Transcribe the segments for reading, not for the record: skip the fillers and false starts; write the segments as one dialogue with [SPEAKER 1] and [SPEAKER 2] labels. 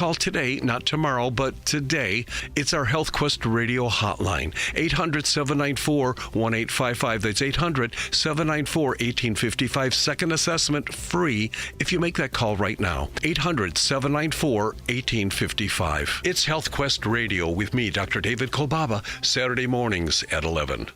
[SPEAKER 1] Call today, not tomorrow, but today. It's our HealthQuest radio hotline. 800-794-1855. That's 800-794-1855. Second assessment free if you make that call right now. 800-794-1855. It's HealthQuest Radio with me, Dr. David Kolbaba, Saturday mornings at 11.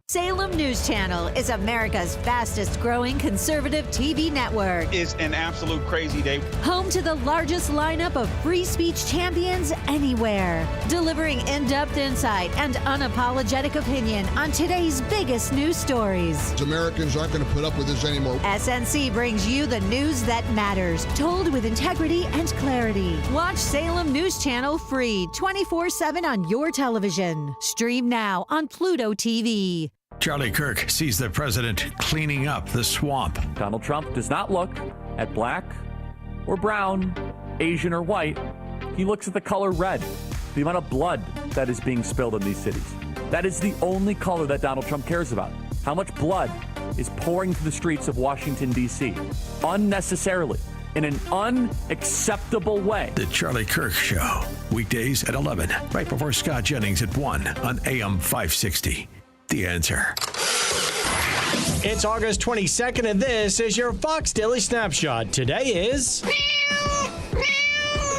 [SPEAKER 2] Salem News Channel is America's fastest growing conservative TV network.
[SPEAKER 3] It's an absolute crazy day.
[SPEAKER 2] Home to the largest lineup of free speech champions anywhere. Delivering in-depth insight and unapologetic opinion on today's biggest news stories.
[SPEAKER 4] Americans aren't going to put up with this anymore.
[SPEAKER 2] SNC brings you the news that matters, told with integrity and clarity. Watch Salem News Channel free 24/7 on your television. Stream now on Pluto TV.
[SPEAKER 5] Charlie Kirk sees the president cleaning up the swamp.
[SPEAKER 6] Donald Trump does not look at black or brown, Asian or white. He looks at the color red, the amount of blood that is being spilled in these cities. That is the only color that Donald Trump cares about. How much blood is pouring to the streets of Washington, D.C. unnecessarily, in an unacceptable way.
[SPEAKER 5] The Charlie Kirk Show, weekdays at 11, right before Scott Jennings at 1 on AM 560. The Answer.
[SPEAKER 7] It's August 22nd, and this is your Fox Daily Snapshot. Today is...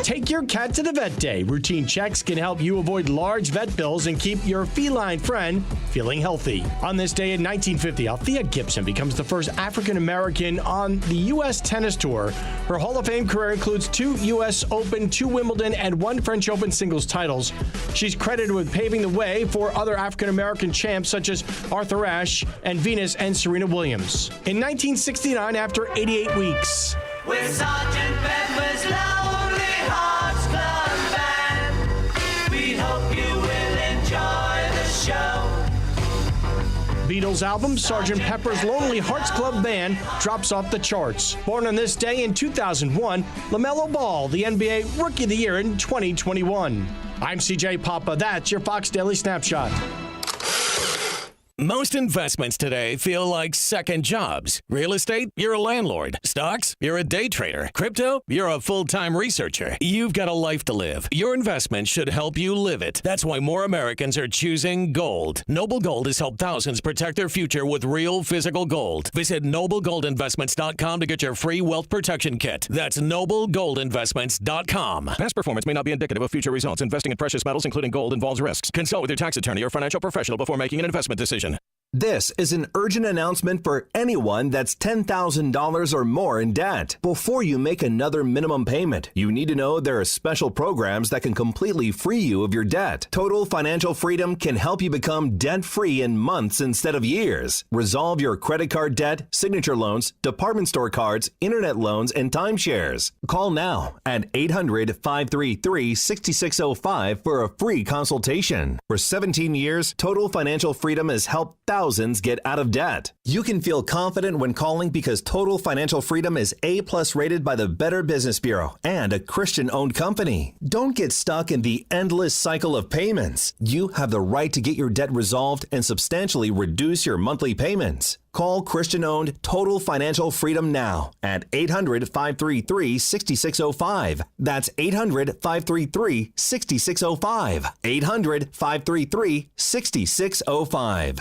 [SPEAKER 7] Take your cat to the vet day. Routine checks can help you avoid large vet bills and keep your feline friend feeling healthy. On this day in 1950, Althea Gibson becomes the first African-American on the U.S. Tennis Tour. Her Hall of Fame career includes 2 U.S. Open, 2 Wimbledon, and 1 French Open singles titles. She's credited with paving the way for other African-American champs such as Arthur Ashe and Venus and Serena Williams. In 1969, after 88 weeks...
[SPEAKER 8] With Sergeant Pepper's Lonely Hearts Club Band, we hope you will enjoy the show.
[SPEAKER 7] Beatles album Sgt. Pepper's Lonely Hearts Club Band drops off the charts. Born on this day in 2001, LaMelo Ball, the NBA Rookie of the Year in 2021. I'm CJ Papa. That's your Fox Daily Snapshot.
[SPEAKER 9] Most investments today feel like second jobs. Real estate, you're a landlord. Stocks, you're a day trader. Crypto, you're a full-time researcher. You've got a life to live. Your investment should help you live it. That's why more Americans are choosing gold. Noble Gold has helped thousands protect their future with real physical gold. Visit noblegoldinvestments.com to get your free wealth protection kit. That's noblegoldinvestments.com. Past performance may not be indicative of future results. Investing in precious metals, including gold, involves risks. Consult with your tax attorney or financial professional before making an investment decision.
[SPEAKER 10] This is an urgent announcement for anyone that's $10,000 or more in debt. Before you make another minimum payment, you need to know there are special programs that can completely free you of your debt. Total Financial Freedom can help you become debt-free in months instead of years. Resolve your credit card debt, signature loans, department store cards, internet loans, and timeshares. Call now at 800-533-6605 for a free consultation. For 17 years, Total Financial Freedom has helped thousands get out of debt. You can feel confident when calling because Total Financial Freedom is A+ rated by the Better Business Bureau and a Christian-owned company. Don't get stuck in the endless cycle of payments. You have the right to get your debt resolved and substantially reduce your monthly payments. Call Christian-owned Total Financial Freedom now at 800-533-6605. That's 800-533-6605. 800-533-6605.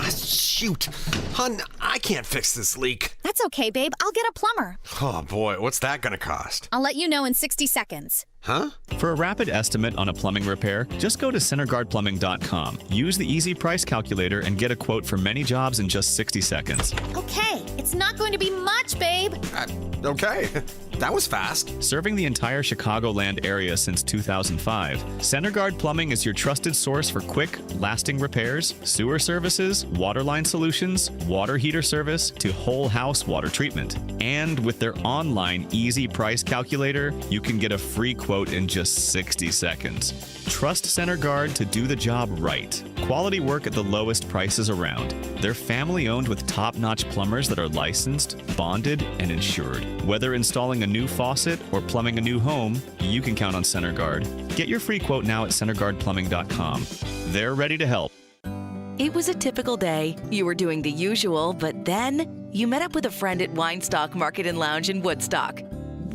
[SPEAKER 11] Shoot. Hun, I can't fix this leak.
[SPEAKER 12] That's okay, babe. I'll get a plumber.
[SPEAKER 11] Oh, boy. What's that going to cost?
[SPEAKER 12] I'll let you know in 60 seconds.
[SPEAKER 11] Huh?
[SPEAKER 13] For a rapid estimate on a plumbing repair, just go to CenterguardPlumbing.com. Use the easy price calculator and get a quote for many jobs in just 60 seconds.
[SPEAKER 12] Okay. It's not going to be much, babe.
[SPEAKER 11] Okay. That was fast.
[SPEAKER 13] Serving the entire Chicagoland area since 2005, Centerguard Plumbing is your trusted source for quick, lasting repairs, sewer services, water line solutions, water heater service, to whole house water treatment. And with their online easy price calculator, you can get a free quote in just 60 seconds. Trust Centerguard to do the job right. Quality work at the lowest prices around. They're family-owned with top-notch plumbers that are licensed, bonded, and insured. Whether installing a new faucet or plumbing a new home, you can count on Centerguard. Get your free quote now at CenterguardPlumbing.com. They're ready to help.
[SPEAKER 14] It was a typical day. You were doing the usual, but then you met up with a friend at Winestock Market and Lounge in Woodstock.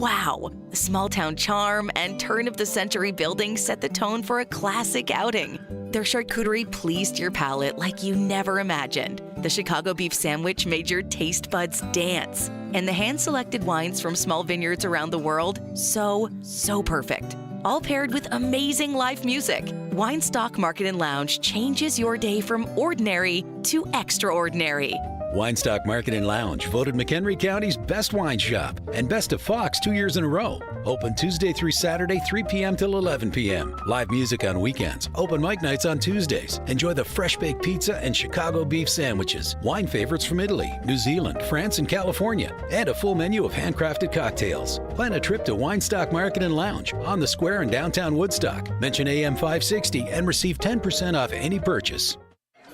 [SPEAKER 14] wow. The small town charm and turn-of-the-century building set the tone for a classic outing. Their charcuterie pleased your palate like you never imagined. The Chicago beef sandwich made your taste buds dance. And the hand-selected wines from small vineyards around the world, so perfect. All paired with amazing live music. Winestock Market and Lounge changes your day from ordinary to extraordinary.
[SPEAKER 15] Winestock Market and Lounge, voted McHenry County's best wine shop and best of Fox 2 years in a row. Open Tuesday through Saturday, 3 p.m. till 11 p.m. Live music on weekends. Open mic nights on Tuesdays. Enjoy the fresh baked pizza and Chicago beef sandwiches. Wine favorites from Italy, New Zealand, France, and California. And a full menu of handcrafted cocktails. Plan a trip to Winestock Market and Lounge on the square in downtown Woodstock. Mention AM 560 and receive 10% off any purchase.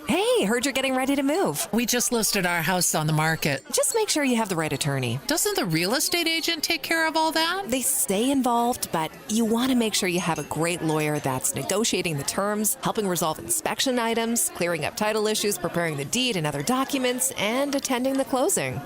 [SPEAKER 16] Hey, heard you're getting ready to move.
[SPEAKER 17] We just listed our house on the market.
[SPEAKER 16] Just make sure you have the right attorney.
[SPEAKER 17] Doesn't the real estate agent take care of all that?
[SPEAKER 16] They stay involved, but you want to make sure you have a great lawyer that's negotiating the terms, helping resolve inspection items, clearing up title issues, preparing the deed and other documents, and attending the closing.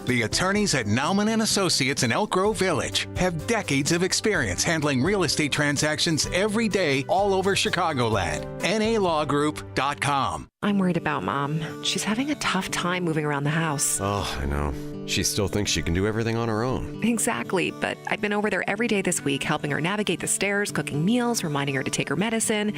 [SPEAKER 18] The attorneys at Nman and Associates in Elk Grove Village have decades of experience handling real estate transactions every day all over Chicagoland. NALawGroup.com.
[SPEAKER 19] I'm worried about Mom. She's having a tough time moving around the house.
[SPEAKER 20] Oh, I know. She still thinks she can do everything on her own.
[SPEAKER 19] Exactly, but I've been over there every day this week, helping her navigate the stairs, cooking meals, reminding her to take her medicine.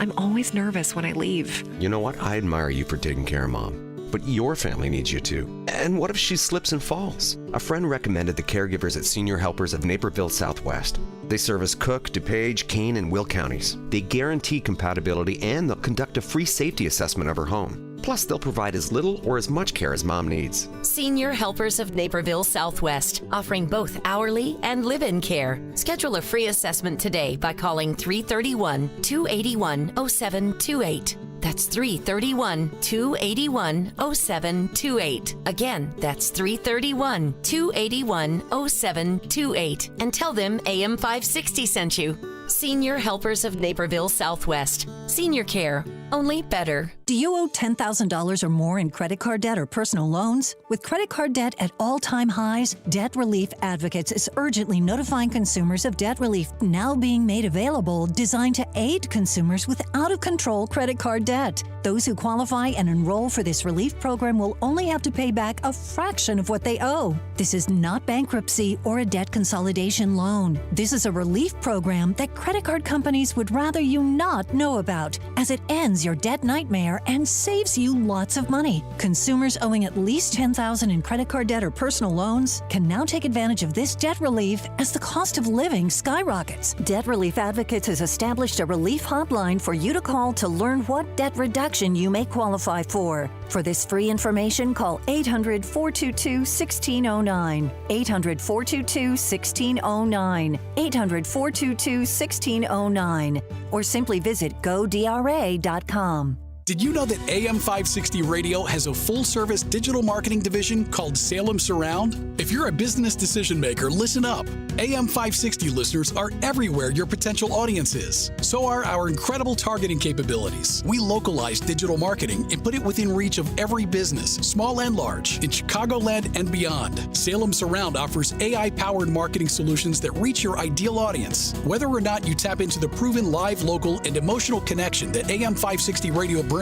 [SPEAKER 19] I'm always nervous when I leave.
[SPEAKER 20] You know what? I admire you for taking care of Mom. But your family needs you too. And what if she slips and falls? A friend recommended the caregivers at Senior Helpers of Naperville Southwest. They service Cook, DuPage, Kane, and Will counties. They guarantee compatibility and they'll conduct a free safety assessment of her home. Plus, they'll provide as little or as much care as Mom needs.
[SPEAKER 21] Senior Helpers of Naperville Southwest, offering both hourly and live-in care. Schedule a free assessment today by calling 331-281-0728. That's 331-281-0728. Again, that's 331-281-0728. And tell them AM 560 sent you. Senior Helpers of Naperville Southwest. Senior care, only better.
[SPEAKER 2] Do you owe $10,000 or more in credit card debt or personal loans? With credit card debt at all-time highs, Debt Relief Advocates is urgently notifying consumers of debt relief now being made available, designed to aid consumers with out-of-control credit card debt. Those who qualify and enroll for this relief program will only have to pay back a fraction of what they owe. This is not bankruptcy or a debt consolidation loan. This is a relief program that credit card companies would rather you not know about, as it ends your debt nightmare and saves you lots of money. Consumers owing at least $10,000 in credit card debt or personal loans can now take advantage of this debt relief as the cost of living skyrockets. Debt Relief Advocates has established a relief hotline for you to call to learn what debt reduction you may qualify for. For this free information, call 800-422-1609, 800-422-1609, 800-422-1609, or simply visit godra.com.
[SPEAKER 22] Did you know that AM 560 Radio has a full-service digital marketing division called Salem Surround? If you're a business decision maker, listen up. AM 560 listeners are everywhere your potential audience is. So are our incredible targeting capabilities. We localize digital marketing and put it within reach of every business, small and large, in Chicagoland and beyond. Salem Surround offers AI-powered marketing solutions that reach your ideal audience. Whether or not you tap into the proven live, local, and emotional connection that AM 560 Radio brings,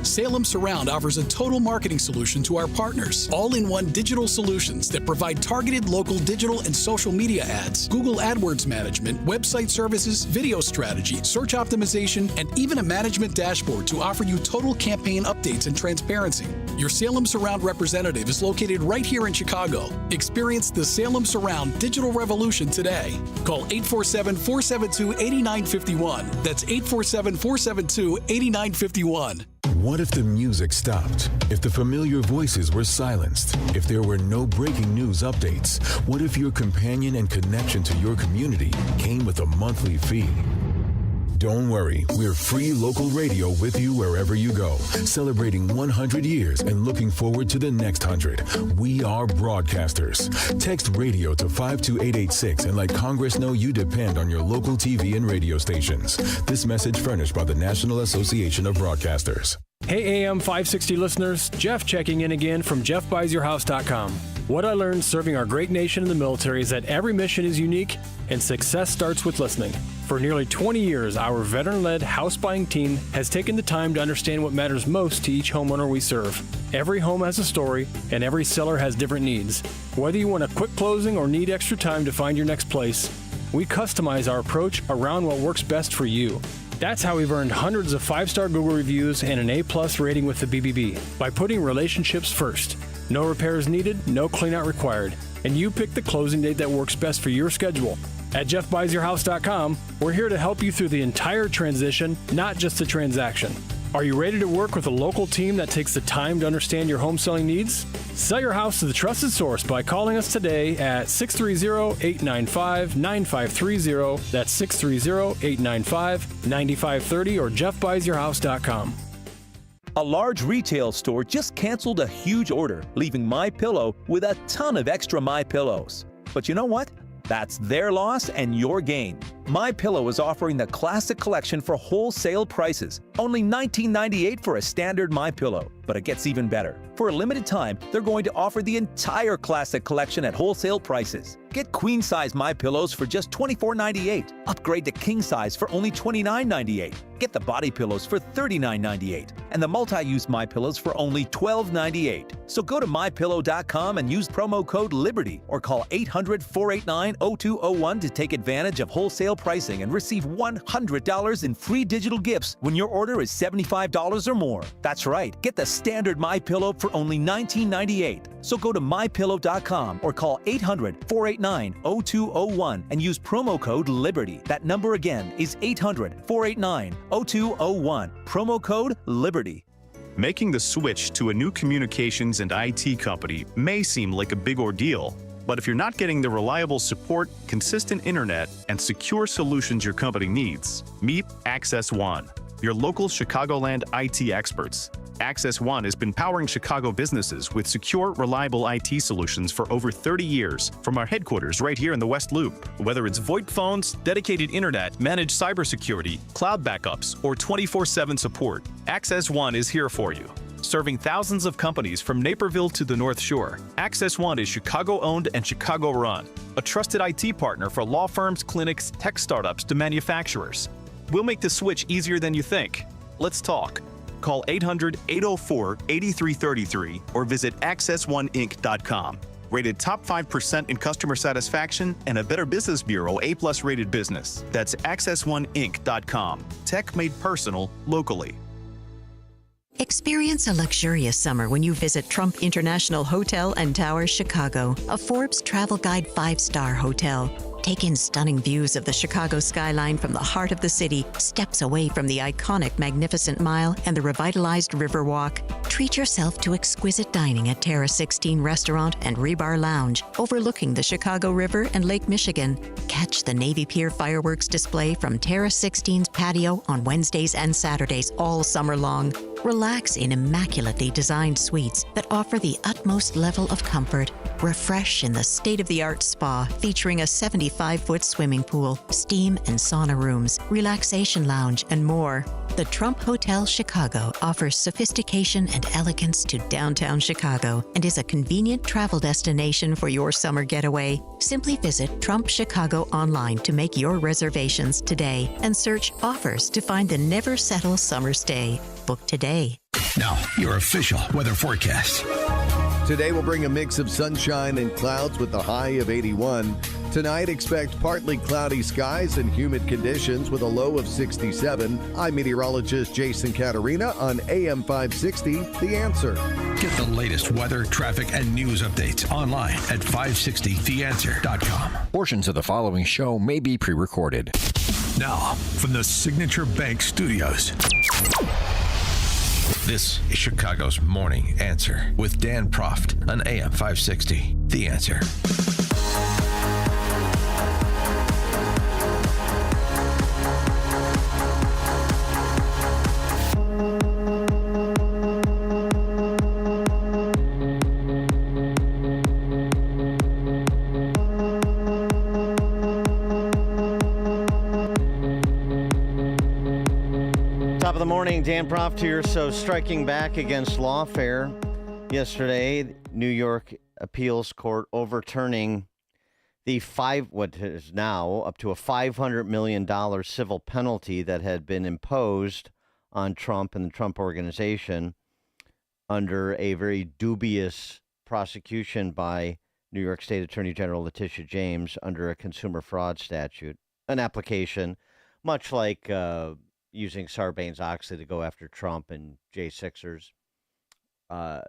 [SPEAKER 22] Salem Surround offers a total marketing solution to our partners. All-in-one digital solutions that provide targeted local digital and social media ads, Google AdWords management, website services, video strategy, search optimization, and even a management dashboard to offer you total campaign updates and transparency. Your Salem Surround representative is located right here in Chicago. Experience the Salem Surround digital revolution today. Call 847-472-8951. That's 847-472-8951.
[SPEAKER 23] What if the music stopped? If the familiar voices were silenced? If there were no breaking news updates? What if your companion and connection to your community came with a monthly fee? Don't worry, we're free local radio with you wherever you go, celebrating 100 years and looking forward to the next 100. We are broadcasters. Text radio to 52886 and let Congress know you depend on your local TV and radio stations. This message furnished by the National Association of Broadcasters.
[SPEAKER 7] Hey AM 560 listeners, Jeff checking in again from JeffBuysYourHouse.com.
[SPEAKER 1] What I learned serving our great nation in the military is that every mission is unique and success starts with listening. For nearly 20 years, our veteran-led house buying team has taken the time to understand what matters most to each homeowner we serve. Every home has a story, and every seller has different needs. Whether you want a quick closing or need extra time to find your next place, we customize our approach around what works best for you. That's how we've earned hundreds of 5-star Google reviews and an A+ rating with the BBB, by putting relationships first. No repairs needed, no cleanout required, and you pick the closing date that works best for your schedule. At JeffBuysYourHouse.com, we're here to help you through the entire transition, not just the transaction. Are you ready to work with a local team that takes the time to understand your home selling needs? Sell your house to the trusted source by calling us today at 630-895-9530. That's 630-895-9530 or JeffBuysYourHouse.com.
[SPEAKER 3] A large retail store just canceled a huge order, leaving MyPillow with a ton of extra MyPillows. But you know what? That's their loss and your gain. MyPillow is offering the Classic Collection for wholesale prices. Only $19.98 for a standard MyPillow. But it gets even better. For a limited time, they're going to offer the entire Classic Collection at wholesale prices. Get queen-size MyPillows for just $24.98. Upgrade to king-size for only $29.98. Get the body pillows for $39.98. And the multi-use MyPillows for only $12.98. So go to MyPillow.com and use promo code LIBERTY or call 800-489-0201 to take advantage of wholesale pricing and receive $100 in free digital gifts when your order is $75 or more. That's right. Get the standard MyPillow for only $19.98. So go to MyPillow.com or call 800-489-0201 and use promo code LIBERTY. That number again is 800-489-0201. Promo code LIBERTY.
[SPEAKER 4] Making the switch to a new communications and IT company may seem like a big ordeal, but if you're not getting the reliable support, consistent internet, and secure solutions your company needs, meet Access One, your local Chicagoland IT experts. Access One has been powering Chicago businesses with secure, reliable IT solutions for over 30 years from our headquarters right here in the West Loop. Whether it's VoIP phones, dedicated internet, managed cybersecurity, cloud backups, or 24/7 support, Access One is here for you. Serving thousands of companies from Naperville to the North Shore, Access One is Chicago-owned and Chicago-run, a trusted IT partner for law firms, clinics, tech startups to manufacturers. We'll make the switch easier than you think. Let's talk. Call 800-804-8333 or visit accessoneInc.com. Rated top 5% in customer satisfaction and a Better Business Bureau A+ rated business. That's accessoneInc.com. Tech made personal, locally.
[SPEAKER 24] Experience a luxurious summer when you visit Trump International Hotel and Towers, Chicago, a Forbes Travel Guide 5-star hotel. Take in stunning views of the Chicago skyline from the heart of the city, steps away from the iconic Magnificent Mile and the revitalized Riverwalk. Treat yourself to exquisite dining at Terrace 16 Restaurant and Rebar Lounge, overlooking the Chicago River and Lake Michigan. Catch the Navy Pier fireworks display from Terrace 16's patio on Wednesdays and Saturdays all summer long. Relax in immaculately designed suites that offer the utmost level of comfort. Refresh in the state-of-the-art spa featuring a 75-foot swimming pool, steam and sauna rooms, relaxation lounge, and more. The Trump Hotel Chicago offers sophistication and elegance to downtown Chicago and is a convenient travel destination for your summer getaway. Simply visit Trump Chicago online to make your reservations today and search offers to find the never settle summer stay. Book today.
[SPEAKER 5] Now, your official weather forecast.
[SPEAKER 25] Today will bring a mix of sunshine and clouds with a high of 81. Tonight, expect partly cloudy skies and humid conditions with a low of 67. I'm meteorologist Jason Caterina on AM 560, The Answer.
[SPEAKER 5] Get the latest weather, traffic, and news updates online at 560theanswer.com.
[SPEAKER 26] Portions of the following show may be pre-recorded.
[SPEAKER 5] Now, from the Signature Bank Studios. This is Chicago's Morning Answer with Dan Proft on AM 560. The Answer.
[SPEAKER 27] Top of the morning, Dan Proft here. So striking back against lawfare yesterday, New York
[SPEAKER 6] appeals court overturning what is now up to a $500 million civil penalty that had been imposed on Trump and the Trump organization under a very dubious prosecution by New York State Attorney General Letitia James under a consumer fraud statute, an application much like using Sarbanes-Oxley to go after Trump and J6ers, an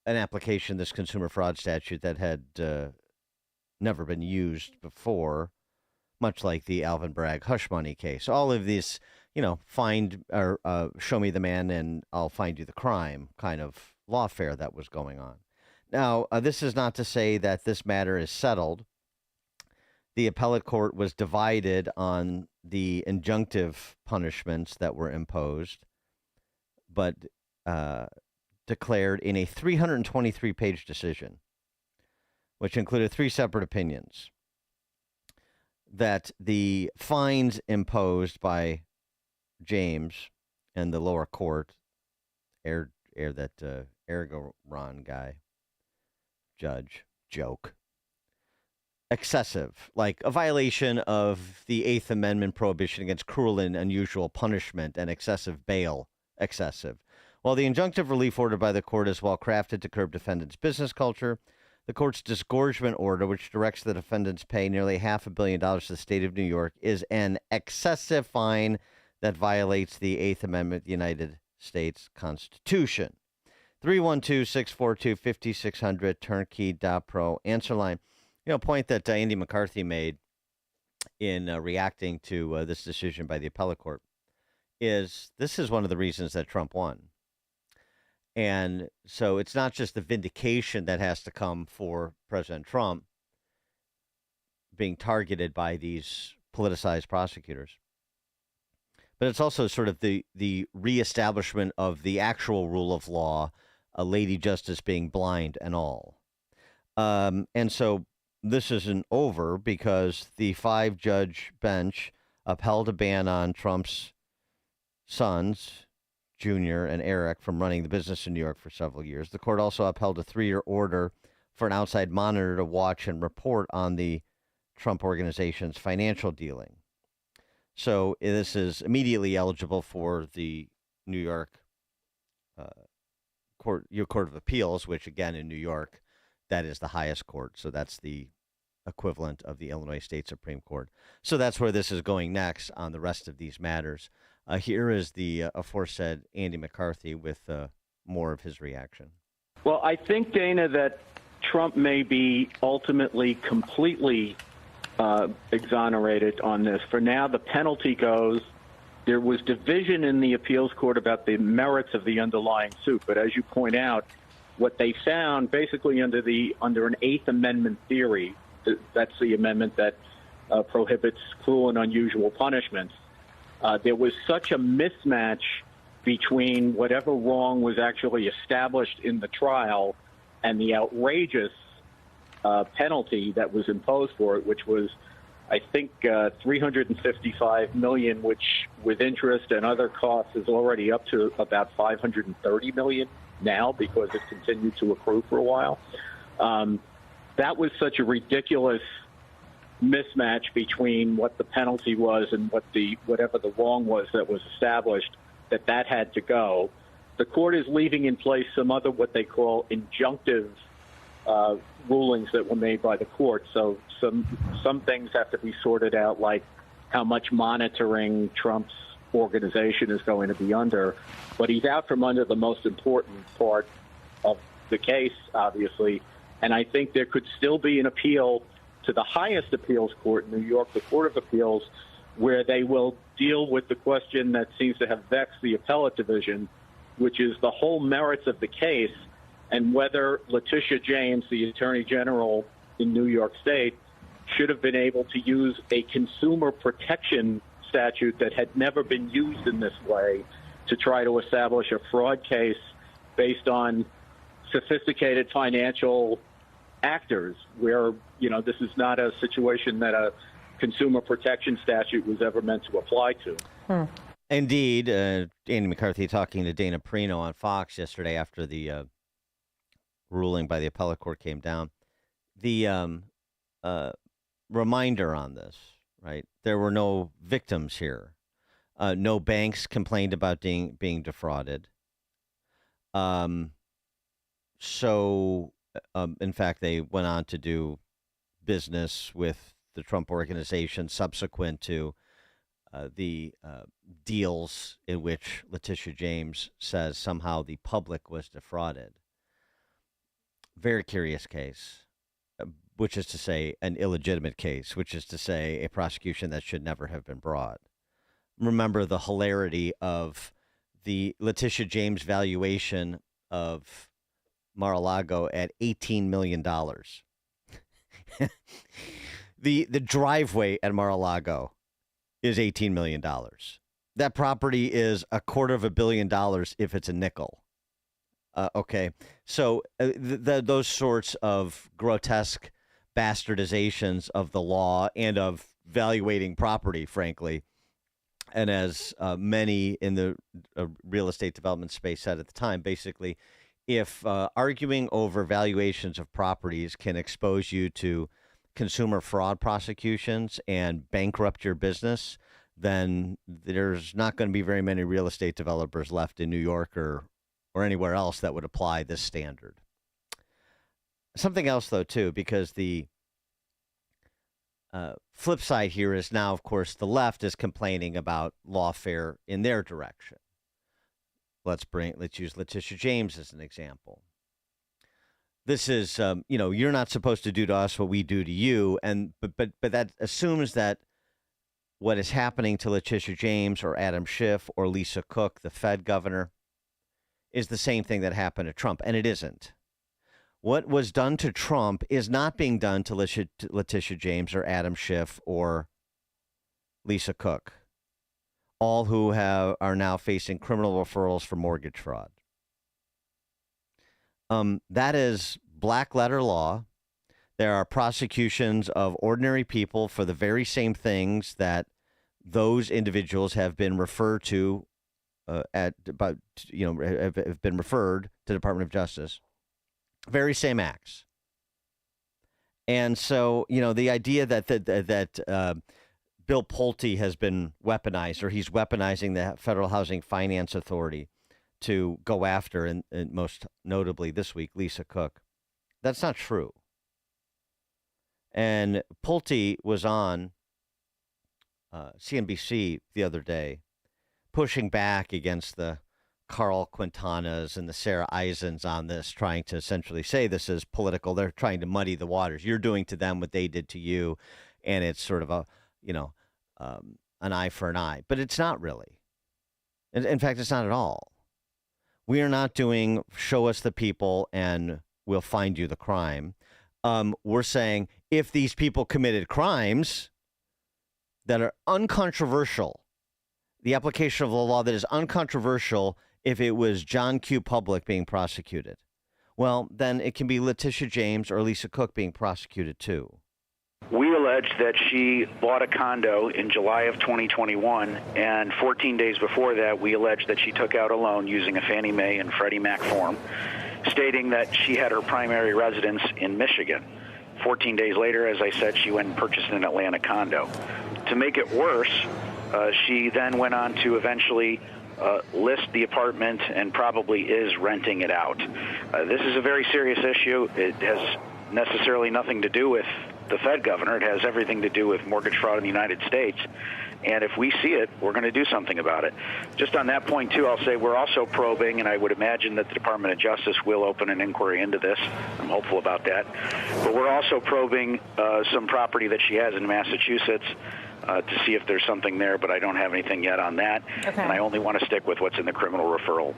[SPEAKER 6] application, this consumer fraud statute that had never been used before, much like the Alvin Bragg hush money case. All of these, find or show me the man and I'll find you the crime kind of lawfare that was going on. Now, this is not to say that this matter is settled. The appellate court was divided on the injunctive punishments that were imposed, but declared in a 323-page decision, which included 3 separate opinions, that the fines imposed by James and the lower court, Ergo-Ron guy, judge, joke, excessive, like a violation of the 8th Amendment prohibition against cruel and unusual punishment and excessive bail, excessive. While the injunctive relief ordered by the court is well crafted to curb defendants' business culture, the court's disgorgement order, which directs the defendants pay nearly $500 million to the state of New York, is an excessive fine that violates the 8th Amendment of the United States Constitution. 312-642-5600, turnkey.pro, answer line. Point that Andy McCarthy made in reacting to this decision by the appellate court is this is one of the reasons that Trump won. And so it's not just the vindication that has to come for President Trump being targeted by these politicized prosecutors, but it's also sort of the reestablishment of the actual rule of law, a Lady Justice being blind and all. And so this isn't over because the 5-judge bench upheld a ban on Trump's sons, Junior and Eric, from running the business in New York for several years. The court also upheld a 3-year order for an outside monitor to watch and report on the Trump organization's financial dealing. So this is immediately eligible for the New York Court of Appeals, which again in New York, that is the highest court. So that's the equivalent of the Illinois State Supreme Court. So that's where this is going next on the rest of these matters. Here is the aforesaid Andy McCarthy with more of his reaction.
[SPEAKER 8] Well, I think, Dana, that Trump may be ultimately completely exonerated on this. For now, the penalty goes. There was division in the appeals court about the merits of the underlying suit. But as you point out, what they found basically under an 8th Amendment theory, that's the amendment that prohibits cruel and unusual punishments. There was such a mismatch between whatever wrong was actually established in the trial and the outrageous penalty that was imposed for it, which was, I think, $355 million, which with interest and other costs is already up to about $530 million now because it continued to accrue for a while. That was such a ridiculous mismatch between what the penalty was and whatever the wrong was that was established, that had to go. The court is leaving in place some other what they call injunctive rulings that were made by the court. So some things have to be sorted out, like how much monitoring Trump's organization is going to be under. But he's out from under the most important part of the case, obviously. And I think there could still be an appeal to the highest appeals court in New York, the Court of Appeals, where they will deal with the question that seems to have vexed the appellate division, which is the whole merits of the case and whether Letitia James, the Attorney General in New York State, should have been able to use a consumer protection statute that had never been used in this way to try to establish a fraud case based on sophisticated financial actors, where, this is not a situation that a consumer protection statute was ever meant to apply to.
[SPEAKER 6] Indeed, Andy McCarthy talking to Dana Perino on Fox yesterday after the ruling by the appellate court came down. The reminder on this, right? There were no victims here. No banks complained about being defrauded. In fact, they went on to do business with the Trump organization subsequent to the deals in which Letitia James says somehow the public was defrauded. Very curious case, which is to say an illegitimate case, which is to say a prosecution that should never have been brought. Remember the hilarity of the Letitia James valuation of Mar-a-Lago at $18 million. The driveway at Mar-a-Lago is $18 million. That property is $250 million if it's a nickel. Okay, so those sorts of grotesque bastardizations of the law and of valuating property, frankly, and as many in the real estate development space said at the time, basically, if arguing over valuations of properties can expose you to consumer fraud prosecutions and bankrupt your business, then there's not going to be very many real estate developers left in New York or anywhere else that would apply this standard. Something else, though, too, because the flip side here is now, of course, the left is complaining about lawfare in their direction. Let's use Letitia James as an example. This is, you're not supposed to do to us what we do to you, but that assumes that what is happening to Letitia James or Adam Schiff or Lisa Cook, the Fed governor, is the same thing that happened to Trump, and it isn't. What was done to Trump is not being done to Letitia James or Adam Schiff or Lisa Cook, all who are now facing criminal referrals for mortgage fraud. That is black letter law. There are prosecutions of ordinary people for the very same things that those individuals have been referred to have been referred to the Department of Justice. Very same acts. And so, the idea that Bill Pulte has been weaponized, or he's weaponizing the Federal Housing Finance Authority to go after, and most notably this week, Lisa Cook, that's not true. And Pulte was on CNBC the other day, pushing back against the Carl Quintanas and the Sarah Eisens on this, trying to essentially say this is political. They're trying to muddy the waters. You're doing to them what they did to you, and it's sort of a, an eye for an eye. But it's not really. In fact, it's not at all. We are not doing show us the people and we'll find you the crime. We're saying if these people committed crimes that are uncontroversial, the application of the law that is uncontroversial, if it was John Q. Public being prosecuted, well, then it can be Letitia James or Lisa Cook being prosecuted too.
[SPEAKER 9] We allege that she bought a condo in July of 2021, and 14 days before that, we allege that she took out a loan using a Fannie Mae and Freddie Mac form, stating that she had her primary residence in Michigan. 14 days later, as I said, she went and purchased an Atlanta condo. To make it worse, she then went on to eventually list the apartment and probably is renting it out. This is a very serious issue. It has necessarily nothing to do with the Fed governor. It has everything to do with mortgage fraud in the United States. And if we see it, we're going to do something about it. Just on that point, too, I'll say we're also probing, and I would imagine that the Department of Justice will open an inquiry into this. I'm hopeful about that. But we're also probing some property that she has in Massachusetts to see if there's something there, but I don't have anything yet on that. Okay. And I only want to stick with what's in the criminal referral.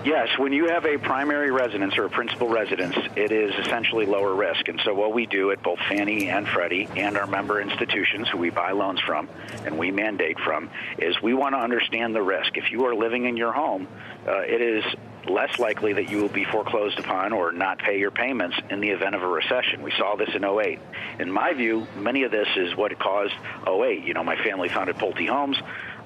[SPEAKER 9] Yes, when you have a primary residence or a principal residence, it is essentially lower risk. And so what we do at both Fannie and Freddie and our member institutions who we buy loans from and we mandate from is we want to understand the risk. If you are living in your home, it is less likely that you will be foreclosed upon or not pay your payments in the event of a recession. We saw this in 2008. In my view, many of this is what caused 2008. You know, my family founded Pulte Homes.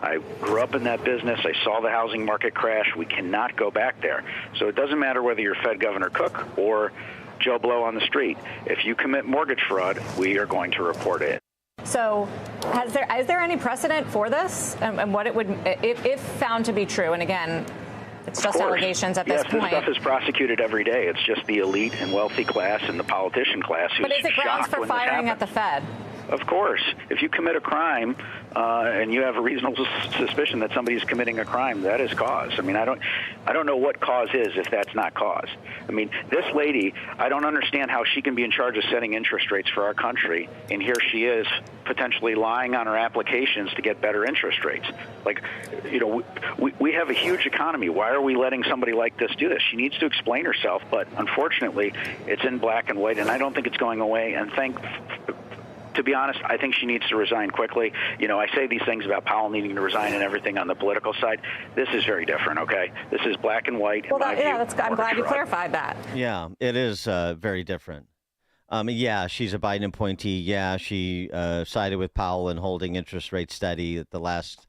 [SPEAKER 9] I grew up in that business. I saw the housing market crash. We cannot go back there. So it doesn't matter whether you're Fed Governor Cook or Joe Blow on the street. If you commit mortgage fraud, we are going to report it.
[SPEAKER 10] So is there any precedent for this and what it would, if found to be true? And again, it's just allegations at this point.
[SPEAKER 9] Yes, this stuff is prosecuted every day. It's just the elite and wealthy class and the politician class who's shocked when this happens.
[SPEAKER 10] But is it grounds for firing at the Fed?
[SPEAKER 9] Of course. If you commit a crime and you have a reasonable suspicion that somebody's committing a crime, that is cause. I mean, I don't know what cause is if that's not cause. I mean, this lady, I don't understand how she can be in charge of setting interest rates for our country, and here she is potentially lying on her applications to get better interest rates. Like, you know, we have a huge economy. Why are we letting somebody like this do this? She needs to explain herself, but unfortunately, it's in black and white, and I don't think it's going away. And to be honest, I think she needs to resign quickly. You know, I say these things about Powell needing to resign and everything on the political side. This is very different, okay? This is black and white.
[SPEAKER 10] Well, I'm glad you clarified that.
[SPEAKER 6] Yeah, it is very different. Yeah, she's a Biden appointee. Yeah, she sided with Powell in holding interest rates steady at the last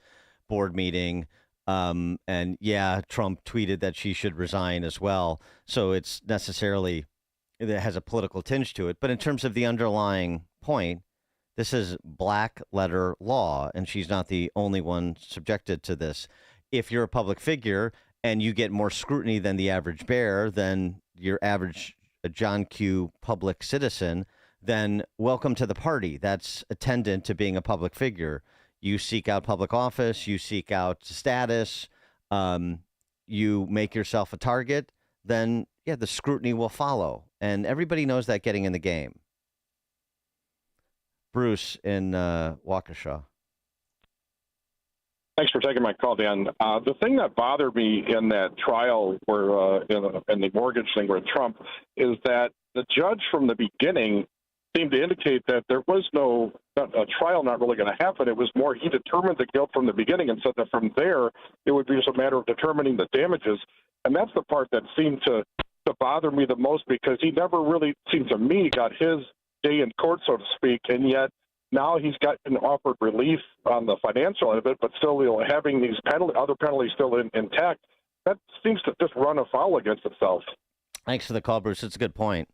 [SPEAKER 6] board meeting. And yeah, Trump tweeted that she should resign as well. So it has a political tinge to it. But in terms of the underlying point, this is black letter law, and she's not the only one subjected to this. If you're a public figure and you get more scrutiny than the average bear, than your average John Q. public citizen, then welcome to the party. That's attendant to being a public figure. You seek out public office, you seek out status, you make yourself a target, then, yeah, the scrutiny will follow. And everybody knows that getting in the game. Bruce in Waukesha.
[SPEAKER 11] Thanks for taking my call, Dan. The thing that bothered me in that trial where in the mortgage thing with Trump is that the judge from the beginning seemed to indicate that there was a trial not really going to happen. It was more he determined the guilt from the beginning and said that from there it would be just a matter of determining the damages. And that's the part that seemed to bother me the most, because he never really, seemed to me, got his day in court, so to speak, and yet now he's gotten offered relief on the financial end of it, but still, you know, having these other penalties still intact. That seems to just run afoul against itself.
[SPEAKER 6] Thanks for the call, Bruce. It's a good point.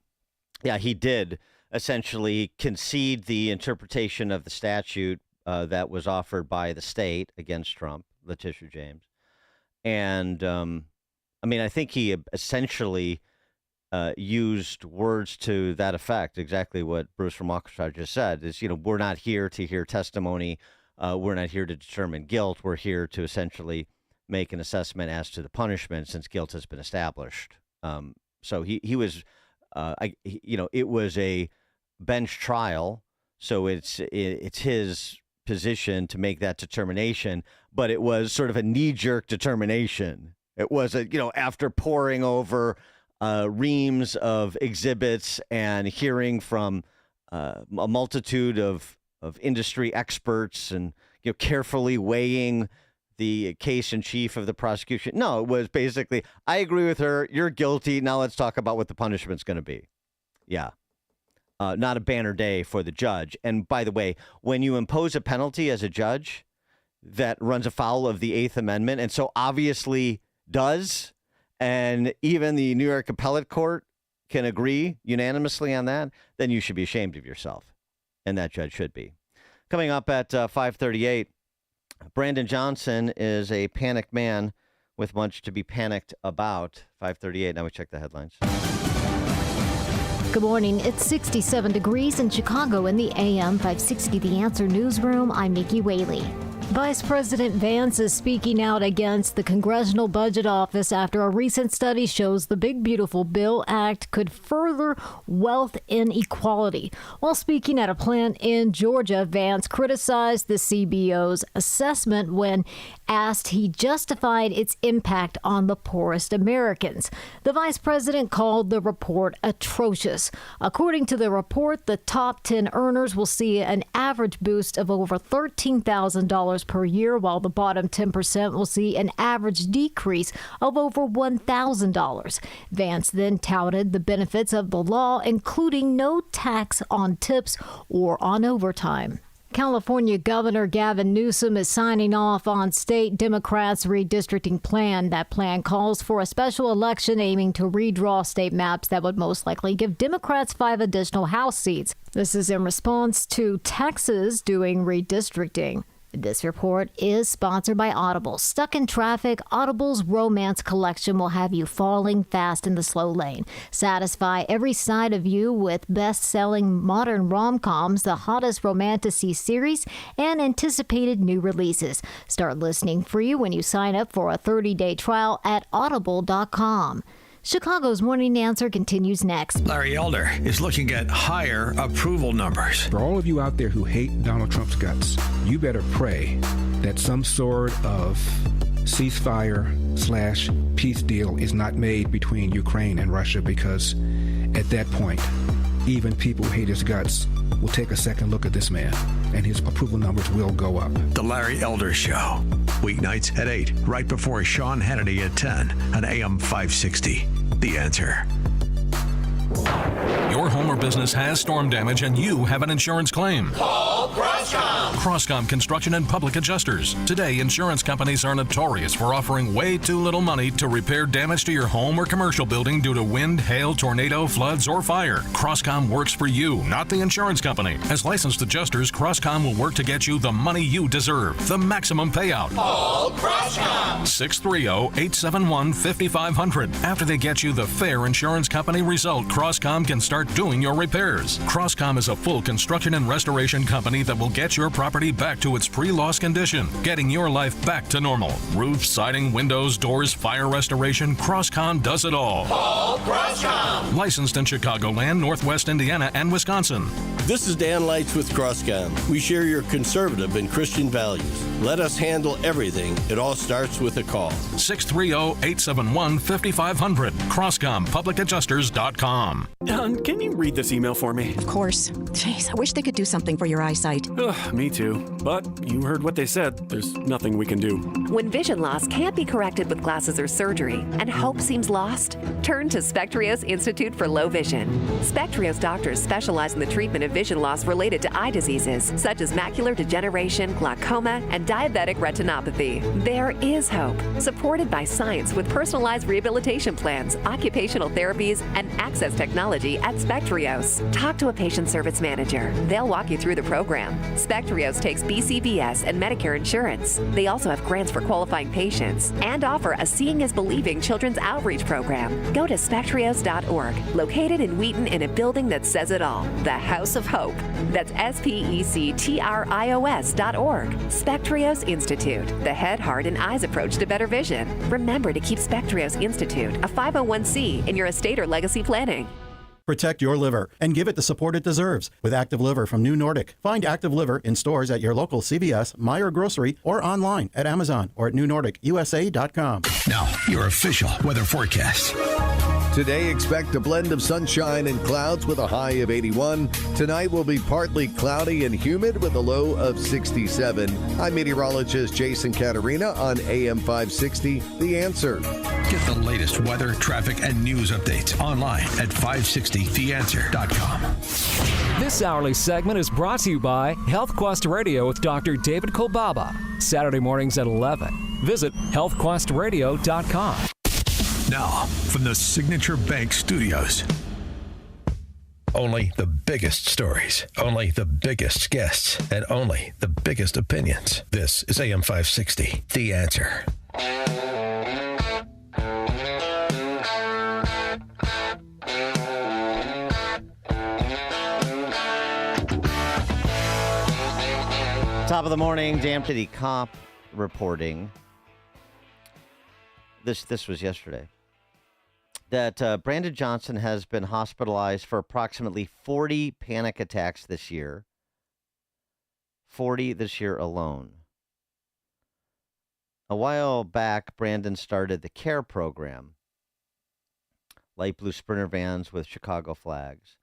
[SPEAKER 6] Yeah, he did essentially concede the interpretation of the statute that was offered by the state against Trump, Letitia James. And, I mean, I think he essentially used words to that effect, exactly what Bruce from Waukesha just said, is, you know, we're not here to hear testimony. We're not here to determine guilt. We're here to essentially make an assessment as to the punishment since guilt has been established. So he was, it was a bench trial. So it's his position to make that determination, but it was sort of a knee-jerk determination. It was after poring over reams of exhibits and hearing from a multitude of industry experts and carefully weighing the case in chief of the prosecution. No, it was basically, I agree with her. You're guilty. Now let's talk about what the punishment's going to be. Yeah. Not a banner day for the judge. And by the way, when you impose a penalty as a judge that runs afoul of the Eighth Amendment, and so obviously does, and even the New York Appellate Court can agree unanimously on that, then you should be ashamed of yourself. And that judge should be. Coming up at 5:38, Brandon Johnson is a panicked man with much to be panicked about. 5:38, now we check the headlines.
[SPEAKER 12] Good morning. It's 67 degrees in Chicago in the AM 560 The Answer newsroom. I'm Nikki Whaley. Vice President Vance is speaking out against the Congressional Budget Office after a recent study shows the Big Beautiful Bill Act could further wealth inequality. While speaking at a plant in Georgia, Vance criticized the CBO's assessment when asked he justified its impact on the poorest Americans. The vice president called the report atrocious. According to the report, the top 10 earners will see an average boost of over $13,000 $1,000 per year, while the bottom 10% will see an average decrease of over $1,000. Vance then touted the benefits of the law, including no tax on tips or on overtime. California Governor Gavin Newsom is signing off on state Democrats' redistricting plan. That plan calls for a special election aiming to redraw state maps that would most likely give Democrats 5 additional House seats. This is in response to Texas doing redistricting. This report is sponsored by Audible. Stuck in traffic? Audible's romance collection will have you falling fast in the slow lane. Satisfy every side of you with best-selling modern rom-coms, the hottest romantasy series, and anticipated new releases. Start listening free when you sign up for a 30-day trial at audible.com. Chicago's Morning Answer continues next.
[SPEAKER 5] Larry Elder is looking at higher approval numbers.
[SPEAKER 13] For all of you out there who hate Donald Trump's guts, you better pray that some sort of ceasefire/peace deal is not made between Ukraine and Russia, because at that point, even people who hate his guts will take a second look at this man, and his approval numbers will go up.
[SPEAKER 5] The Larry Elder Show. Weeknights at 8, right before Sean Hannity at 10 on AM 560. The Answer.
[SPEAKER 14] Your home or business has storm damage and you have an insurance claim.
[SPEAKER 15] Call CrossCom.
[SPEAKER 14] CrossCom Construction and Public Adjusters. Today, insurance companies are notorious for offering way too little money to repair damage to your home or commercial building due to wind, hail, tornado, floods, or fire. CrossCom works for you, not the insurance company. As licensed adjusters, CrossCom will work to get you the money you deserve, the maximum payout.
[SPEAKER 15] Call CrossCom.
[SPEAKER 14] 630-871-5500. After they get you the fair insurance company result, CrossCom can start doing your repairs. CrossCom is a full construction and restoration company that will get your property back to its pre-loss condition, getting your life back to normal. Roof, siding, windows, doors, fire restoration, CrossCom does it all.
[SPEAKER 15] Call CrossCom.
[SPEAKER 14] Licensed in Chicagoland, Northwest Indiana, and Wisconsin.
[SPEAKER 16] This is Dan Leitz with CrossCom. We share your conservative and Christian values. Let us handle everything. It all starts with a call.
[SPEAKER 14] 630-871-5500. CrossComPublicAdjusters.com.
[SPEAKER 17] Can you read this email for me?
[SPEAKER 24] Of course. Jeez, I wish they could do something for your eyesight.
[SPEAKER 17] Me too. But you heard what they said. There's nothing we can do.
[SPEAKER 18] When vision loss can't be corrected with glasses or surgery, and hope seems lost, turn to Spectrios Institute for Low Vision. Spectrios doctors specialize in the treatment of vision loss related to eye diseases, such as macular degeneration, glaucoma, and diabetic retinopathy. There is hope, supported by science with personalized rehabilitation plans, occupational therapies, and access technology at Spectrios. Talk to a patient service manager. They'll walk you through the program. Spectrios takes BCBS and Medicare insurance. They also have grants for qualifying patients and offer a Seeing is Believing children's outreach program. Go to spectrios.org, located in Wheaton in a building that says it all, the House of Hope. That's SPECTRIOS.org. Spectrios Institute, the head, heart, and eyes approach to better vision. Remember to keep Spectrios Institute, a 501c, in your estate or legacy planning.
[SPEAKER 19] Protect your liver and give it the support it deserves with Active Liver from New Nordic. Find Active Liver in stores at your local CVS, Meijer Grocery, or online at Amazon or at newnordicusa.com.
[SPEAKER 5] Now, your official weather forecast.
[SPEAKER 25] Today, expect a blend of sunshine and clouds with a high of 81. Tonight will be partly cloudy and humid with a low of 67. I'm meteorologist Jason Caterina on AM 560, The Answer.
[SPEAKER 5] Get the latest weather, traffic, and news updates online at 560theanswer.com.
[SPEAKER 28] This hourly segment is brought to you by HealthQuest Radio with Dr. David Kolbaba. Saturday mornings at 11. Visit healthquestradio.com.
[SPEAKER 5] Now, from the Signature Bank Studios. Only the biggest stories, only the biggest guests, and only the biggest opinions. This is AM 560, The Answer.
[SPEAKER 6] Top of the morning, Dan City Cop reporting. This was yesterday. That Brandon Johnson has been hospitalized for approximately 40 panic attacks this year. 40 this year alone. A while back, Brandon started the CARE program, light blue Sprinter vans with Chicago flags,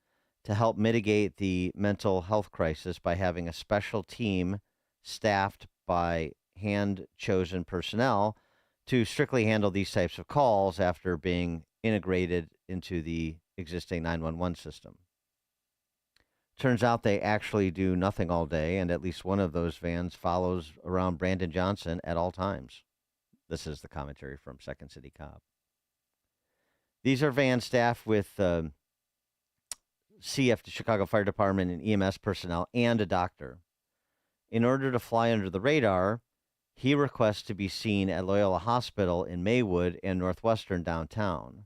[SPEAKER 6] to help mitigate the mental health crisis by having a special team staffed by hand-chosen personnel to strictly handle these types of calls after being integrated into the existing 911 system. Turns out they actually do nothing all day, and at least one of those vans follows around Brandon Johnson at all times. This is the commentary from Second City Cop. These are vans staffed with CF, the Chicago Fire Department, and EMS personnel, and a doctor. In order to fly under the radar, he requests to be seen at Loyola Hospital in Maywood and Northwestern downtown.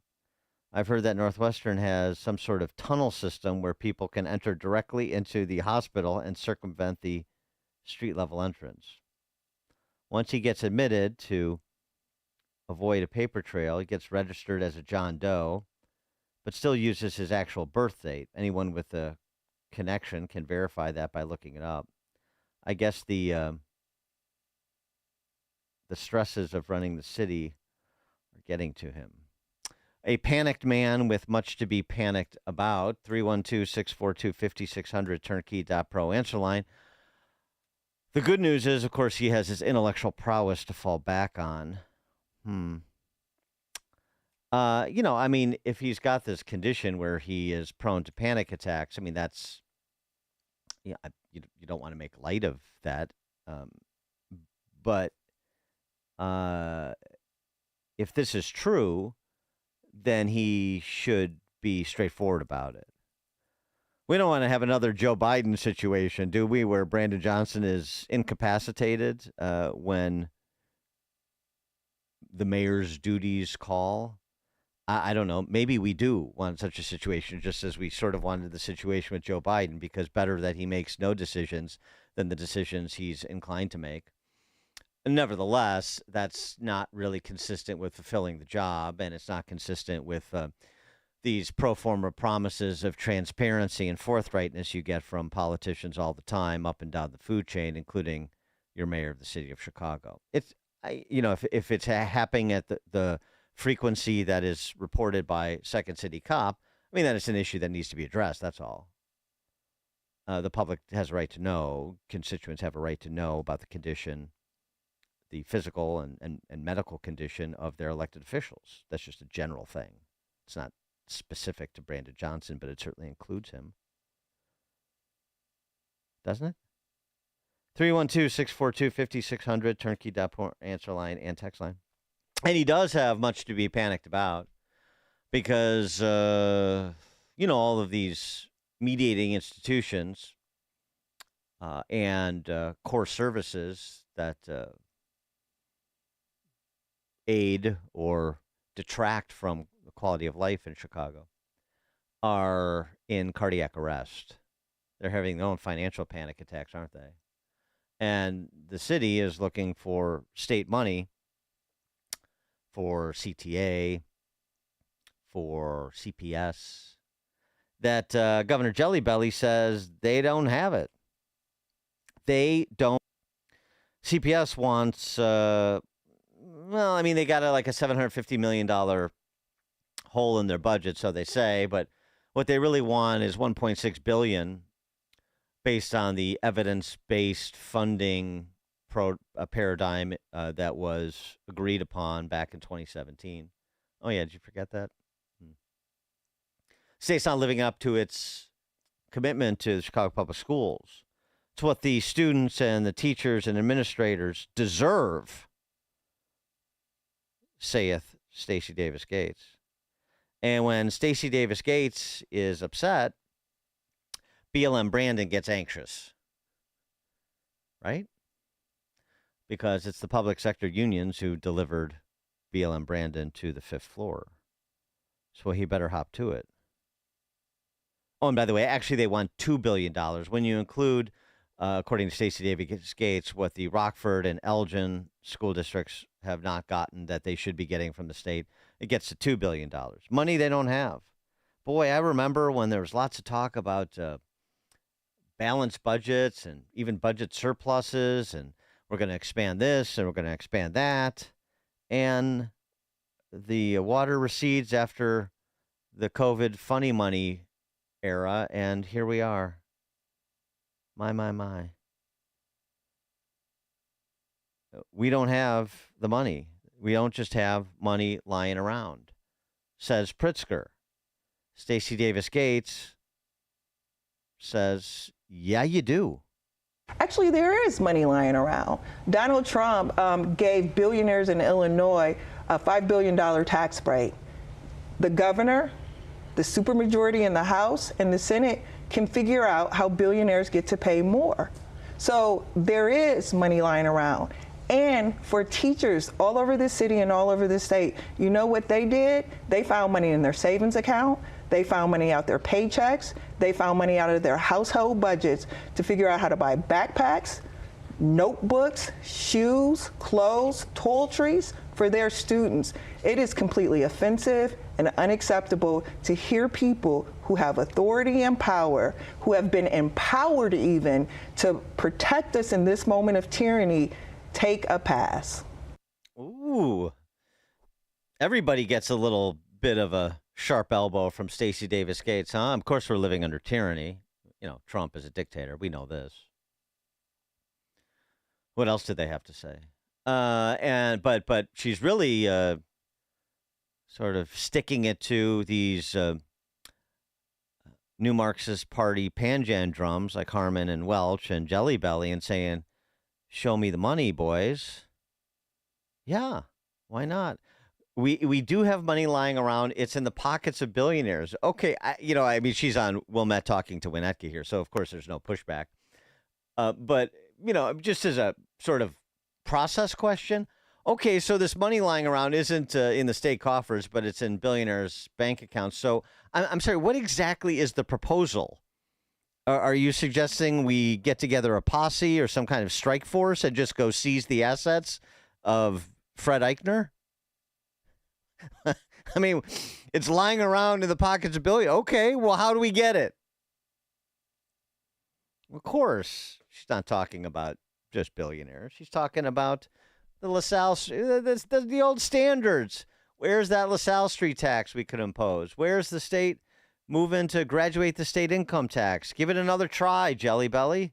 [SPEAKER 6] I've heard that Northwestern has some sort of tunnel system where people can enter directly into the hospital and circumvent the street-level entrance. Once he gets admitted to avoid a paper trail, he gets registered as a John Doe, but still uses his actual birth date. Anyone with a connection can verify that by looking it up. I guess the stresses of running the city are getting to him. A panicked man with much to be panicked about. 312-642-5600, turnkey.pro answer line. The good news is, of course, he has his intellectual prowess to fall back on. If he's got this condition where he is prone to panic attacks, that's, you don't want to make light of that. But if this is true, then he should be straightforward about it. We don't want to have another Joe Biden situation, do we, where Brandon Johnson is incapacitated when the mayor's duties call? I don't know. Maybe we do want such a situation, just as we sort of wanted the situation with Joe Biden, because better that he makes no decisions than the decisions he's inclined to make. Nevertheless, that's not really consistent with fulfilling the job, and it's not consistent with these pro forma promises of transparency and forthrightness you get from politicians all the time up and down the food chain, including your mayor of the city of Chicago. If it's happening at the frequency that is reported by Second City Cop, then it's an issue that needs to be addressed. That's all. The public has a right to know. Constituents have a right to know about the condition, the physical and medical condition of their elected officials. That's just a general thing. It's not specific to Brandon Johnson, but it certainly includes him. Doesn't it? 312-642-5600, turnkey.pro answer line and text line. And he does have much to be panicked about because, all of these mediating institutions and core services that aid or detract from the quality of life in Chicago are in cardiac arrest. They're having their own financial panic attacks, aren't they? And the city is looking for state money for CTA, for CPS, that Governor Jelly Belly says they don't have it. They don't. CPS wants, they got like a $750 million hole in their budget, so they say, but what they really want is $1.6 billion based on the evidence-based funding paradigm that was agreed upon back in 2017. Oh, yeah, did you forget that? State's not living up to its commitment to the Chicago Public Schools. It's what the students and the teachers and administrators deserve, saith Stacey Davis Gates. And when Stacey Davis Gates is upset, BLM Brandon gets anxious, right? Because it's the public sector unions who delivered BLM Brandon to the 5th floor. So he better hop to it. Oh, and by the way, actually they want $2 billion. When you include, according to Stacey Davis Gates, what the Rockford and Elgin school districts have not gotten that they should be getting from the state, it gets to $2 billion. Money they don't have. Boy, I remember when there was lots of talk about balanced budgets and even budget surpluses, and we're going to expand this and we're going to expand that. And the water recedes after the COVID funny money era, and here we are. My. we don't have the money. We don't just have money lying around, says Pritzker. Stacey Davis Gates says, yeah, you do.
[SPEAKER 1] Actually, there is money lying around. Donald Trump gave billionaires in Illinois a $5 billion tax break. The governor, the supermajority in the House and the Senate can figure out how billionaires get to pay more. So there is money lying around. And for teachers all over the city and all over the state, you know what they did? They found money in their savings account. They found money out their paychecks. They found money out of their household budgets to figure out how to buy backpacks, notebooks, shoes, clothes, toiletries for their students. It is completely offensive and unacceptable to hear people who have authority and power, who have been empowered even to protect us in this moment of tyranny, take a pass.
[SPEAKER 6] Ooh. Everybody gets a little bit of a sharp elbow from Stacey Davis Gates, huh? Of course we're living under tyranny. You know, Trump is a dictator. We know this. What else did they have to say? But she's really sort of sticking it to these new Marxist Party panjan drums like Harmon and Welch and Jelly Belly and saying, show me the money, boys. Yeah, why not? We do have money lying around. It's in the pockets of billionaires. Okay, she's on Wilmette Talking to Winnetka here, so of course there's no pushback. But, just as a sort of process question, okay, so this money lying around isn't in the state coffers, but it's in billionaires' bank accounts. So I'm sorry, what exactly is the proposal? Are you suggesting we get together a posse or some kind of strike force and just go seize the assets of Fred Eichner? I mean, it's lying around in the pockets of billionaires. Okay, well, how do we get it? Of course, she's not talking about just billionaires. She's talking about the LaSalle, the old standards. Where's that LaSalle Street tax we could impose? Where's the state moving to graduate the state income tax? Give it another try, Jelly Belly.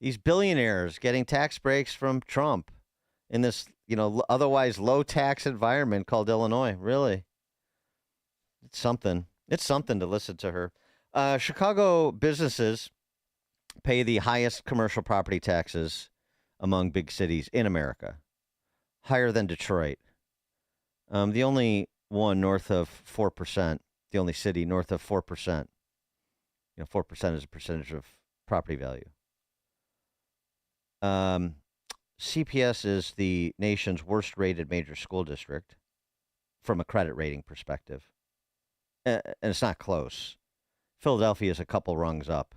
[SPEAKER 6] These billionaires getting tax breaks from Trump in this, otherwise low tax environment called Illinois. Really? It's something. It's something to listen to her. Chicago businesses pay the highest commercial property taxes among big cities in America, higher than Detroit. The only one north of 4%, the only city north of 4%. 4% is a percentage of property value. CPS is the nation's worst rated major school district from a credit rating perspective. And it's not close. Philadelphia is a couple rungs up.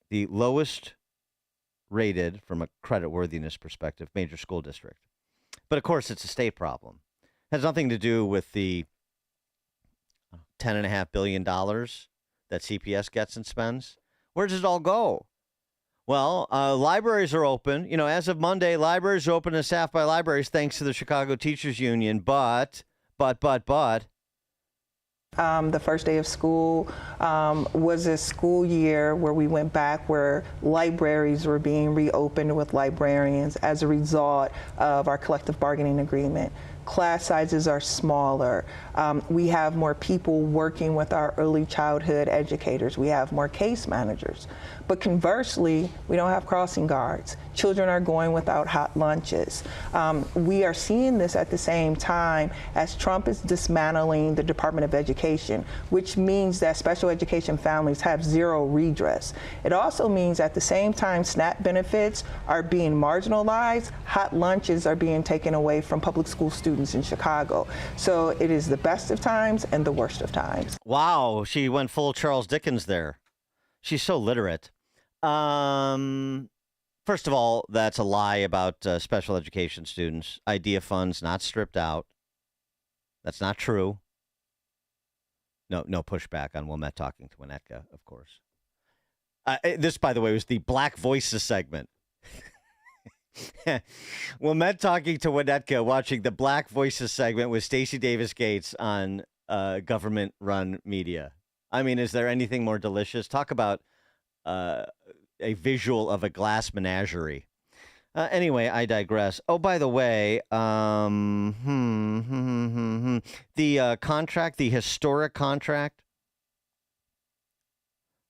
[SPEAKER 6] The lowest rated from a credit worthiness perspective major school district. But of course, it's a state problem. It has nothing to do with the $10.5 billion that CPS gets and spends. Where does it all go? Well, libraries are open. As of Monday, libraries are open and staffed by libraries thanks to the Chicago Teachers Union. But.
[SPEAKER 1] The first day of school was a school year where we went back where libraries were being reopened with librarians as a result of our collective bargaining agreement. Class sizes are smaller. We have more people working with our early childhood educators. We have more case managers. But conversely, we don't have crossing guards. Children are going without hot lunches. We are seeing this at the same time as Trump is dismantling the Department of Education, which means that special education families have zero redress. It also means at the same time SNAP benefits are being marginalized, hot lunches are being taken away from public school students in Chicago. So it is the best of times and the worst of times.
[SPEAKER 6] Wow, she went full Charles Dickens there. She's so literate. First of all, that's a lie about special education students. IDEA funds not stripped out. That's not true. No pushback on Wilmette Talking to Winnetka, of course. This, by the way, was the Black Voices segment. Wilmette Talking to Winnetka, watching the Black Voices segment with Stacey Davis Gates on government-run media. I mean, is there anything more delicious? Talk about a visual of a glass menagerie. Anyway, I digress. Oh, by the way, the contract, the historic contract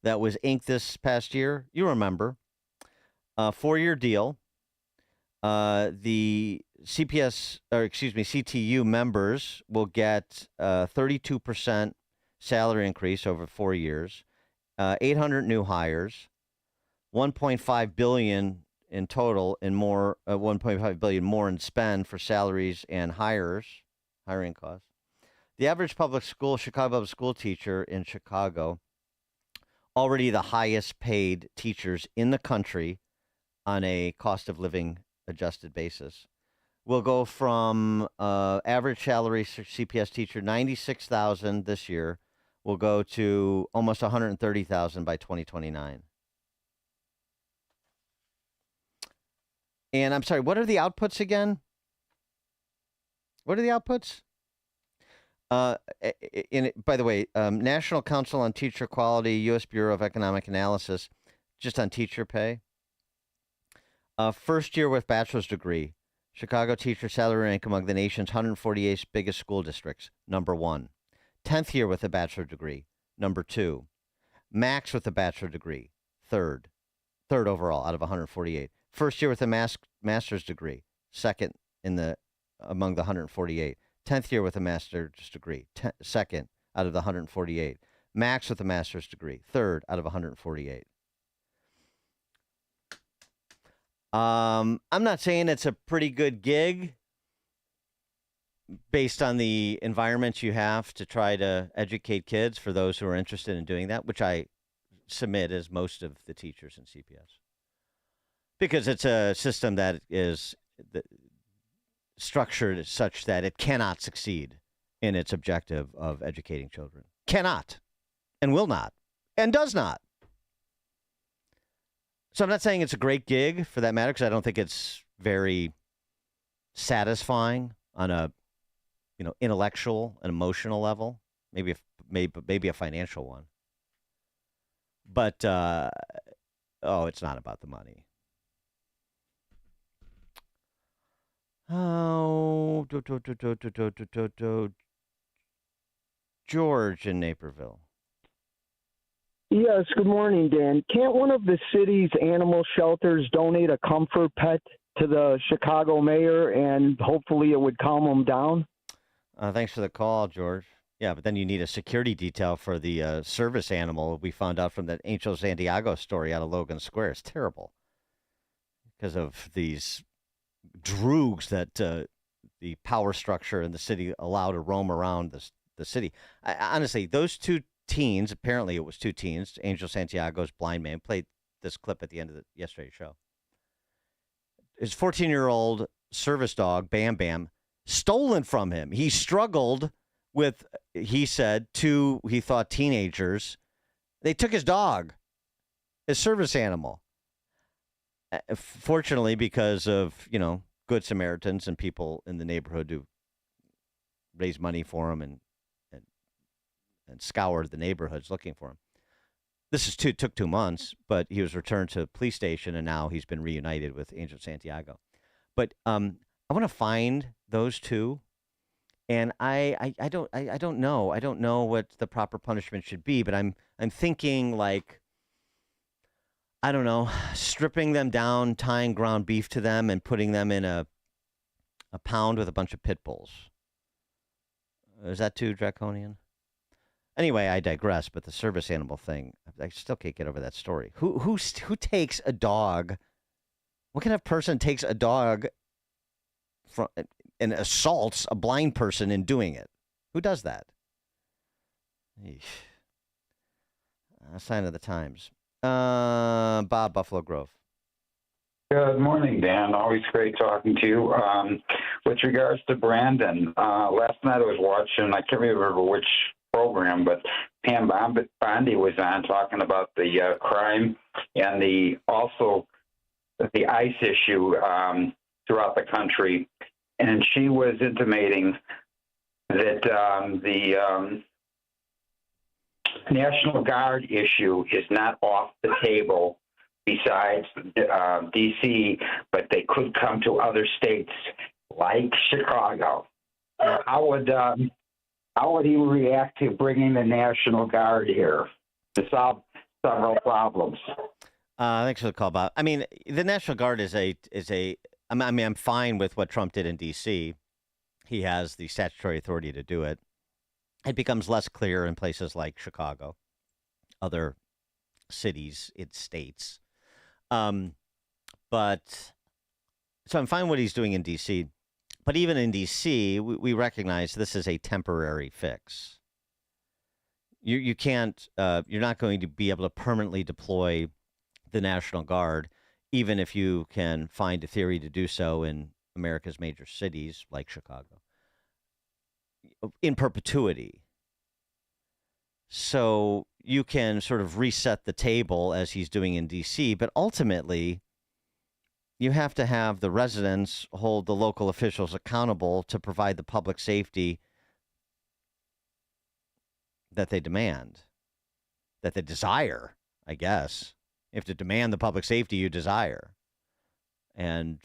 [SPEAKER 6] that was inked this past year, you remember, 4-year deal. The CTU members will get 32% salary increase over 4 years, 800 new hires, $1.5 billion in total, and more, 1.5 billion more in spend for salaries and hiring costs. The average Chicago public school teacher in Chicago, already the highest paid teachers in the country on a cost of living adjusted basis, will go from average salary CPS teacher $96,000 this year, will go to almost $130,000 by 2029. And I'm sorry, what are the outputs again? What are the outputs? By the way, National Council on Teacher Quality, U.S. Bureau of Economic Analysis, just on teacher pay. First year with bachelor's degree, Chicago teacher salary rank among the nation's 148 biggest school districts, number 1. 10th year with a bachelor's degree, number 2. Max with a bachelor's degree, third overall out of 148. First year with a master's degree, second among the 148. 10th year with a master's degree, second out of the 148. Max with a master's degree, third out of 148. I'm not saying it's a pretty good gig based on the environment you have to try to educate kids for those who are interested in doing that, which I submit as most of the teachers in CPS. Because it's a system that is structured such that it cannot succeed in its objective of educating children. Cannot, and will not, and does not. So I'm not saying it's a great gig for that matter, because I don't think it's very satisfying on a intellectual and emotional level. Maybe a financial one. But it's not about the money. Oh, George in Naperville.
[SPEAKER 2] Yes, good morning, Dan. Can't one of the city's animal shelters donate a comfort pet to the Chicago mayor, and hopefully it would calm him down?
[SPEAKER 6] Thanks for the call, George. Yeah, but then you need a security detail for the service animal we found out from that Angel Santiago story out of Logan Square. It's terrible because of these droogs that the power structure in the city allow to roam around the city. Honestly, those two teens, apparently it was two teens, Angel Santiago's blind man, played this clip at the end of yesterday's show. His 14-year-old service dog, Bam Bam, stolen from him. He struggled with, he said, two, he thought, teenagers. They took his dog, his service animal. Fortunately, because of, Good Samaritans and people in the neighborhood who raised money for him and scoured the neighborhoods looking for him. This took 2 months, but he was returned to the police station, and now he's been reunited with Angel Santiago. But I want to find those two, and I don't know. I don't know what the proper punishment should be, but I'm thinking like, I don't know, stripping them down, tying ground beef to them, and putting them in a pound with a bunch of pit bulls. Is that too draconian? Anyway, I digress. But the service animal thing, I still can't get over that story. Who takes a dog? What kind of person takes a dog from and assaults a blind person in doing it? Who does that? Eesh. A sign of the times. Bob, Buffalo Grove.
[SPEAKER 3] Good morning, Dan. Always great talking to you. With regards to Brandon, last night I was watching, I can't remember which program, but Pam Bondi was on talking about the crime and also the ICE issue throughout the country. And she was intimating that the National Guard issue is not off the table besides D.C., but they could come to other states like Chicago. How would he react to bringing the National Guard here to solve several problems?
[SPEAKER 6] Thanks for the call, Bob. I mean, the National Guard I'm fine with what Trump did in D.C. He has the statutory authority to do it. It becomes less clear in places like Chicago, other cities, its states. But so I'm fine what he's doing in D.C. But even in D.C., we recognize this is a temporary fix. You can't, you're not going to be able to permanently deploy the National Guard, even if you can find a theory to do so in America's major cities like Chicago, in perpetuity. So you can sort of reset the table as he's doing in D.C., but ultimately you have to have the residents hold the local officials accountable to provide the public safety that they demand, that they desire, I guess. You have to demand the public safety you desire and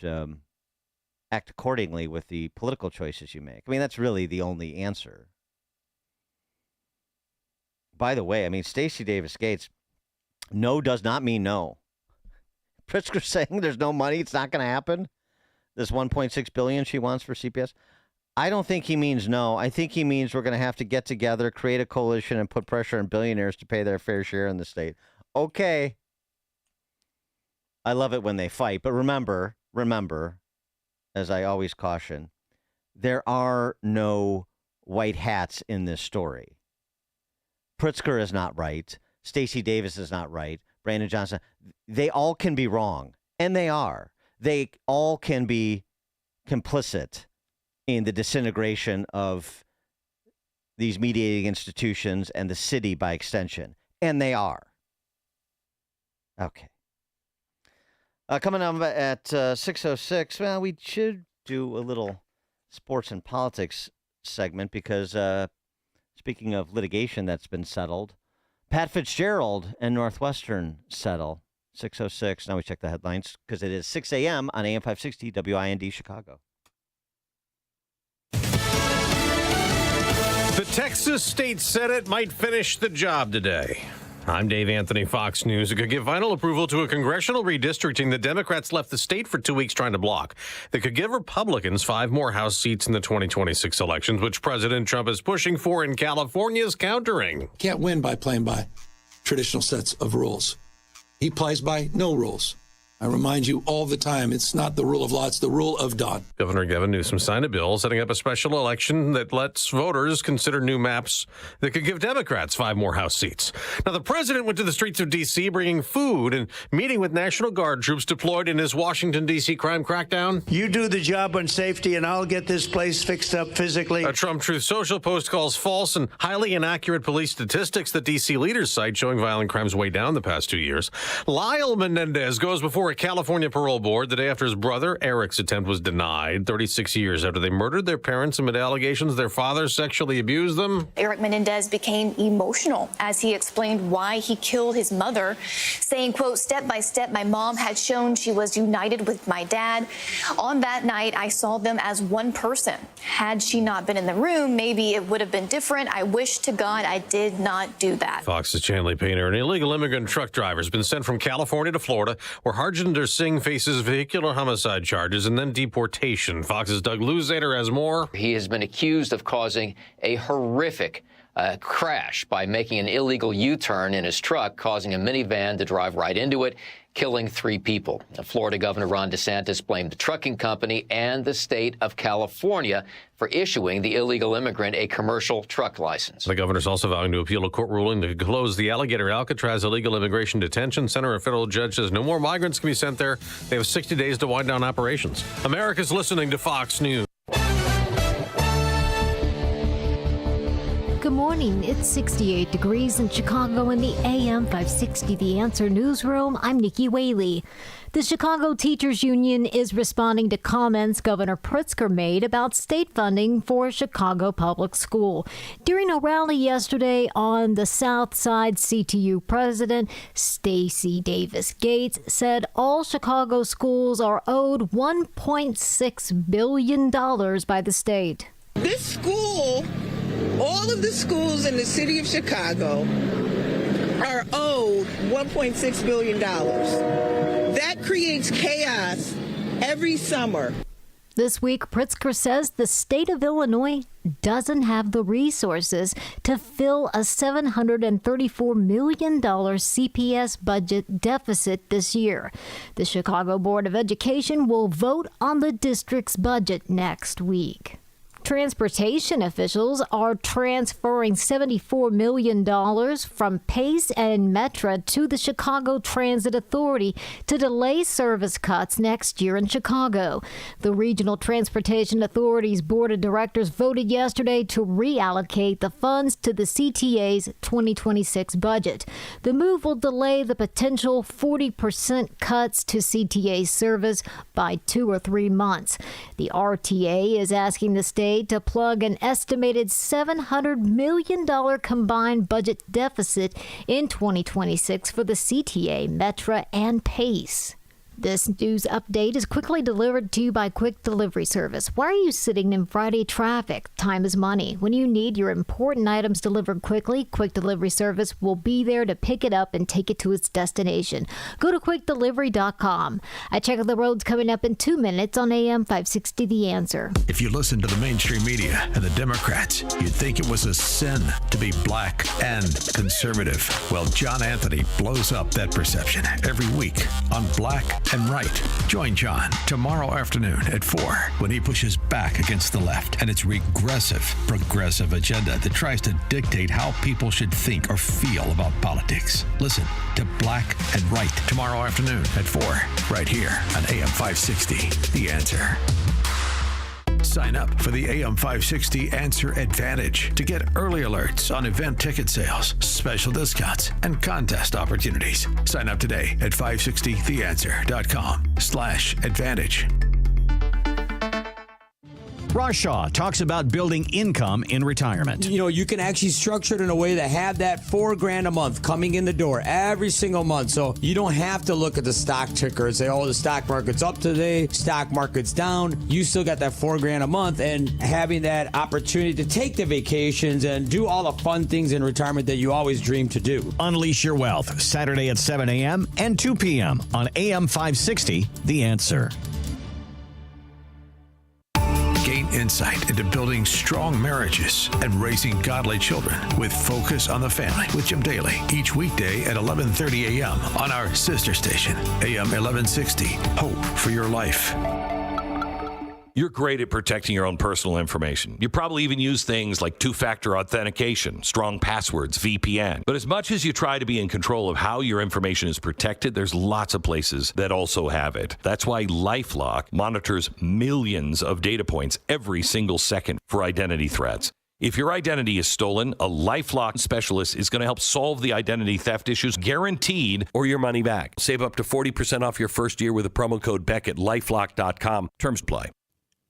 [SPEAKER 6] act accordingly with the political choices you make. I mean, that's really the only answer. By the way, I mean, Stacey Davis Gates, no does not mean no. Pritzker saying there's no money, it's not going to happen. This $1.6 billion she wants for CPS. I don't think he means no. I think he means we're going to have to get together, create a coalition, and put pressure on billionaires to pay their fair share in the state. Okay. I love it when they fight, but remember, as I always caution, there are no white hats in this story. Pritzker is not right. Stacey Davis is not right. Brandon Johnson, they all can be wrong, and they are. They all can be complicit in the disintegration of these mediating institutions and the city by extension, and they are. Okay. Coming up at 6:06, well, we should do a little sports and politics segment because speaking of litigation that's been settled, Pat Fitzgerald and Northwestern settle. 6:06. Now we check the headlines because it is 6 a.m. on AM 560 WIND Chicago.
[SPEAKER 4] The Texas State Senate might finish the job today. I'm Dave Anthony, Fox News. It could give final approval to a congressional redistricting the Democrats left the state for 2 weeks trying to block. That could give Republicans 5 more House seats in the 2026 elections, which President Trump is pushing for and California's countering.
[SPEAKER 7] Can't win by playing by traditional sets of rules. He plays by no rules. I remind you all the time, it's not the rule of law, it's the rule of dawn.
[SPEAKER 4] Governor Gavin Newsom signed a bill setting up a special election that lets voters consider new maps that could give Democrats 5 more House seats. Now, the president went to the streets of D.C. bringing food and meeting with National Guard troops deployed in his Washington, D.C. crime crackdown.
[SPEAKER 20] You do the job on safety, and I'll get this place fixed up physically.
[SPEAKER 4] A Trump Truth Social post calls false and highly inaccurate police statistics that D.C. leaders cite showing violent crimes way down the past 2 years. Lyle Menendez goes before a California parole board the day after his brother Eric's attempt was denied 36 years after they murdered their parents amid allegations their father sexually abused them.
[SPEAKER 21] Eric Menendez became emotional as he explained why he killed his mother, saying, quote, "Step by step, my mom had shown she was united with my dad. On that night, I saw them as one person. Had she not been in the room, maybe it would have been different. I wish to God I did not do that."
[SPEAKER 4] Fox's Chanley Painter, an illegal immigrant truck driver, has been sent from California to Florida, where Harjinder Singh faces vehicular homicide charges and then deportation. Fox's Doug Luzader has more.
[SPEAKER 22] He has been accused of causing a horrific crash by making an illegal U-turn in his truck, causing a minivan to drive right into it, killing 3 people. Florida Governor Ron DeSantis blamed the trucking company and the state of California for issuing the illegal immigrant a commercial truck license.
[SPEAKER 4] The governor's also vowing to appeal a court ruling to close the Alligator Alcatraz illegal immigration detention center. A federal judge says no more migrants can be sent there. They have 60 days to wind down operations. America's listening to Fox News.
[SPEAKER 12] Good morning. It's 68 degrees in Chicago in the AM 560 The Answer newsroom. I'm Nikki Whaley. The Chicago Teachers Union is responding to comments Governor Pritzker made about state funding for Chicago Public School. During a rally yesterday on the South Side, CTU President Stacey Davis Gates said all Chicago schools are owed $1.6 billion by the state.
[SPEAKER 1] This school, all of the schools in the city of Chicago are owed $1.6 billion. That creates chaos every summer.
[SPEAKER 12] This week, Pritzker says the state of Illinois doesn't have the resources to fill a $734 million CPS budget deficit this year. The Chicago Board of Education will vote on the district's budget next week. Transportation officials are transferring $74 million from PACE and Metra to the Chicago Transit Authority to delay service cuts next year in Chicago. The Regional Transportation Authority's Board of Directors voted yesterday to reallocate the funds to the CTA's 2026 budget. The move will delay the potential 40% cuts to CTA service by 2 or 3 months. The RTA is asking the state to plug an estimated $700 million combined budget deficit in 2026 for the CTA, Metra, and PACE. This news update is quickly delivered to you by Quick Delivery Service. Why are you sitting in Friday traffic? Time is money. When you need your important items delivered quickly, Quick Delivery Service will be there to pick it up and take it to its destination. Go to quickdelivery.com. I check the roads coming up in 2 minutes on AM 560 The Answer.
[SPEAKER 5] If you listen to the mainstream media and the Democrats, you'd think it was a sin to be black and conservative. Well, John Anthony blows up that perception every week on Black and Right. Join John tomorrow afternoon at 4 when he pushes back against the left and its regressive, progressive agenda that tries to dictate how people should think or feel about politics. Listen to Black and Right tomorrow afternoon at 4 right here on AM 560. The Answer. Sign up for the AM 560 Answer Advantage to get early alerts on event ticket sales, special discounts, and contest opportunities. Sign up today at 560theanswer.com/advantage.
[SPEAKER 8] Rashaw talks about building income in retirement.
[SPEAKER 9] You know, you can actually structure it in a way that have that $4,000 a month coming in the door every single month. So you don't have to look at the stock ticker and say, oh, the stock market's up today, stock market's down. You still got that $4,000 a month, and having that opportunity to take the vacations and do all the fun things in retirement that you always dream to do.
[SPEAKER 8] Unleash your wealth, Saturday at 7 a.m. and 2 p.m. on AM 560, The Answer.
[SPEAKER 5] Gain insight into building strong marriages and raising godly children with Focus on the Family with Jim Daly each weekday at 11:30 a.m. on our sister station, AM 1160. Hope for your life.
[SPEAKER 10] You're great at protecting your own personal information. You probably even use things like two-factor authentication, strong passwords, VPN. But as much as you try to be in control of how your information is protected, there's lots of places that also have it. That's why LifeLock monitors millions of data points every single second for identity threats. If your identity is stolen, a LifeLock specialist is going to help solve the identity theft issues, guaranteed, or your money back. Save up to 40% off your first year with the promo code BECK at LifeLock.com. Terms apply.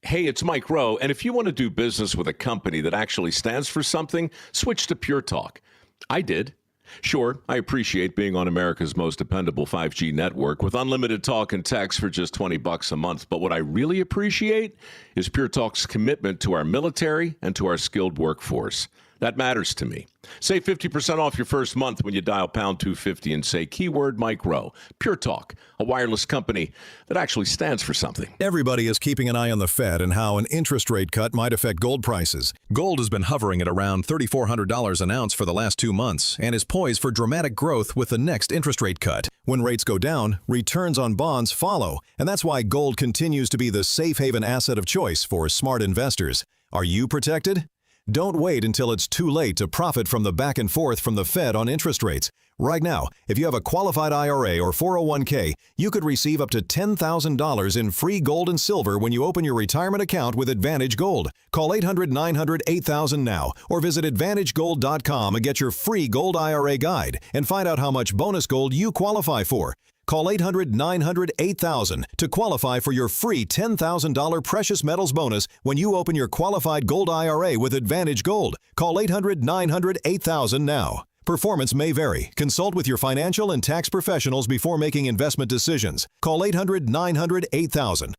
[SPEAKER 11] Hey, it's Mike Rowe, and if you want to do business with a company that actually stands for something, switch to Pure Talk. I did. Sure, I appreciate being on America's most dependable 5G network with unlimited talk and text for just $20 a month. But what I really appreciate is Pure Talk's commitment to our military and to our skilled workforce. That matters to me. Save 50% off your first month when you dial pound 250 and say keyword Mike Rowe. Pure Talk, a wireless company that actually stands for something.
[SPEAKER 13] Everybody is keeping an eye on the Fed and how an interest rate cut might affect gold prices. Gold has been hovering at around $3,400 an ounce for the last 2 months and is poised for dramatic growth with the next interest rate cut. When rates go down, returns on bonds follow, and that's why gold continues to be the safe haven asset of choice for smart investors. Are you protected? Don't wait until it's too late to profit from the back and forth from the Fed on interest rates. Right now, if you have a qualified IRA or 401k, you could receive up to $10,000 in free gold and silver when you open your retirement account with Advantage Gold. Call 800-900-8000 now or visit AdvantageGold.com and get your free gold IRA guide and find out how much bonus gold you qualify for. Call 800-900-8000 to qualify for your free $10,000 precious metals bonus when you open your qualified gold IRA with Advantage Gold. Call 800-900-8000 now. Performance may vary. Consult with your financial and tax professionals before making investment decisions. Call 800-900-8000.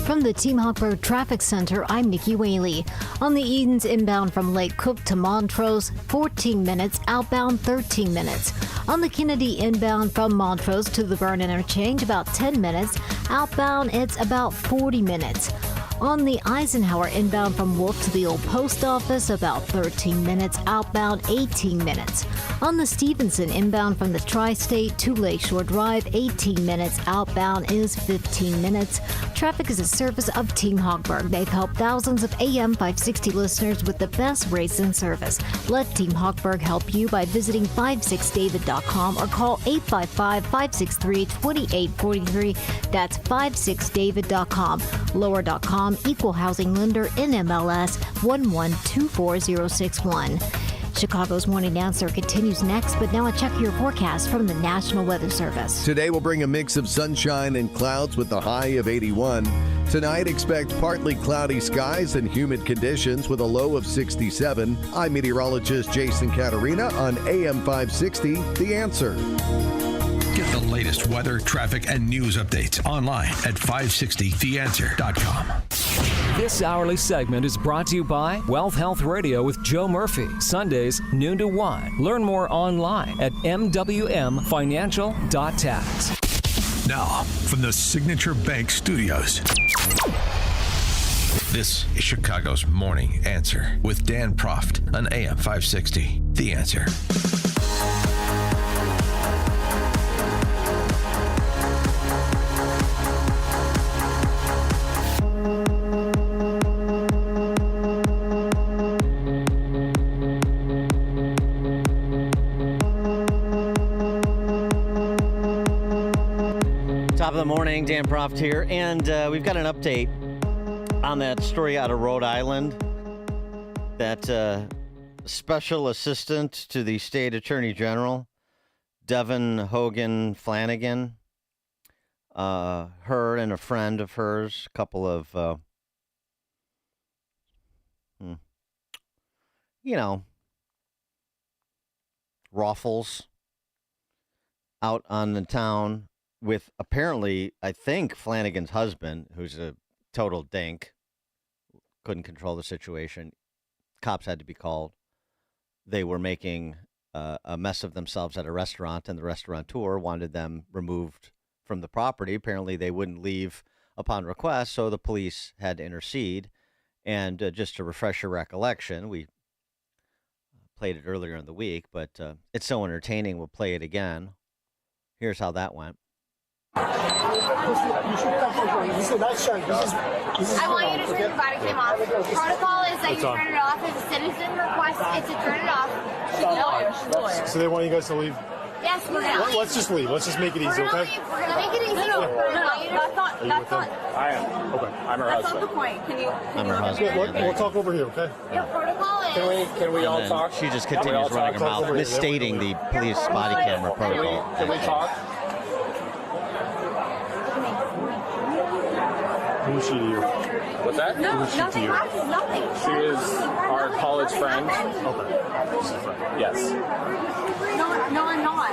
[SPEAKER 12] From the Team Hochberg Traffic Center, I'm Nikki Whaley. On the Edens inbound from Lake Cook to Montrose, 14 minutes, outbound 13 minutes. On the Kennedy inbound from Montrose to the Burn Interchange, about 10 minutes. Outbound, it's about 40 minutes. On the Eisenhower inbound from Wolf to the Old Post Office, about 13 minutes. Outbound, 18 minutes. On the Stevenson inbound from the Tri-State to Lakeshore Drive, 18 minutes. Outbound is 15 minutes. Traffic is a service of Team Hochberg. They've helped thousands of AM 560 listeners with the best rates and service. Let Team Hochberg help you by visiting 56david.com or call 855-563-2843. That's 56david.com. Lower.com, equal housing lender, NMLS 1124061. Chicago's Morning Answer continues next, but now a check of your forecast from the National Weather Service.
[SPEAKER 25] Today will bring a mix of sunshine and clouds with a high of 81. Tonight, expect partly cloudy skies and humid conditions with a low of 67. I'm meteorologist Jason Caterina on AM 560, The Answer.
[SPEAKER 5] Get the latest weather, traffic, and news updates online at 560theanswer.com.
[SPEAKER 28] This hourly segment is brought to you by Wealth Health Radio with Joe Murphy, Sundays, noon to 1. Learn more online at mwmfinancial.tax.
[SPEAKER 5] Now, from the Signature Bank Studios, this is Chicago's Morning Answer with Dan Proft on AM 560, The Answer.
[SPEAKER 6] Top of the morning, Dan Proft here, and we've got an update on that story out of Rhode Island. That special assistant to the state attorney general, Devin Hogan Flanagan, her and a friend of hers, a couple of, ruffles out on the town with apparently, I think, Flanagan's husband, who's a total dink, couldn't control the situation. Cops had to be called. They were making a mess of themselves at a restaurant, and the restaurateur wanted them removed from the property. Apparently, they wouldn't leave upon request, so the police had to intercede. And just to refresh your recollection, we played it earlier in the week, but it's so entertaining, we'll play it again. Here's how that went.
[SPEAKER 14] I want you to turn your body cam off. Protocol is that you turn it off. If a citizen requests it to turn it off. She's a lawyer.
[SPEAKER 15] So they want you guys to leave?
[SPEAKER 14] Yes, we're going to.
[SPEAKER 15] Let's just leave. Let's just make it easy, okay?
[SPEAKER 14] We're going to make it easy. No, that's not.
[SPEAKER 15] I am. Okay, I'm her husband.
[SPEAKER 14] That's not the point. Can you?
[SPEAKER 6] I'm her husband.
[SPEAKER 15] We'll talk over here, okay?
[SPEAKER 14] Your protocol is.
[SPEAKER 15] Can we all talk?
[SPEAKER 6] She just continues running her mouth, misstating the police body camera protocol.
[SPEAKER 15] Can we talk? Who is she to you?
[SPEAKER 16] What's that?
[SPEAKER 14] No,
[SPEAKER 15] Who is she to
[SPEAKER 14] nothing
[SPEAKER 15] you?
[SPEAKER 14] happens. Nothing.
[SPEAKER 16] She is our college friend.
[SPEAKER 15] Okay. She's a friend.
[SPEAKER 16] Yes.
[SPEAKER 14] No, I'm not.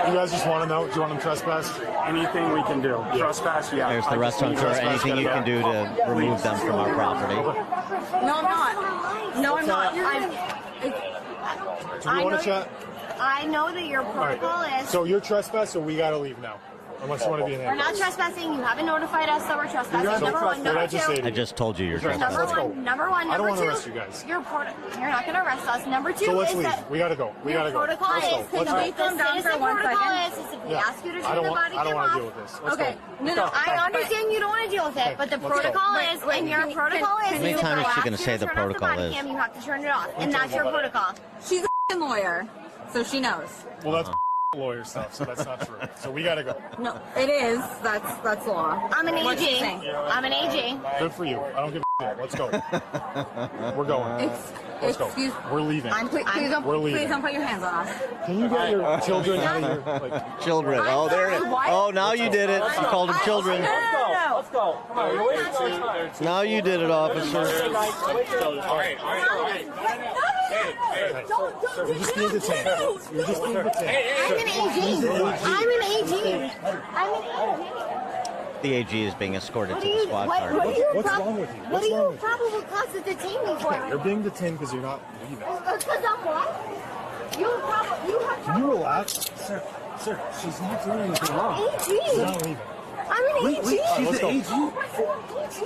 [SPEAKER 15] You guys just want to know? Do you want them trespassed?
[SPEAKER 16] Anything we can do. Trespass, yeah.
[SPEAKER 6] There's the restaurateur. Anything you can do to remove them from our property.
[SPEAKER 14] No, I'm not. No, I'm not.
[SPEAKER 15] Do you want to chat?
[SPEAKER 14] I know that your protocol is.
[SPEAKER 15] So you're trespassed, so we got to leave now. Unless you want to be in
[SPEAKER 14] We're not trespassing. You haven't notified us that we're trespassing. Number one. Number two.
[SPEAKER 6] I just told you you're trespassing.
[SPEAKER 14] Number one.
[SPEAKER 15] I don't
[SPEAKER 14] Number
[SPEAKER 15] want to
[SPEAKER 14] two.
[SPEAKER 15] arrest you guys.
[SPEAKER 14] You're not going to arrest us. Number two
[SPEAKER 15] So let's
[SPEAKER 14] is
[SPEAKER 15] leave.
[SPEAKER 14] that
[SPEAKER 15] We got to go. We got to go.
[SPEAKER 14] protocol
[SPEAKER 15] Let's go.
[SPEAKER 14] is
[SPEAKER 15] Let's
[SPEAKER 14] the
[SPEAKER 15] go.
[SPEAKER 14] citizen protocol is if we ask you to turn the body
[SPEAKER 15] I don't
[SPEAKER 14] cam
[SPEAKER 15] want
[SPEAKER 14] off.
[SPEAKER 15] to deal with this. Let's
[SPEAKER 14] Okay.
[SPEAKER 15] go.
[SPEAKER 14] No, I understand you don't want to deal with it, but the
[SPEAKER 15] let's go.
[SPEAKER 14] protocol is, and your protocol is,
[SPEAKER 6] How many
[SPEAKER 14] if
[SPEAKER 6] times
[SPEAKER 14] we
[SPEAKER 6] is she
[SPEAKER 14] ask
[SPEAKER 6] gonna
[SPEAKER 14] you
[SPEAKER 6] say
[SPEAKER 14] to
[SPEAKER 6] the
[SPEAKER 14] turn off
[SPEAKER 6] protocol
[SPEAKER 14] body
[SPEAKER 6] is?
[SPEAKER 14] cam, you have to turn it off, and that's your protocol.
[SPEAKER 17] She's a lawyer, so she knows.
[SPEAKER 15] Well, that's lawyer stuff, so that's not true. So we got to go.
[SPEAKER 17] No, it is. That's law.
[SPEAKER 14] I'm an
[SPEAKER 17] What's
[SPEAKER 14] AG. I'm an AG.
[SPEAKER 15] Good for you. I don't give a shit. Let's go. We're going. Let's go. We're leaving.
[SPEAKER 17] Please don't put your hands on us.
[SPEAKER 15] Can you get your children out of your
[SPEAKER 6] Children. Oh, there it is. Oh, now you did it. You called them children.
[SPEAKER 16] Let's go. No, you're wasting our time.
[SPEAKER 6] Now you did it, officer.
[SPEAKER 15] All right. You just need to take. You just need to take.
[SPEAKER 14] I'm an AG.
[SPEAKER 6] The AG is being escorted to the squad car.
[SPEAKER 15] What's wrong with you?
[SPEAKER 14] What are you probable cause to detain me for?
[SPEAKER 15] You're being detained because you're not leaving.
[SPEAKER 14] Because I'm what? You have
[SPEAKER 15] Can you relax? Sir, she's not doing anything wrong.
[SPEAKER 14] AG.
[SPEAKER 15] She's not leaving.
[SPEAKER 14] I'm an AG.
[SPEAKER 15] She's an AG.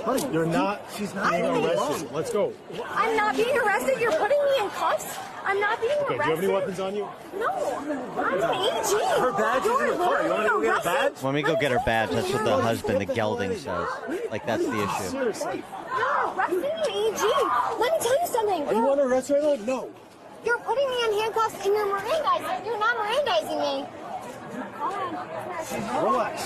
[SPEAKER 15] Honey, you're not. She's not being arrested. Let's go.
[SPEAKER 14] I'm not being arrested. You're putting me in cuffs. I'm not being arrested.
[SPEAKER 15] Do you have any weapons on you?
[SPEAKER 14] No. I'm an AG.
[SPEAKER 16] Her badge is in the car. You want to go get a badge?
[SPEAKER 6] Let me go get her badge. That's what the husband, the gelding, says. Like, that's the issue.
[SPEAKER 15] Seriously.
[SPEAKER 14] You're arresting me, AG. Let me tell you something.
[SPEAKER 15] Are you on arrest right now? No.
[SPEAKER 14] You're putting me in handcuffs and you're Mirandizing. You're not Mirandizing me.
[SPEAKER 15] Relax.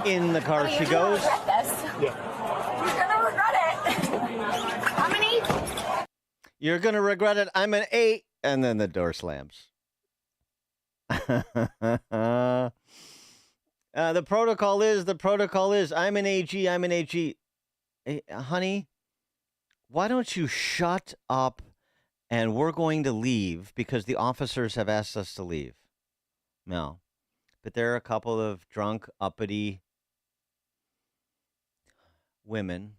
[SPEAKER 6] In the car she goes.
[SPEAKER 15] Yeah.
[SPEAKER 17] You're gonna regret it. I'm an 8.
[SPEAKER 6] You're going to regret it. I'm an 8. And then the door slams. The protocol is, I'm an AG. Hey, honey, why don't you shut up and we're going to leave because the officers have asked us to leave. No. But there are a couple of drunk, uppity women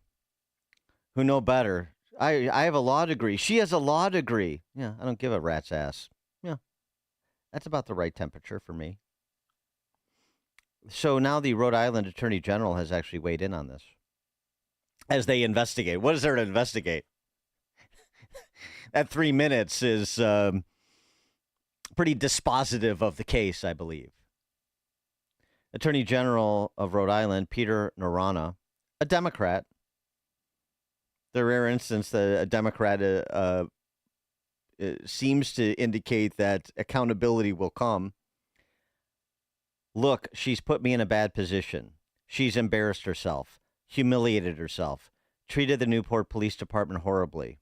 [SPEAKER 6] who know better. I have a law degree. She has a law degree. Yeah, I don't give a rat's ass. Yeah, that's about the right temperature for me. So now the Rhode Island Attorney General has actually weighed in on this as they investigate. What is there to investigate? That 3 minutes is pretty dispositive of the case, I believe. Attorney General of Rhode Island, Peter Narana, a Democrat. The rare instance that a Democrat seems to indicate that accountability will come. Look, she's put me in a bad position. She's embarrassed herself, humiliated herself, treated the Newport Police Department horribly.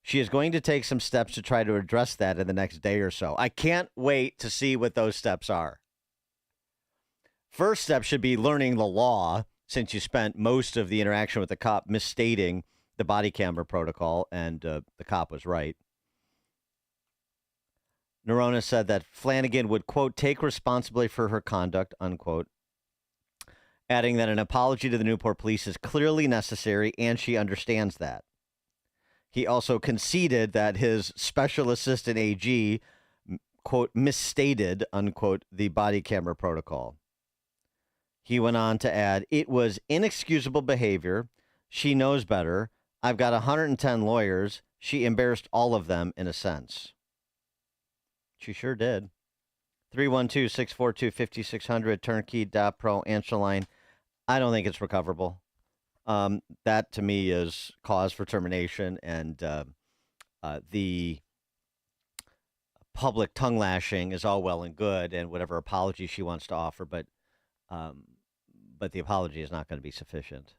[SPEAKER 6] She is going to take some steps to try to address that in the next day or so. I can't wait to see what those steps are. First step should be learning the law, since you spent most of the interaction with the cop misstating the body camera protocol, and the cop was right. Nerona said that Flanagan would, quote, take responsibility for her conduct, unquote, adding that an apology to the Newport police is clearly necessary, and she understands that. He also conceded that his special assistant AG, quote, misstated, unquote, the body camera protocol. He went on to add, it was inexcusable behavior. She knows better. I've got 110 lawyers. She embarrassed all of them in a sense. She sure did. 312-642-5600, turnkey.pro, answer line. I don't think it's recoverable. That, to me, is cause for termination, and the public tongue lashing is all well and good, and whatever apology she wants to offer, but the apology is not going to be sufficient.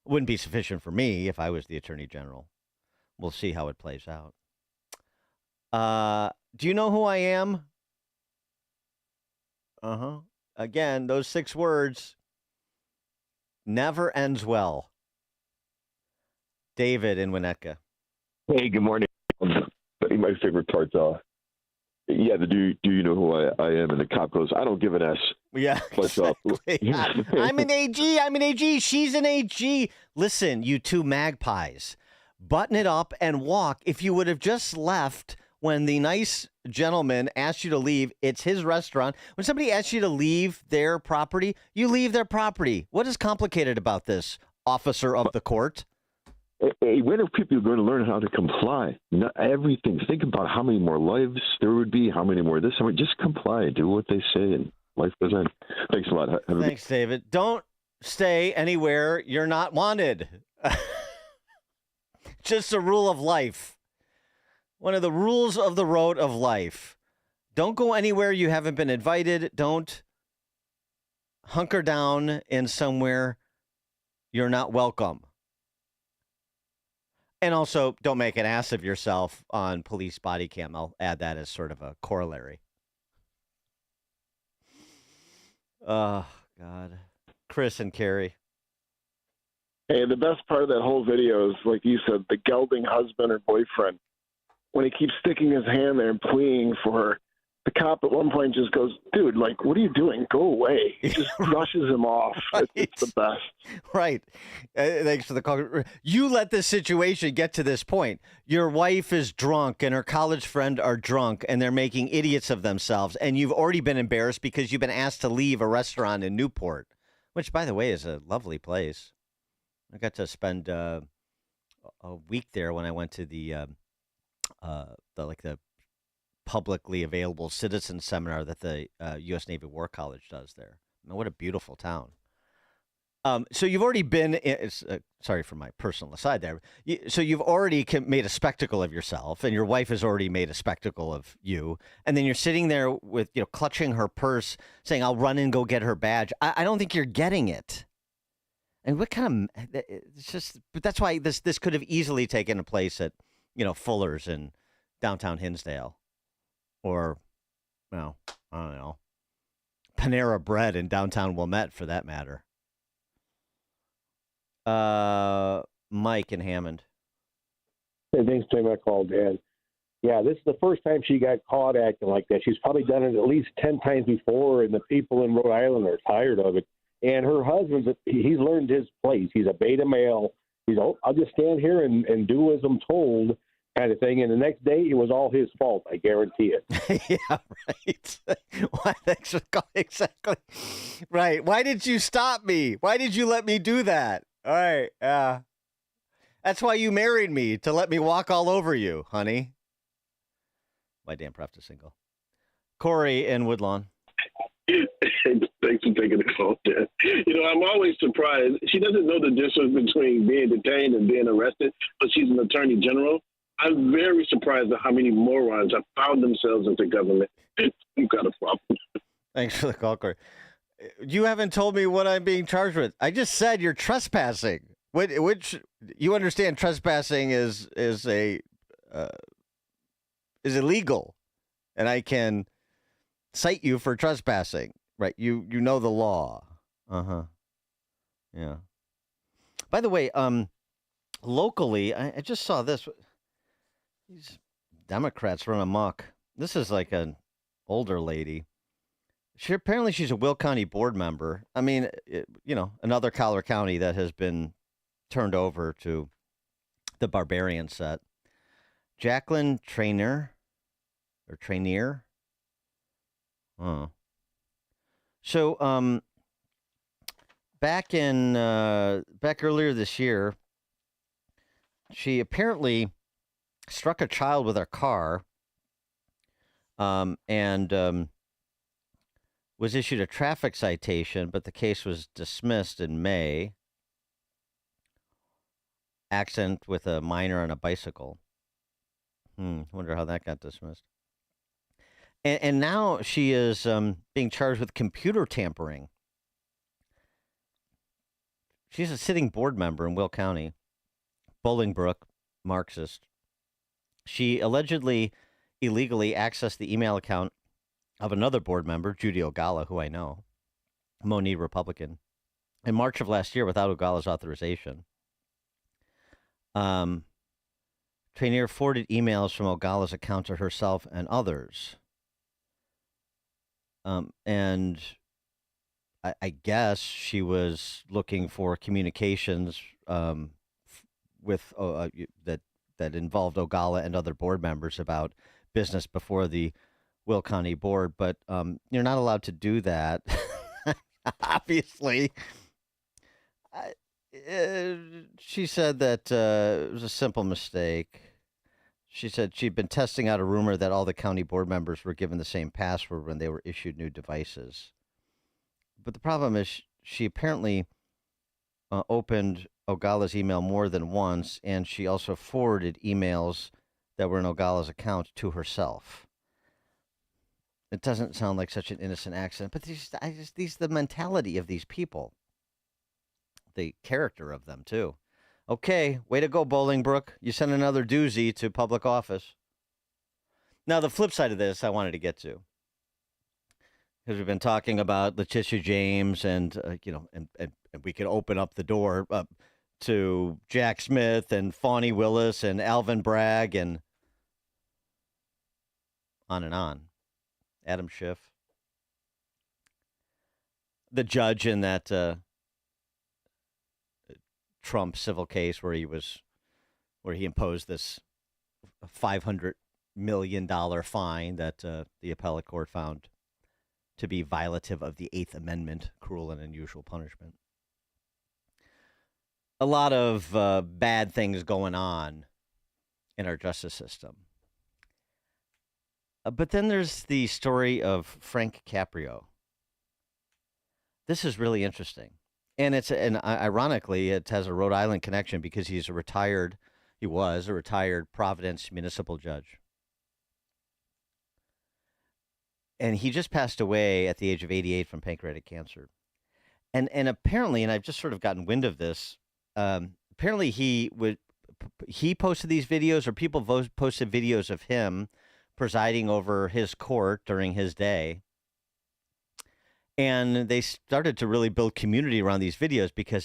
[SPEAKER 6] It wouldn't be sufficient for me if I was the Attorney General. We'll see how it plays out. Do you know who I am? Again, those 6 words never ends well. David in Winnetka.
[SPEAKER 2] Hey, good morning. My favorite part's yeah, the do you know who I am? And the cop goes, I don't give an S.
[SPEAKER 6] Yeah, exactly. I'm an AG. She's an AG. Listen, you two magpies, button it up and walk. If you would have just left when the nice gentleman asked you to leave, it's his restaurant. When somebody asks you to leave their property, you leave their property. What is complicated about this, officer of the court?
[SPEAKER 2] Hey, when are people going to learn how to comply? Not everything. Think about how many more lives there would be, how many more this. Just comply. Do what they say, and life goes on. Thanks a lot.
[SPEAKER 6] Thanks, David. Don't stay anywhere you're not wanted. Just a rule of life. One of the rules of the road of life. Don't go anywhere you haven't been invited. Don't hunker down in somewhere you're not welcome. And also, don't make an ass of yourself on police body cam. I'll add that as sort of a corollary. Oh, God. Chris and Carrie.
[SPEAKER 3] Hey, the best part of that whole video is, like you said, the gelding husband or boyfriend. When he keeps sticking his hand there and pleading for her, the cop at one point just goes, dude, like, what are you doing? Go away. He just brushes him off. Right. It's the best.
[SPEAKER 6] Right. Thanks for the call. You let this situation get to this point. Your wife is drunk and her college friend are drunk and they're making idiots of themselves. And you've already been embarrassed because you've been asked to leave a restaurant in Newport, which, by the way, is a lovely place. I got to spend a week there when I went to the publicly available citizen seminar that the U.S. Navy War College does there. I mean, what a beautiful town. So you've already been, sorry for my personal aside there. So you've already made a spectacle of yourself and your wife has already made a spectacle of you. And then you're sitting there with, clutching her purse saying, I'll run and go get her badge. I don't think you're getting it. And what kind of, it's just, but that's why this could have easily taken place at, Fuller's in downtown Hinsdale. Or, I don't know, Panera Bread in downtown Wilmette, for that matter. Mike in Hammond.
[SPEAKER 7] Hey, thanks for taking my call, Dan. Yeah, this is the first time she got caught acting like that. She's probably done it at least 10 times before, and the people in Rhode Island are tired of it. And her husband, he's learned his place. He's a beta male. I'll just stand here and do as I'm told, kind of thing. And the next day, it was all his fault. I guarantee it.
[SPEAKER 6] Yeah, right. Why? Thanks for calling. Exactly. Right. Why did you stop me? Why did you let me do that? All right. That's why you married me, to let me walk all over you, honey. My damn practice single. Corey in Woodlawn.
[SPEAKER 18] Thanks for taking the call, Dan. I'm always surprised. She doesn't know the difference between being detained and being arrested, but she's an attorney general. I'm very surprised at how many morons have found themselves into government. You've got a problem.
[SPEAKER 6] Thanks for the call, Corey. You haven't told me what I'm being charged with. I just said you're trespassing. Which you understand trespassing is illegal, and I can cite you for trespassing. Right? You know the law. Yeah. By the way, locally, I just saw this. These Democrats run amok. This is like an older lady. Apparently she's a Will County board member. I mean, another Collier County that has been turned over to the barbarian set. Jacqueline Trainier. Oh. So, back earlier this year, she apparently struck a child with her car, and was issued a traffic citation, but the case was dismissed in May. Accident with a minor on a bicycle. Wonder how that got dismissed. And now she is being charged with computer tampering. She's a sitting board member in Will County, Bolingbrook, Marxist. She allegedly illegally accessed the email account of another board member, Judy Ogalla, who I know, Monee Republican, in March of last year without Ogalla's authorization. Trainier forwarded emails from Ogalla's account to herself and others. And I guess she was looking for communications with that involved Ogalla and other board members about business before the Will County Board, but you're not allowed to do that. Obviously. She said that it was a simple mistake. She said she'd been testing out a rumor that all the county board members were given the same password when they were issued new devices. But the problem is she apparently opened Ogalla's email more than once, and she also forwarded emails that were in Ogalla's account to herself. It doesn't sound like such an innocent accident, but these the mentality of these people, the character of them too. Okay, way to go, Bolingbrook. You sent another doozy to public office. Now, the flip side of this I wanted to get to, because we've been talking about Letitia James and we could open up the door to Jack Smith and Fawny Willis and Alvin Bragg and on. Adam Schiff. The judge in that Trump civil case where he imposed this $500 million fine that the appellate court found to be violative of the Eighth Amendment, cruel and unusual punishment. A lot of bad things going on in our justice system. But then there's the story of Frank Caprio. This is really interesting. And ironically, it has a Rhode Island connection because he was a retired Providence municipal judge. And he just passed away at the age of 88 from pancreatic cancer. And apparently, and I've just sort of gotten wind of this, apparently he posted these videos, or people posted videos of him presiding over his court during his day. And they started to really build community around these videos because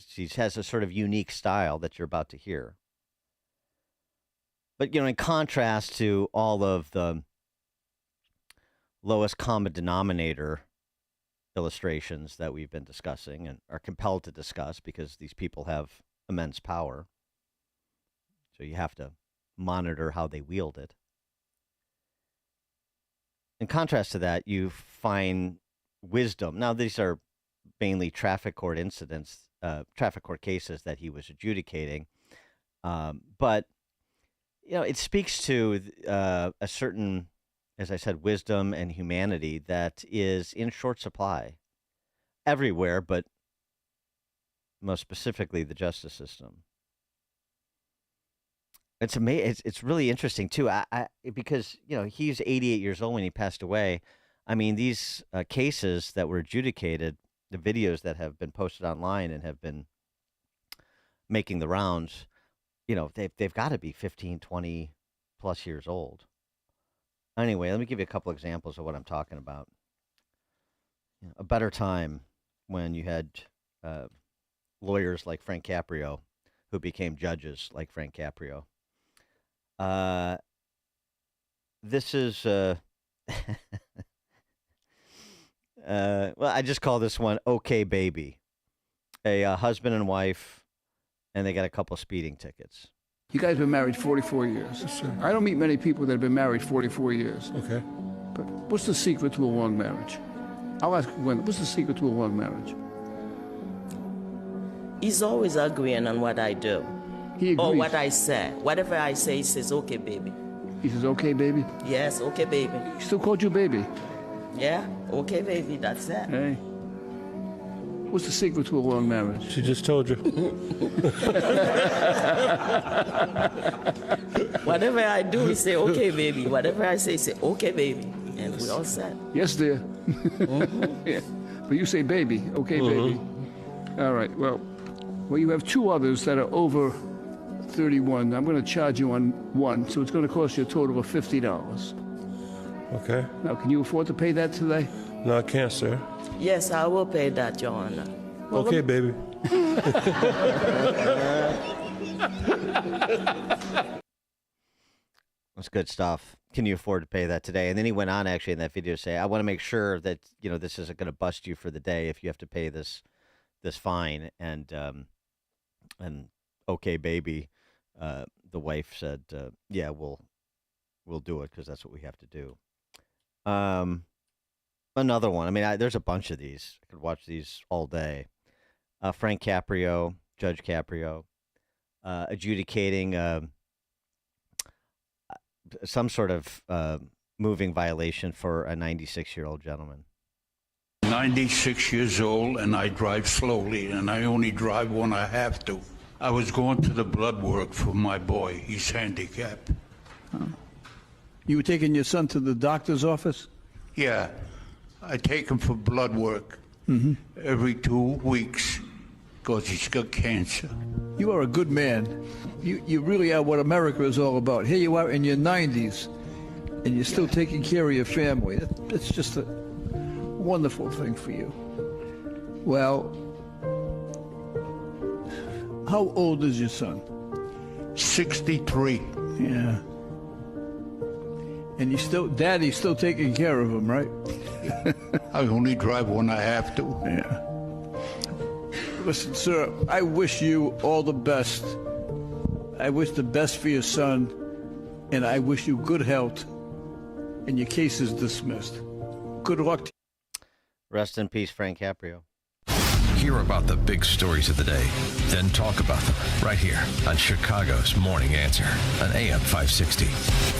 [SPEAKER 6] he has a sort of unique style that you're about to hear. But, in contrast to all of the lowest common denominator illustrations that we've been discussing and are compelled to discuss because these people have immense power, so you have to monitor how they wield it. In contrast to that, you find wisdom. Now, these are mainly traffic court cases that he was adjudicating. But, it speaks to a certain, as I said, wisdom and humanity that is in short supply everywhere, but most specifically the justice system. It's amazing. It's really interesting too. Because he's 88 years old when he passed away. I mean, these cases that were adjudicated, the videos that have been posted online and have been making the rounds, they've got to be 15, 20 plus years old. Anyway, let me give you a couple examples of what I'm talking about. A better time when you had lawyers like Frank Caprio who became judges like Frank Caprio. This is, well, I just call this one Okay Baby. A husband and wife, and they got a couple speeding tickets.
[SPEAKER 19] You guys have been married 44 years.
[SPEAKER 15] Yes, sir.
[SPEAKER 19] I don't meet many people that have been married 44 years.
[SPEAKER 15] Okay.
[SPEAKER 19] But what's the secret to a long marriage? I'll ask Gwen, what's the secret to a long marriage?
[SPEAKER 20] He's always agreeing on what I do.
[SPEAKER 19] He agrees.
[SPEAKER 20] Or what I say. Whatever I say, he says, okay, baby.
[SPEAKER 19] He says, okay, baby?
[SPEAKER 20] Yes, okay, baby.
[SPEAKER 19] He still called you baby?
[SPEAKER 20] Yeah, okay, baby, that's it.
[SPEAKER 19] Hey. What's the secret to a long marriage?
[SPEAKER 15] She just told you.
[SPEAKER 20] Whatever I do, he say, okay, baby. Whatever I say, he say, okay, baby. And we all set.
[SPEAKER 19] Yes, dear. Mm-hmm. Yeah. But you say baby, okay, baby. All right, well, you have two others that are over 31. I'm going to charge you on one, so it's going to cost you a total of $50.
[SPEAKER 15] Okay.
[SPEAKER 19] Now, can you afford to pay that today?
[SPEAKER 15] No, I can't, sir.
[SPEAKER 20] Yes, I will pay that, Your Honor.
[SPEAKER 19] Well,
[SPEAKER 15] okay, baby.
[SPEAKER 6] That's good stuff. Can you afford to pay that today? And then he went on actually in that video to say, I want to make sure that, this isn't going to bust you for the day if you have to pay this fine. And okay, baby, the wife said, yeah, we'll do it because that's what we have to do. Another one. I mean, there's a bunch of these. I could watch these all day. Frank Caprio, Judge Caprio, adjudicating some sort of moving violation for a 96-year-old gentleman.
[SPEAKER 21] 96 years old, and I drive slowly, and I only drive when I have to. I was going to the blood work for my boy. He's handicapped.
[SPEAKER 19] You were taking your son to the doctor's office?
[SPEAKER 21] Yeah, I take him for blood work every 2 weeks because he's got cancer.
[SPEAKER 19] You are a good man. You really are what America is all about. Here you are in your 90s, and you're still taking care of your family. It's just a wonderful thing for you. Well, how old is your son?
[SPEAKER 21] 63.
[SPEAKER 19] Yeah. And Daddy's still taking care of him, right?
[SPEAKER 21] I only drive when I have to.
[SPEAKER 19] Yeah. Listen, sir, I wish you all the best. I wish the best for your son, and I wish you good health. And your case is dismissed. Good luck to you.
[SPEAKER 6] Rest in peace, Frank Caprio.
[SPEAKER 5] Hear about the big stories of the day, then talk about them right here on Chicago's Morning Answer on AM 560.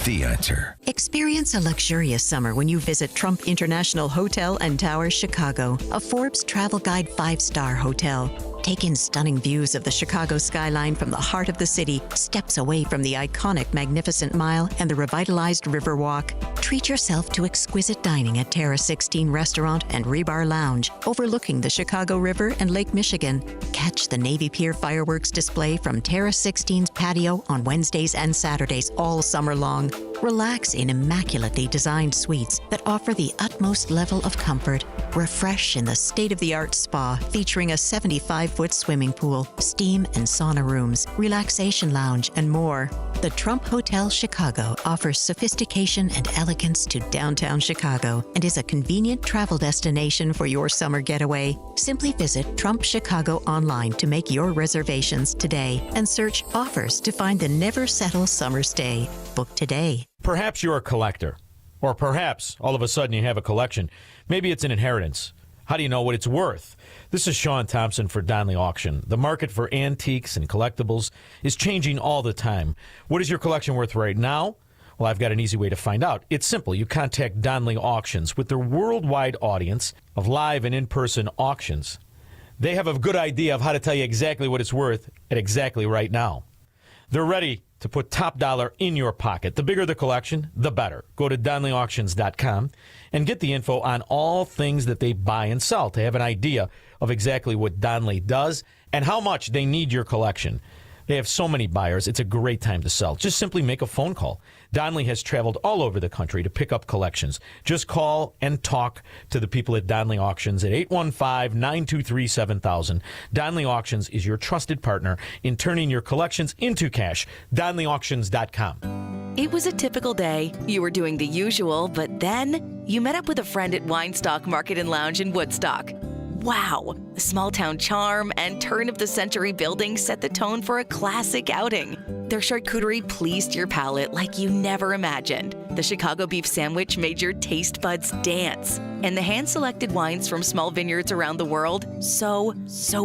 [SPEAKER 5] The Answer.
[SPEAKER 1] Experience a luxurious summer when you visit Trump International Hotel and Towers Chicago, a Forbes Travel Guide 5-star hotel. Take in stunning views of the Chicago skyline from the heart of the city, steps away from the iconic Magnificent Mile and the revitalized Riverwalk. Treat yourself to exquisite dining at Terrace 16 Restaurant and Rebar Lounge, overlooking the Chicago River and Lake Michigan. Catch the Navy Pier fireworks display from Terrace 16's patio on Wednesdays and Saturdays all summer long. Relax in immaculately designed suites that offer the utmost level of comfort. Refresh in the state-of-the-art spa featuring a 75-foot swimming pool, steam and sauna rooms, relaxation lounge, and more. The Trump Hotel Chicago offers sophistication and elegance to downtown Chicago and is a convenient travel destination for your summer getaway. Simply visit Trump Chicago online to make your reservations today and search offers to find the never settle summer stay. Book today.
[SPEAKER 4] Perhaps you're a collector, or perhaps all of a sudden you have a collection. Maybe it's an inheritance. How do you know what it's worth? This is Sean Thompson for Donley Auction. The market for antiques and collectibles is changing all the time. What is your collection worth right now? Well, I've got an easy way to find out. It's simple. You contact Donley Auctions. With their worldwide audience of live and in-person auctions, they have a good idea of how to tell you exactly what it's worth at exactly right now. They're ready to put top dollar in your pocket. The bigger the collection, the better. Go to DonleyAuctions.com and get the info on all things that they buy and sell to have an idea of exactly what Donley does and how much they need your collection. They have so many buyers, it's a great time to sell. Just simply make a phone call. Donley has traveled all over the country to pick up collections. Just call and talk to the people at Donley Auctions at 815-923-7000. Donley Auctions is your trusted partner in turning your collections into cash. DonleyAuctions.com.
[SPEAKER 9] It was a typical day. You were doing the usual, but then you met up with a friend at Winestock Market and Lounge in Woodstock. Wow! The small-town charm and turn-of-the-century building set the tone for a classic outing. Their charcuterie pleased your palate like you never imagined. The Chicago beef sandwich made your taste buds dance. And the hand-selected wines from small vineyards around the world, so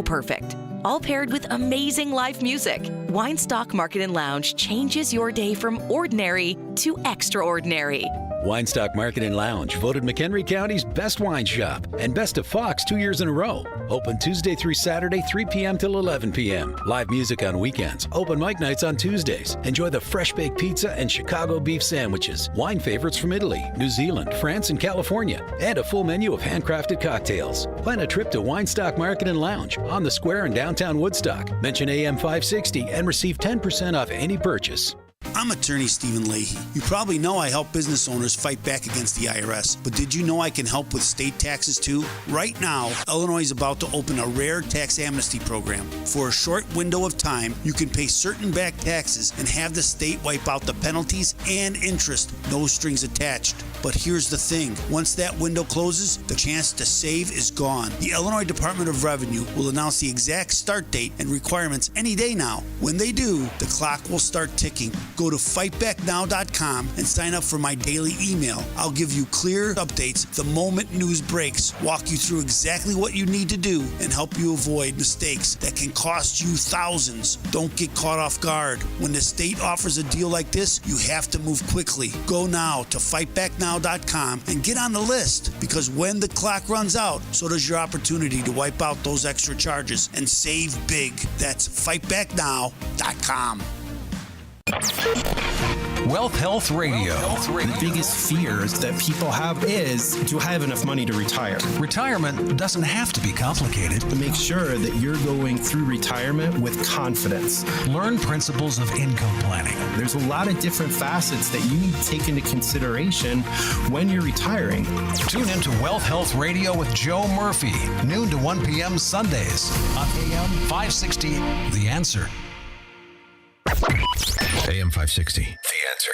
[SPEAKER 9] perfect. All paired with amazing live music. Winestock Market and Lounge changes your day from ordinary to extraordinary.
[SPEAKER 22] Winestock Market and Lounge, voted McHenry County's best wine shop and best of Fox 2 years in a row. Open Tuesday through Saturday, 3 p.m. till 11 p.m. Live music on weekends. Open mic nights on Tuesdays. Enjoy the fresh baked pizza and Chicago beef sandwiches. Wine favorites from Italy, New Zealand, France, and California. And a full menu of handcrafted cocktails. Plan a trip to Winestock Market and Lounge on the square in downtown Woodstock. Mention AM 560 and receive 10% off any purchase.
[SPEAKER 23] I'm attorney Stephen Leahy. You probably know I help business owners fight back against the IRS, but did you know I can help with state taxes too? Right now, Illinois is about to open a rare tax amnesty program. For a short window of time, you can pay certain back taxes and have the state wipe out the penalties and interest, no strings attached. But here's the thing, once that window closes, the chance to save is gone. The Illinois Department of Revenue will announce the exact start date and requirements any day now. When they do, the clock will start ticking. Go to fightbacknow.com and sign up for my daily email. I'll give you clear updates the moment news breaks, walk you through exactly what you need to do, and help you avoid mistakes that can cost you thousands. Don't get caught off guard. When the state offers a deal like this, you have to move quickly. Go now to fightbacknow.com and get on the list, because when the clock runs out, so does your opportunity to wipe out those extra charges and save big. That's fightbacknow.com.
[SPEAKER 5] Wealth Health Radio.
[SPEAKER 8] The biggest fears that people have is, do I have enough money to retire?
[SPEAKER 5] Retirement doesn't have to be complicated.
[SPEAKER 8] To make sure that you're going through retirement with confidence.
[SPEAKER 5] Learn principles of income planning.
[SPEAKER 8] There's a lot of different facets that you need to take into consideration when you're retiring.
[SPEAKER 5] Tune into Wealth Health Radio with Joe Murphy, noon to 1 p.m. Sundays on AM 560, The Answer. AM 560, The Answer.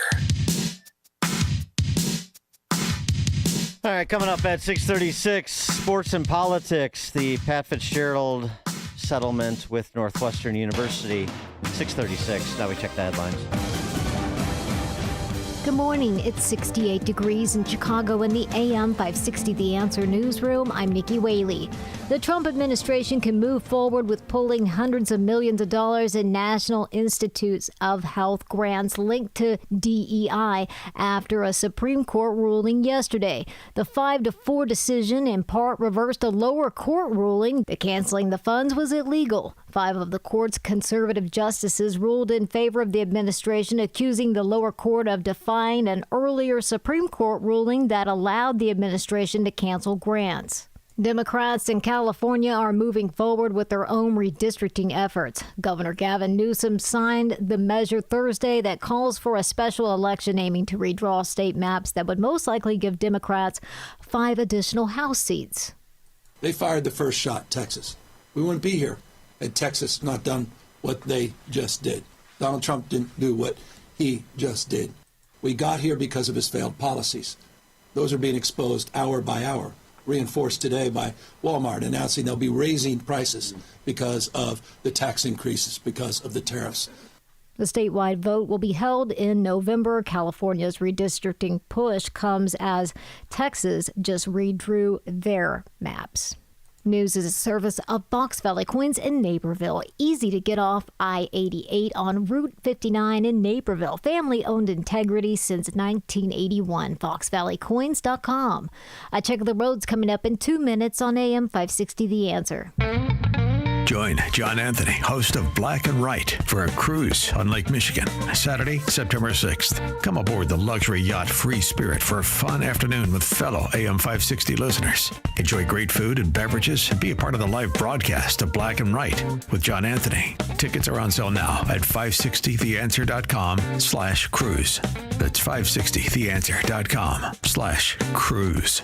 [SPEAKER 6] All right, coming up at 6:36, sports and politics, the Pat Fitzgerald settlement with Northwestern University. 6:36, now we check the headlines.
[SPEAKER 10] Good morning. It's 68 degrees in Chicago in the AM 560 The Answer newsroom. I'm Nikki Whaley. The Trump administration can move forward with pulling hundreds of millions of dollars in National Institutes of Health grants linked to DEI after a Supreme Court ruling yesterday. The 5-4 decision in part reversed a lower court ruling that canceling the funds was illegal. 5 of the court's conservative justices ruled in favor of the administration, accusing the lower court of defying an earlier Supreme Court ruling that allowed the administration to cancel grants. Democrats in California are moving forward with their own redistricting efforts. Governor Gavin Newsom signed the measure Thursday that calls for a special election aiming to redraw state maps that would most likely give Democrats 5 additional House seats.
[SPEAKER 11] They fired the first shot, Texas. We wouldn't be here had Texas not done what they just did. Donald Trump didn't do what he just did. We got here because of his failed policies. Those are being exposed hour by hour, reinforced today by Walmart announcing they'll be raising prices because of the tax increases, because of the tariffs.
[SPEAKER 10] The statewide vote will be held in November. California's redistricting push comes as Texas just redrew their maps. News is a service of Fox Valley Coins in Naperville. Easy to get off I-88 on Route 59 in Naperville. Family-owned integrity since 1981. FoxValleyCoins.com. I check the roads coming up in 2 minutes on AM 560 The Answer.
[SPEAKER 5] Join John Anthony, host of Black and Right, for a cruise on Lake Michigan, Saturday, September 6th. Come aboard the luxury yacht Free Spirit for a fun afternoon with fellow AM 560 listeners. Enjoy great food and beverages and be a part of the live broadcast of Black and Right with John Anthony. Tickets are on sale now at 560theanswer.com/cruise. That's 560theanswer.com/cruise.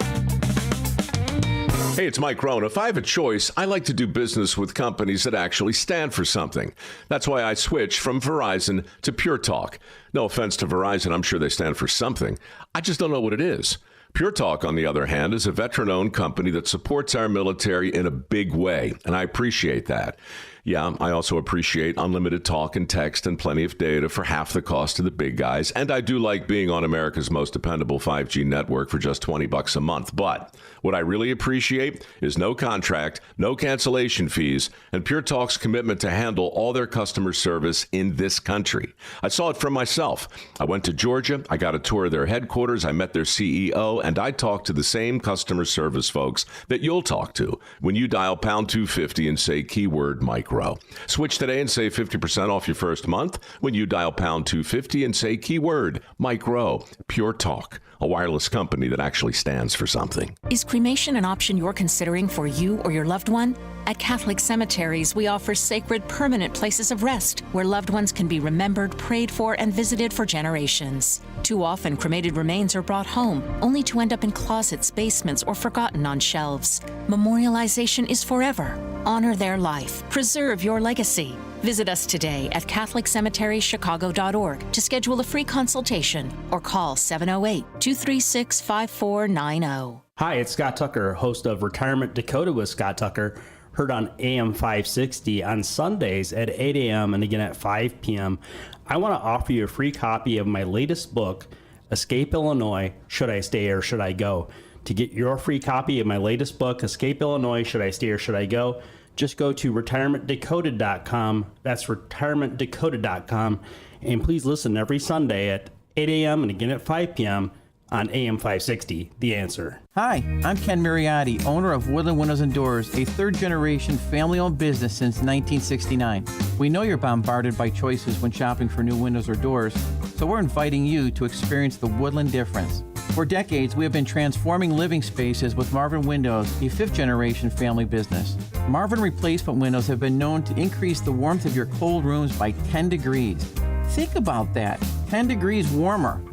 [SPEAKER 12] Hey, it's Mike Rohn. If I have a choice, I like to do business with companies that actually stand for something. That's why I switched from Verizon to Pure Talk. No offense to Verizon, I'm sure they stand for something. I just don't know what it is. Pure Talk, on the other hand, is a veteran-owned company that supports our military in a big way, and I appreciate that. Yeah, I also appreciate unlimited talk and text and plenty of data for half the cost of the big guys. And I do like being on America's most dependable 5G network for just $20 a month. But what I really appreciate is no contract, no cancellation fees, and Pure Talk's commitment to handle all their customer service in this country. I saw it for myself. I went to Georgia, I got a tour of their headquarters, I met their CEO, and I talked to the same customer service folks that you'll talk to when you dial pound 250 and say keyword micro. Switch today and save 50% off your first month when you dial pound 250 and say keyword micro. Pure Talk, a wireless company that actually stands for something.
[SPEAKER 13] Is cremation an option you're considering for you or your loved one? At Catholic Cemeteries, we offer sacred, permanent places of rest where loved ones can be remembered, prayed for, and visited for generations. Too often, cremated remains are brought home, only to end up in closets, basements, or forgotten on shelves. Memorialization is forever. Honor their life. Preserve your legacy. Visit us today at CatholicCemeteriesChicago.org to schedule a free consultation or call 708-236-5490.
[SPEAKER 24] Hi, it's Scott Tucker, host of Retirement Dakota with Scott Tucker, heard on AM 560 on Sundays at 8 a.m. and again at 5 p.m. I want to offer you a free copy of my latest book, Escape Illinois, Should I Stay or Should I Go? To get your free copy of my latest book, Escape Illinois, Should I Stay or Should I Go? Just go to retirementdakota.com. That's retirementdakota.com. And please listen every Sunday at 8 a.m. and again at 5 p.m. on AM 560, The Answer.
[SPEAKER 2] Hi, I'm Ken Mariotti, owner of Woodland Windows and Doors, a third-generation family-owned business since 1969. We know you're bombarded by choices when shopping for new windows or doors, so we're inviting you to experience the Woodland difference. For decades, we have been transforming living spaces with Marvin Windows, a fifth-generation family business. Marvin replacement windows have been known to increase the warmth of your cold rooms by 10 degrees. Think about that, 10 degrees warmer.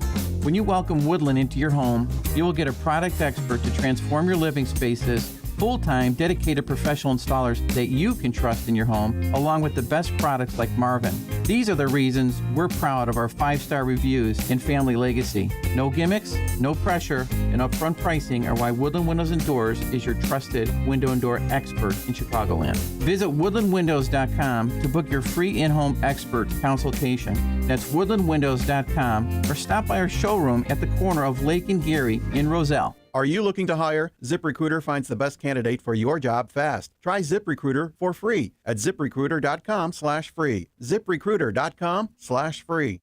[SPEAKER 2] When you welcome Woodland into your home, you will get a product expert to transform your living spaces, full-time, dedicated professional installers that you can trust in your home, along with the best products like Marvin. These are the reasons we're proud of our 5-star reviews and family legacy. No gimmicks, no pressure, and upfront pricing are why Woodland Windows and Doors is your trusted window and door expert in Chicagoland. Visit woodlandwindows.com to book your free in-home expert consultation. That's woodlandwindows.com, or stop by our showroom at the corner of Lake and Geary in Roselle.
[SPEAKER 14] Are you looking to hire? ZipRecruiter finds the best candidate for your job fast. Try ZipRecruiter for free at ZipRecruiter.com/free. ZipRecruiter.com/free.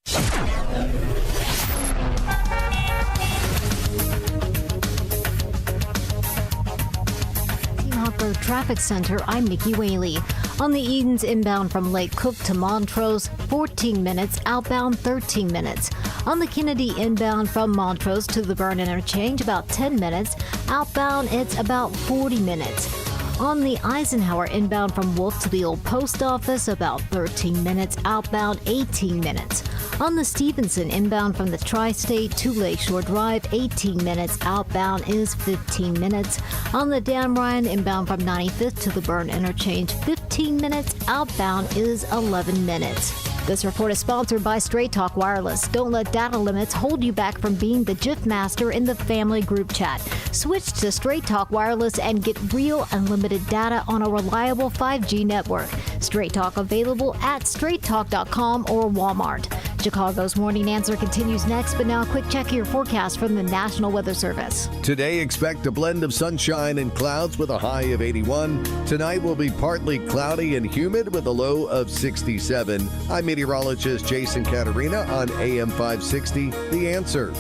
[SPEAKER 10] Road Traffic Center, I'm Nikki Whaley. On the Edens inbound from Lake Cook to Montrose, 14 minutes, outbound 13 minutes. On the Kennedy inbound from Montrose to the Burn Interchange, about 10 minutes. Outbound, it's about 40 minutes. On the Eisenhower inbound from Wolf to the Old Post Office, about 13 minutes. Outbound, 18 minutes. On the Stevenson inbound from the Tri-State to Lakeshore Drive, 18 minutes. Outbound is 15 minutes. On the Dan Ryan inbound from 95th to the Burn Interchange, 15 minutes. Outbound is 11 minutes. This report is sponsored by Straight Talk Wireless. Don't let data limits hold you back from being the GIF master in the family group chat. Switch to Straight Talk Wireless and get real unlimited data on a reliable 5G network. Straight Talk available at straighttalk.com or Walmart. Chicago's Morning Answer continues next, but now a quick check of your forecast from the National Weather Service.
[SPEAKER 16] Today, expect a blend of sunshine and clouds with a high of 81. Tonight will be partly cloudy and humid with a low of 67. I'm meteorologist Jason Caterina on AM 560, The Answer.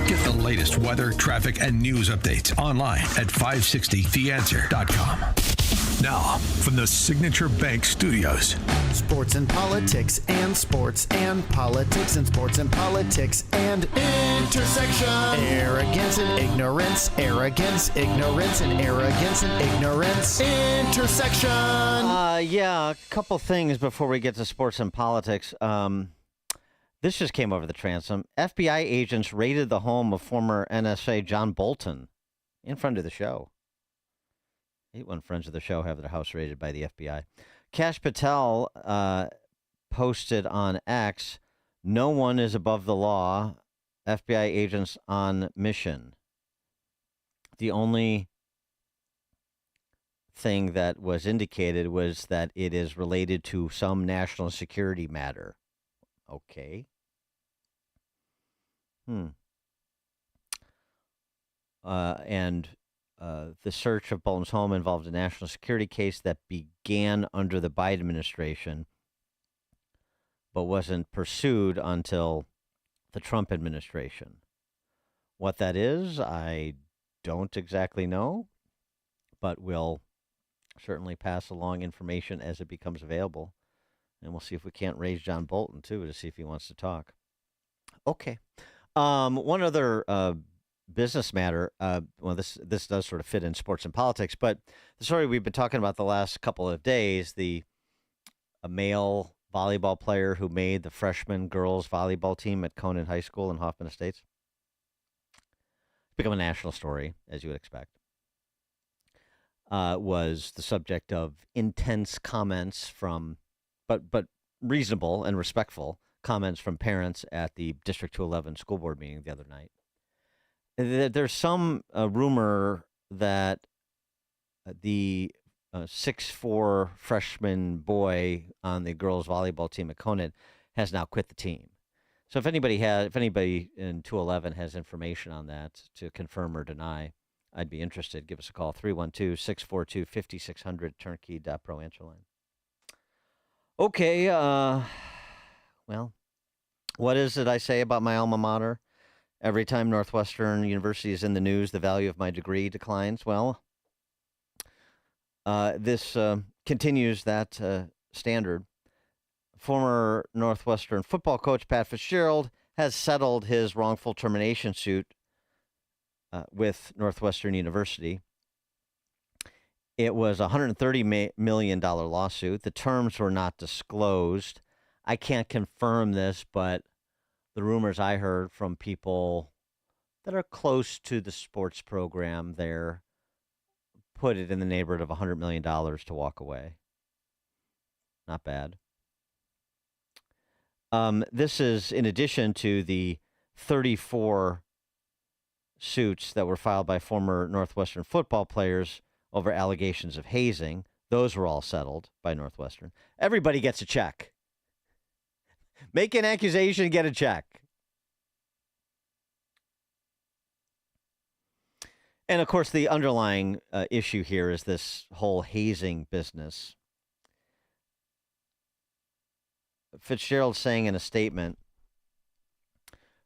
[SPEAKER 5] Get the latest weather, traffic, and news updates online at 560theanswer.com. Now, from the Signature Bank Studios.
[SPEAKER 17] Sports and politics and sports and politics and sports and politics and intersection. Arrogance and ignorance. Arrogance, ignorance, and arrogance and ignorance. Intersection.
[SPEAKER 6] Yeah, a couple things before we get to sports and politics. This just came over the transom. FBI agents raided the home of former NSA John Bolton in front of the show. I hate when friends of the show have their house raided by the FBI. Kash Patel posted on X, "No one is above the law. FBI agents on mission." The only thing that was indicated was that it is related to some national security matter. Okay. The search of Bolton's home involved a national security case that began under the Biden administration, but wasn't pursued until the Trump administration. What that is, I don't exactly know, but we'll certainly pass along information as it becomes available. And we'll see if we can't raise John Bolton, too, to see if he wants to talk. Okay. One other business matter. Well, this does sort of fit in sports and politics, but the story we've been talking about the last couple of days, a male volleyball player who made the freshman girls volleyball team at Conant High School in Hoffman Estates. It's become a national story, as you would expect. Was the subject of intense comments from, but reasonable and respectful comments from parents at the District 211 school board meeting the other night. There's some rumor that the 6'4" freshman boy on the girls volleyball team at Conant has now quit the team. So if anybody in 211 has information on that to confirm or deny, I'd be interested. Give us a call, 312-642-5600, turnkey.pro answer line. Okay, well, what is it I say about my alma mater? Every time Northwestern University is in the news, the value of my degree declines. Well, this continues that standard. Former Northwestern football coach Pat Fitzgerald has settled his wrongful termination suit with Northwestern University. It was a $130 million lawsuit. The terms were not disclosed. I can't confirm this, but the rumors I heard from people that are close to the sports program there put it in the neighborhood of $100 million to walk away. Not bad. This is in addition to the 34 suits that were filed by former Northwestern football players over allegations of hazing. Those were all settled by Northwestern. Everybody gets a check. Make an accusation, get a check. And, of course, the underlying issue here is this whole hazing business. Fitzgerald saying in a statement,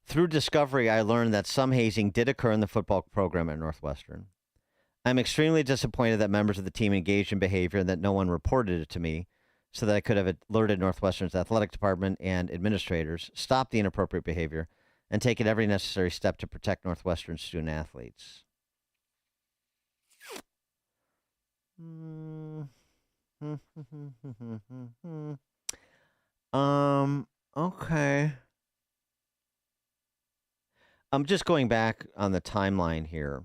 [SPEAKER 6] "Through discovery, I learned that some hazing did occur in the football program at Northwestern. I'm extremely disappointed that members of the team engaged in behavior and that no one reported it to me so that I could have alerted Northwestern's athletic department and administrators, stopped the inappropriate behavior, and taken every necessary step to protect Northwestern student athletes." Okay. I'm just going back on the timeline here.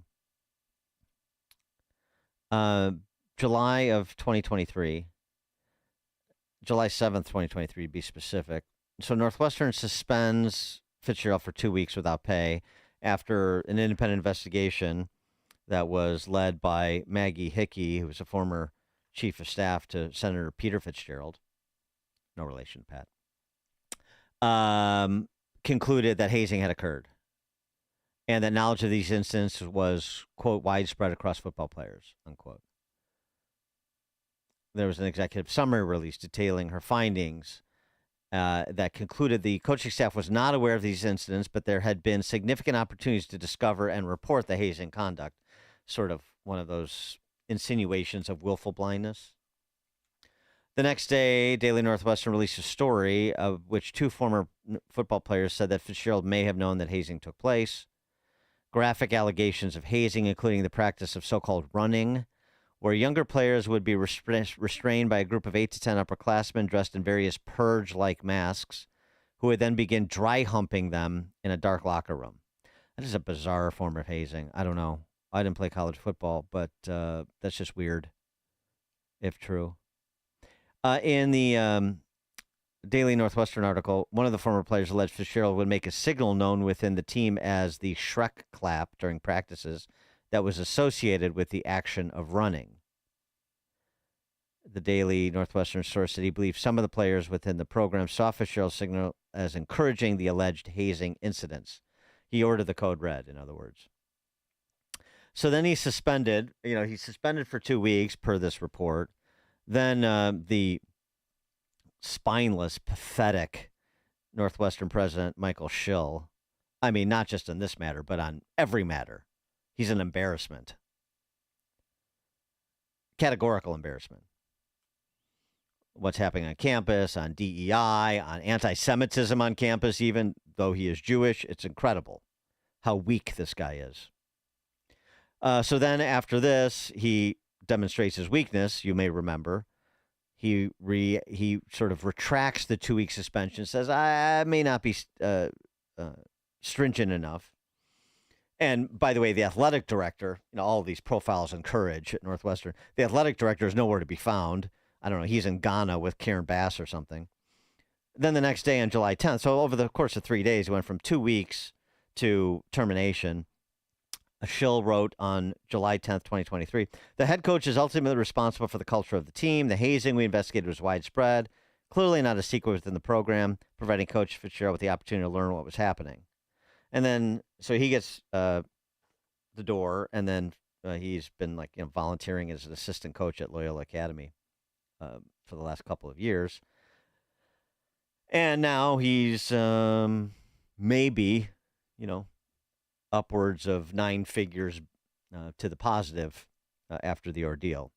[SPEAKER 6] July of 2023, July 7th, 2023, to be specific. So Northwestern suspends Fitzgerald for 2 weeks without pay after an independent investigation that was led by Maggie Hickey, who was a former chief of staff to Senator Peter Fitzgerald. No relation, Pat. Concluded that hazing had occurred and that knowledge of these incidents was, quote, widespread across football players, unquote. There was an executive summary release detailing her findings that concluded the coaching staff was not aware of these incidents, but there had been significant opportunities to discover and report the hazing conduct, sort of one of those insinuations of willful blindness. The next day, Daily Northwestern released a story of which two former football players said that Fitzgerald may have known that hazing took place. Graphic allegations of hazing, including the practice of so-called running, where younger players would be restrained by a group of 8 to 10 upperclassmen dressed in various purge-like masks, who would then begin dry humping them in a dark locker room. That is a bizarre form of hazing. I don't know. I didn't play college football, but that's just weird, if true. In the Daily Northwestern article, one of the former players alleged Fitzgerald would make a signal known within the team as the Shrek clap during practices that was associated with the action of running. The Daily Northwestern source said he believed some of the players within the program saw Fitzgerald's signal as encouraging the alleged hazing incidents. He ordered the code red, in other words. So then he's suspended for 2 weeks per this report. Then the spineless, pathetic Northwestern president, Michael Schill, I mean, not just on this matter, but on every matter, he's an embarrassment. Categorical embarrassment. What's happening on campus, on DEI, on anti-Semitism on campus, even though he is Jewish, it's incredible how weak this guy is. So then after this, he demonstrates his weakness, you may remember. He sort of retracts the 2 week suspension, says, I may not be stringent enough. And by the way, the athletic director, all of these profiles in courage at Northwestern, the athletic director is nowhere to be found. I don't know, he's in Ghana with Karen Bass or something. Then the next day on July 10th, so over the course of 3 days, he went from 2 weeks to termination. Schill wrote on July 10th, 2023, the head coach is ultimately responsible for the culture of the team. The hazing we investigated was widespread, clearly not a secret within the program, providing Coach Fitzgerald with the opportunity to learn what was happening. And then, so he gets the door, and then he's been volunteering as an assistant coach at Loyola Academy for the last couple of years. And now he's maybe, upwards of 9 figures to the positive after the ordeal.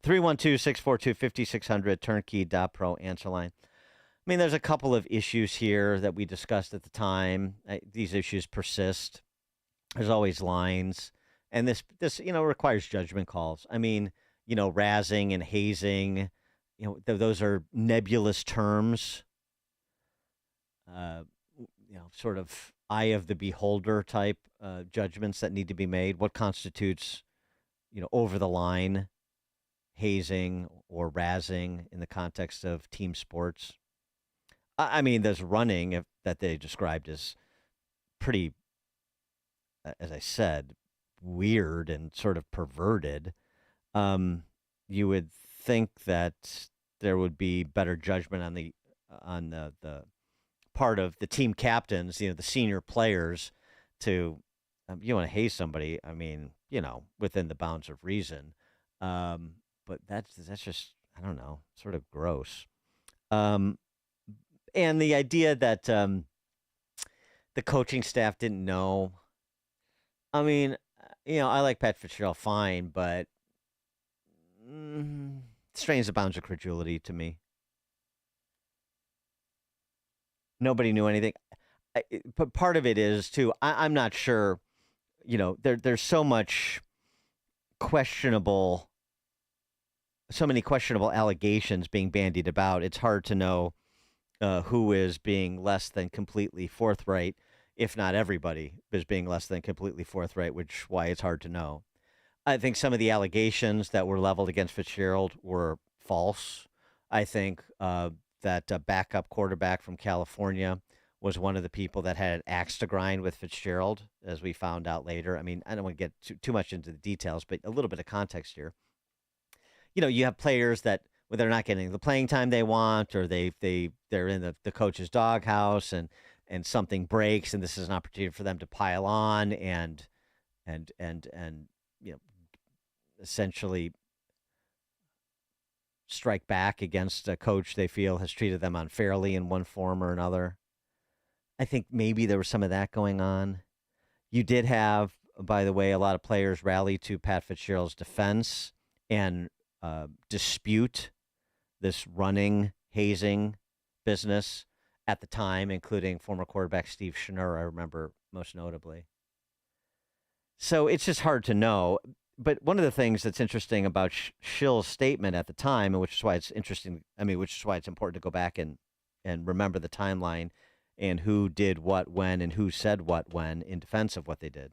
[SPEAKER 6] 312-642-5600, turnkey.pro answer line. I mean, there's a couple of issues here that we discussed at the time. These issues persist. There's always lines. And this requires judgment calls. I mean, razzing and hazing, those are nebulous terms. Sort of eye of the beholder type judgments that need to be made. What constitutes, over the line hazing or razzing in the context of team sports? I mean, there's running that they described as pretty, as I said, weird and sort of perverted. You would think that there would be better judgment on the part of the team captains, the senior players, to you want to haze somebody. I mean, within the bounds of reason. But that's just, I don't know, sort of gross. And the idea that the coaching staff didn't know. I mean, I like Pat Fitzgerald fine, but strains the bounds of credulity to me. Nobody knew anything. But part of it is, too, I'm not sure, there's so many questionable allegations being bandied about. It's hard to know who is being less than completely forthright, if not everybody is being less than completely forthright, which why it's hard to know. I think some of the allegations that were leveled against Fitzgerald were false. I think that backup quarterback from California was one of the people that had an axe to grind with Fitzgerald, as we found out later. I mean, I don't want to get too much into the details, but a little bit of context here. You have players that they're not getting the playing time they want, or they're in the coach's doghouse, and something breaks, and this is an opportunity for them to pile on and essentially strike back against a coach they feel has treated them unfairly in one form or another. I think maybe there was some of that going on. You did have, by the way, a lot of players rally to Pat Fitzgerald's defense and dispute this running, hazing business at the time, including former quarterback Steve Schnurr, I remember most notably. So it's just hard to know. But one of the things that's interesting about Schill's statement at the time, and which is why it's interesting, which is why it's important to go back and remember the timeline and who did what when and who said what when in defense of what they did,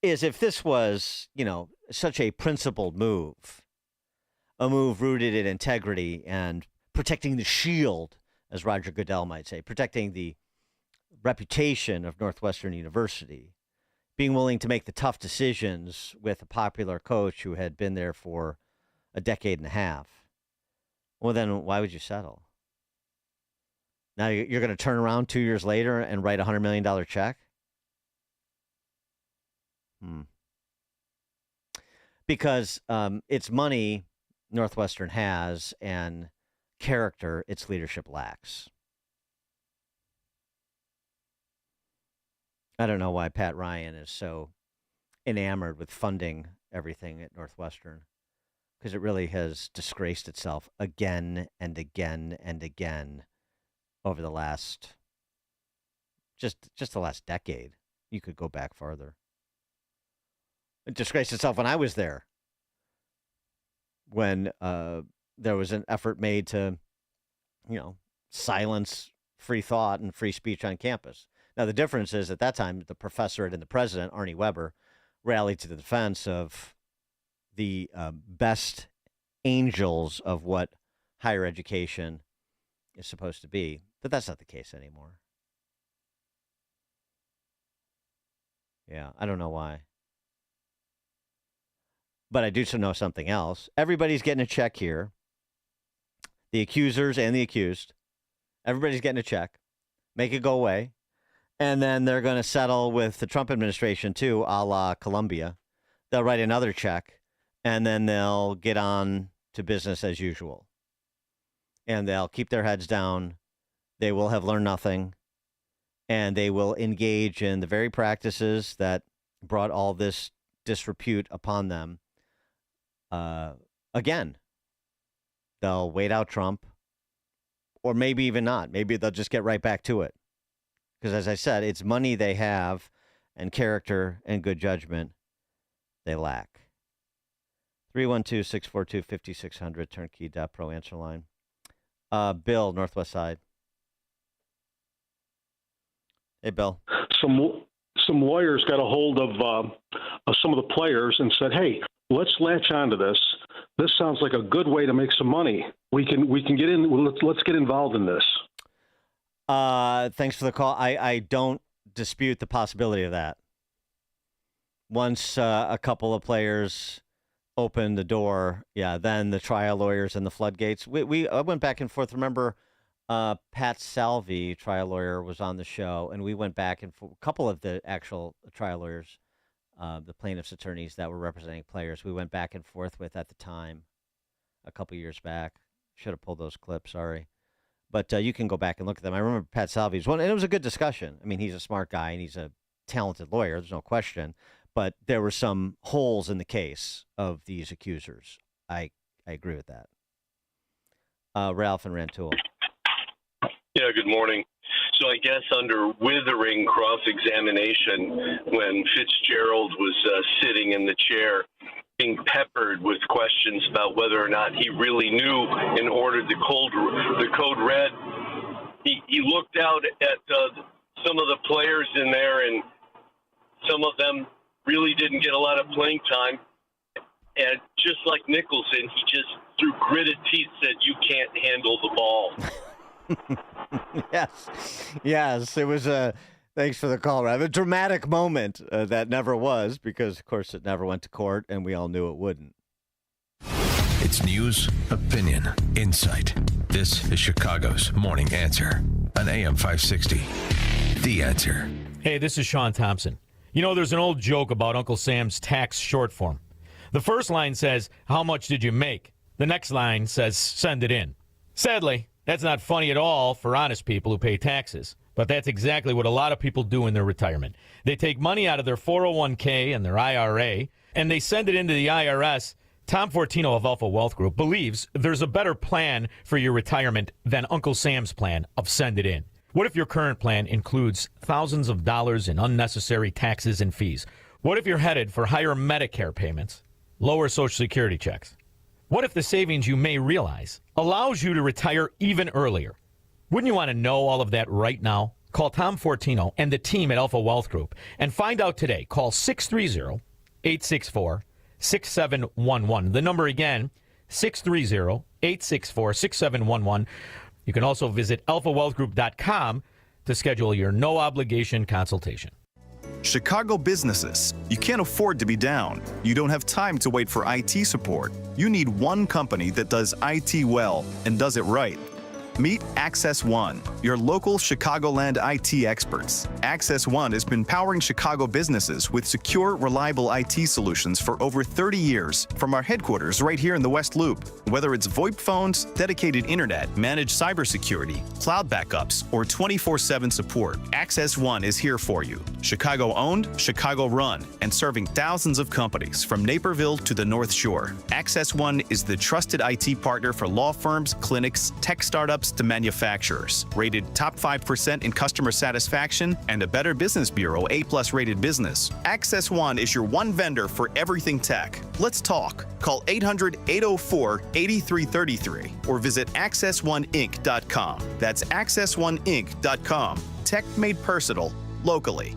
[SPEAKER 6] is if this was, such a principled move, a move rooted in integrity and protecting the shield, as Roger Goodell might say, protecting the reputation of Northwestern University, being willing to make the tough decisions with a popular coach who had been there for a decade and a half, well, then why would you settle? Now you're going to turn around 2 years later and write a $100 million check? Because it's money Northwestern has and character its leadership lacks. I don't know why Pat Ryan is so enamored with funding everything at Northwestern, because it really has disgraced itself again and again and again over the last, just the last decade. You could go back farther. It disgraced itself when I was there, when there was an effort made to, silence free thought and free speech on campus. Now, the difference is at that time, the professorate and the president, Arnie Weber, rallied to the defense of the best angels of what higher education is supposed to be. But that's not the case anymore. Yeah, I don't know why. But I do know something else. Everybody's getting a check here. The accusers and the accused. Everybody's getting a check. Make it go away. And then they're going to settle with the Trump administration, too, a la Colombia. They'll write another check, and then they'll get on to business as usual. and they'll keep their heads down. They will have learned nothing, and they will engage in the very practices that brought all this disrepute upon them. Again, they'll wait out Trump, or maybe even not. Maybe they'll just get right back to it. Because as I said, it's money they have and character and good judgment they lack. 312-642-5600, turnkey.pro answer line. Bill, Northwest Side. Hey, Bill.
[SPEAKER 3] Some lawyers got a hold of some of the players and said, "Hey, let's latch onto this. This sounds like a good way to make some money. We can get in. Let's get involved in this."
[SPEAKER 6] Thanks for the call. I don't dispute the possibility of that. Once a couple of players open the door, then the trial lawyers and the floodgates. I went back and forth. Remember, Pat Salvi, trial lawyer, was on the show, and we went back and forth. A couple of the actual trial lawyers, the plaintiffs' attorneys that were representing players, we went back and forth with at the time, a couple years back. Should have pulled those clips, sorry. But you can go back and look at them. I remember Pat Salvi's one, and it was a good discussion. I mean, he's a smart guy, and he's a talented lawyer. There's no question. But there were some holes in the case of these accusers. I agree with that. Ralph and Rantoul.
[SPEAKER 7] Yeah, good morning. So I guess under withering cross-examination, when Fitzgerald was sitting in the chair, being peppered with questions about whether or not he really knew and ordered the code red, he looked out at some of the players in there, and some of them really didn't get a lot of playing time. And just like Nicholson, he just, through gritted teeth, said, "You can't handle the ball."
[SPEAKER 6] Yes, it was thanks for the call, Rav. A dramatic moment that never was, because, of course, it never went to court, and we all knew it wouldn't.
[SPEAKER 5] It's news, opinion, insight. This is Chicago's Morning Answer on AM 560. The Answer.
[SPEAKER 4] Hey, this is Sean Thompson. You know, there's an old joke about Uncle Sam's tax short form. The first line says, "How much did you make?" The next line says, "Send it in." Sadly, that's not funny at all for honest people who pay taxes. But that's exactly what a lot of people do in their retirement. They take money out of their 401k and their IRA, and they send it into the IRS. Tom Fortino of Alpha Wealth Group believes there's a better plan for your retirement than Uncle Sam's plan of send it in. What if your current plan includes thousands of dollars in unnecessary taxes and fees? What if you're headed for higher Medicare payments, lower Social Security checks? What if the savings you may realize allows you to retire even earlier? Wouldn't you want to know all of that right now? Call Tom Fortino and the team at Alpha Wealth Group and find out today. Call 630-864-6711. The number again, 630-864-6711. You can also visit alphawealthgroup.com to schedule your no-obligation consultation.
[SPEAKER 18] Chicago businesses, you can't afford to be down. You don't have time to wait for IT support. You need one company that does IT well and does it right. Meet Access One, your local Chicagoland IT experts. Access One has been powering Chicago businesses with secure, reliable IT solutions for over 30 years from our headquarters right here in the West Loop. Whether it's VoIP phones, dedicated internet, managed cybersecurity, cloud backups, or 24/7 support, Access One is here for you. Chicago owned, Chicago run, and serving thousands of companies from Naperville to the North Shore. Access One is the trusted IT partner for law firms, clinics, tech startups, to manufacturers. Rated top 5% in customer satisfaction and a Better Business Bureau A+ rated business. Access One is your one vendor for everything tech. Let's talk. Call 800-804-8333 or visit accessoneInc.com. That's accessoneInc.com. Tech made personal, locally.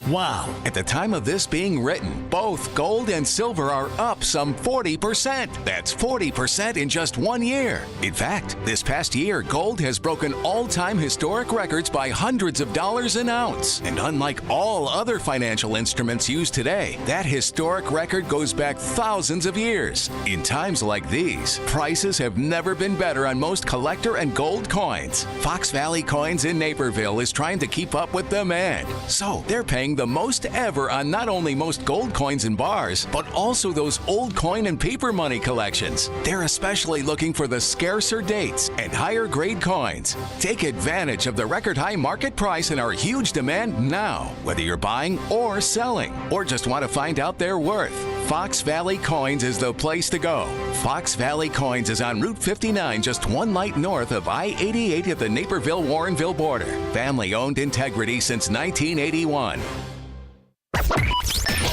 [SPEAKER 20] Wow. At the time of this being written, both gold and silver are up some 40%. That's 40% in just 1 year. In fact, this past year, gold has broken all-time historic records by hundreds of dollars an ounce. And unlike all other financial instruments used today, that historic record goes back thousands of years. In times like these, prices have never been better on most collector and gold coins. Fox Valley Coins in Naperville is trying to keep up with demand. So they're paying paying the most ever on not only most gold coins and bars, but also those old coin and paper money collections. They're especially looking for the scarcer dates and higher grade coins. Take advantage of the record high market price and our huge demand now, whether you're buying or selling, or just want to find out their worth. Fox Valley Coins is the place to go. Fox Valley Coins is on Route 59, just one light north of I-88 at the Naperville-Warrenville border. Family-owned integrity since 1981.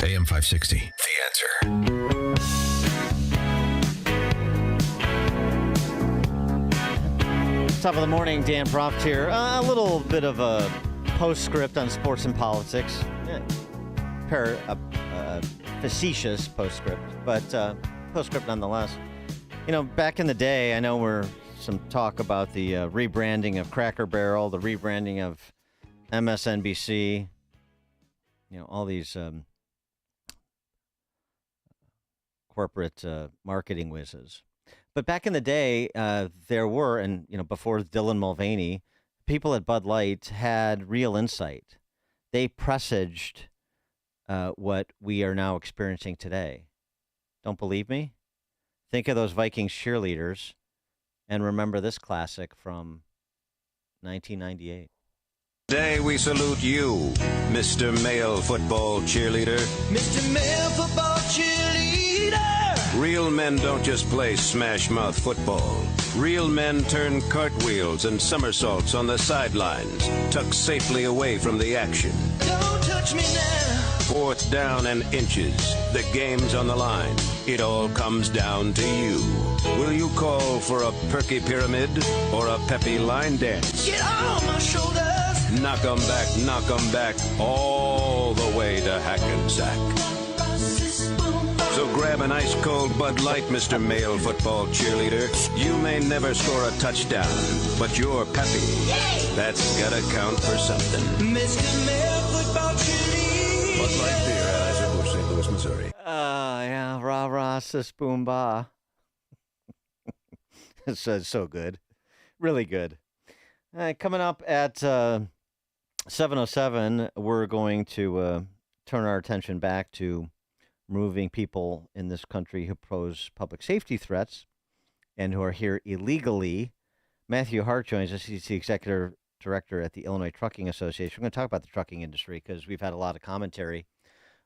[SPEAKER 5] AM 560, The Answer.
[SPEAKER 6] Top of the morning, Dan Proft here. A little bit of a postscript on sports and politics. Facetious postscript, but postscript nonetheless. You know, back in the day, I know we're some talk about the rebranding of Cracker Barrel, the rebranding of MSNBC, you know, all these corporate marketing whizzes. But back in the day, there were, and you know, before Dylan Mulvaney, people at Bud Light had real insight. They presaged what we are now experiencing today. Don't believe me? Think of those Vikings cheerleaders and remember this classic from 1998.
[SPEAKER 1] Today we salute you, Mr. Male Football Cheerleader.
[SPEAKER 15] Mr. Male Football Cheerleader!
[SPEAKER 1] Real men don't just play smash-mouth football. Real men turn cartwheels and somersaults on the sidelines, tucked safely away from the action.
[SPEAKER 15] Don't touch me now.
[SPEAKER 1] 4th down and inches. The game's on the line. It all comes down to you. Will you call for a perky pyramid or a peppy line dance?
[SPEAKER 15] Get on my shoulders.
[SPEAKER 1] Knock 'em back, all the way to Hackensack. So grab an ice-cold Bud Light, Mr. Male Football Cheerleader. You may never score a touchdown, but you're peppy. Yay! That's gotta count for something.
[SPEAKER 15] Mr. Male Football Cheerleader.
[SPEAKER 5] Bud Light beer, Anheuser-Busch, St. Louis, Missouri.
[SPEAKER 6] Yeah, rah-rah, sis boom ba. It's so good. Really good. Coming up at 7:07, we're going to turn our attention back to removing people in this country who pose public safety threats and who are here illegally. Matthew Hart joins us. He's the executive director at the Illinois Trucking Association. We're going to talk about the trucking industry because we've had a lot of commentary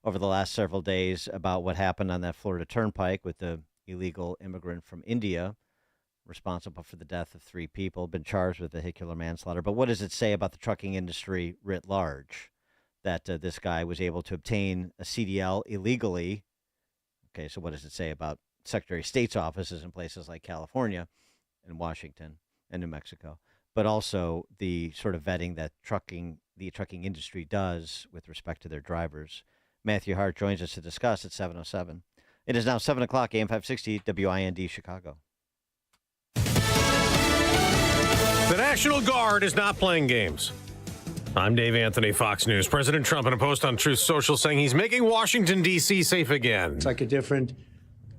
[SPEAKER 6] over the last several days about what happened on that Florida Turnpike with the illegal immigrant from India responsible for the death of 3 people, been charged with vehicular manslaughter. But what does it say about the trucking industry writ large that this guy was able to obtain a CDL illegally? Okay, so what does it say about Secretary of State's offices in places like California and Washington and New Mexico? But also the sort of vetting that the trucking industry does with respect to their drivers. Matthew Hart joins us to discuss at 7:07. It is now 7 o'clock, AM 560, WIND Chicago.
[SPEAKER 19] The National Guard is not playing games. I'm Dave Anthony, Fox News. President Trump in a post on Truth Social saying he's making Washington, D.C. safe again.
[SPEAKER 21] It's like a different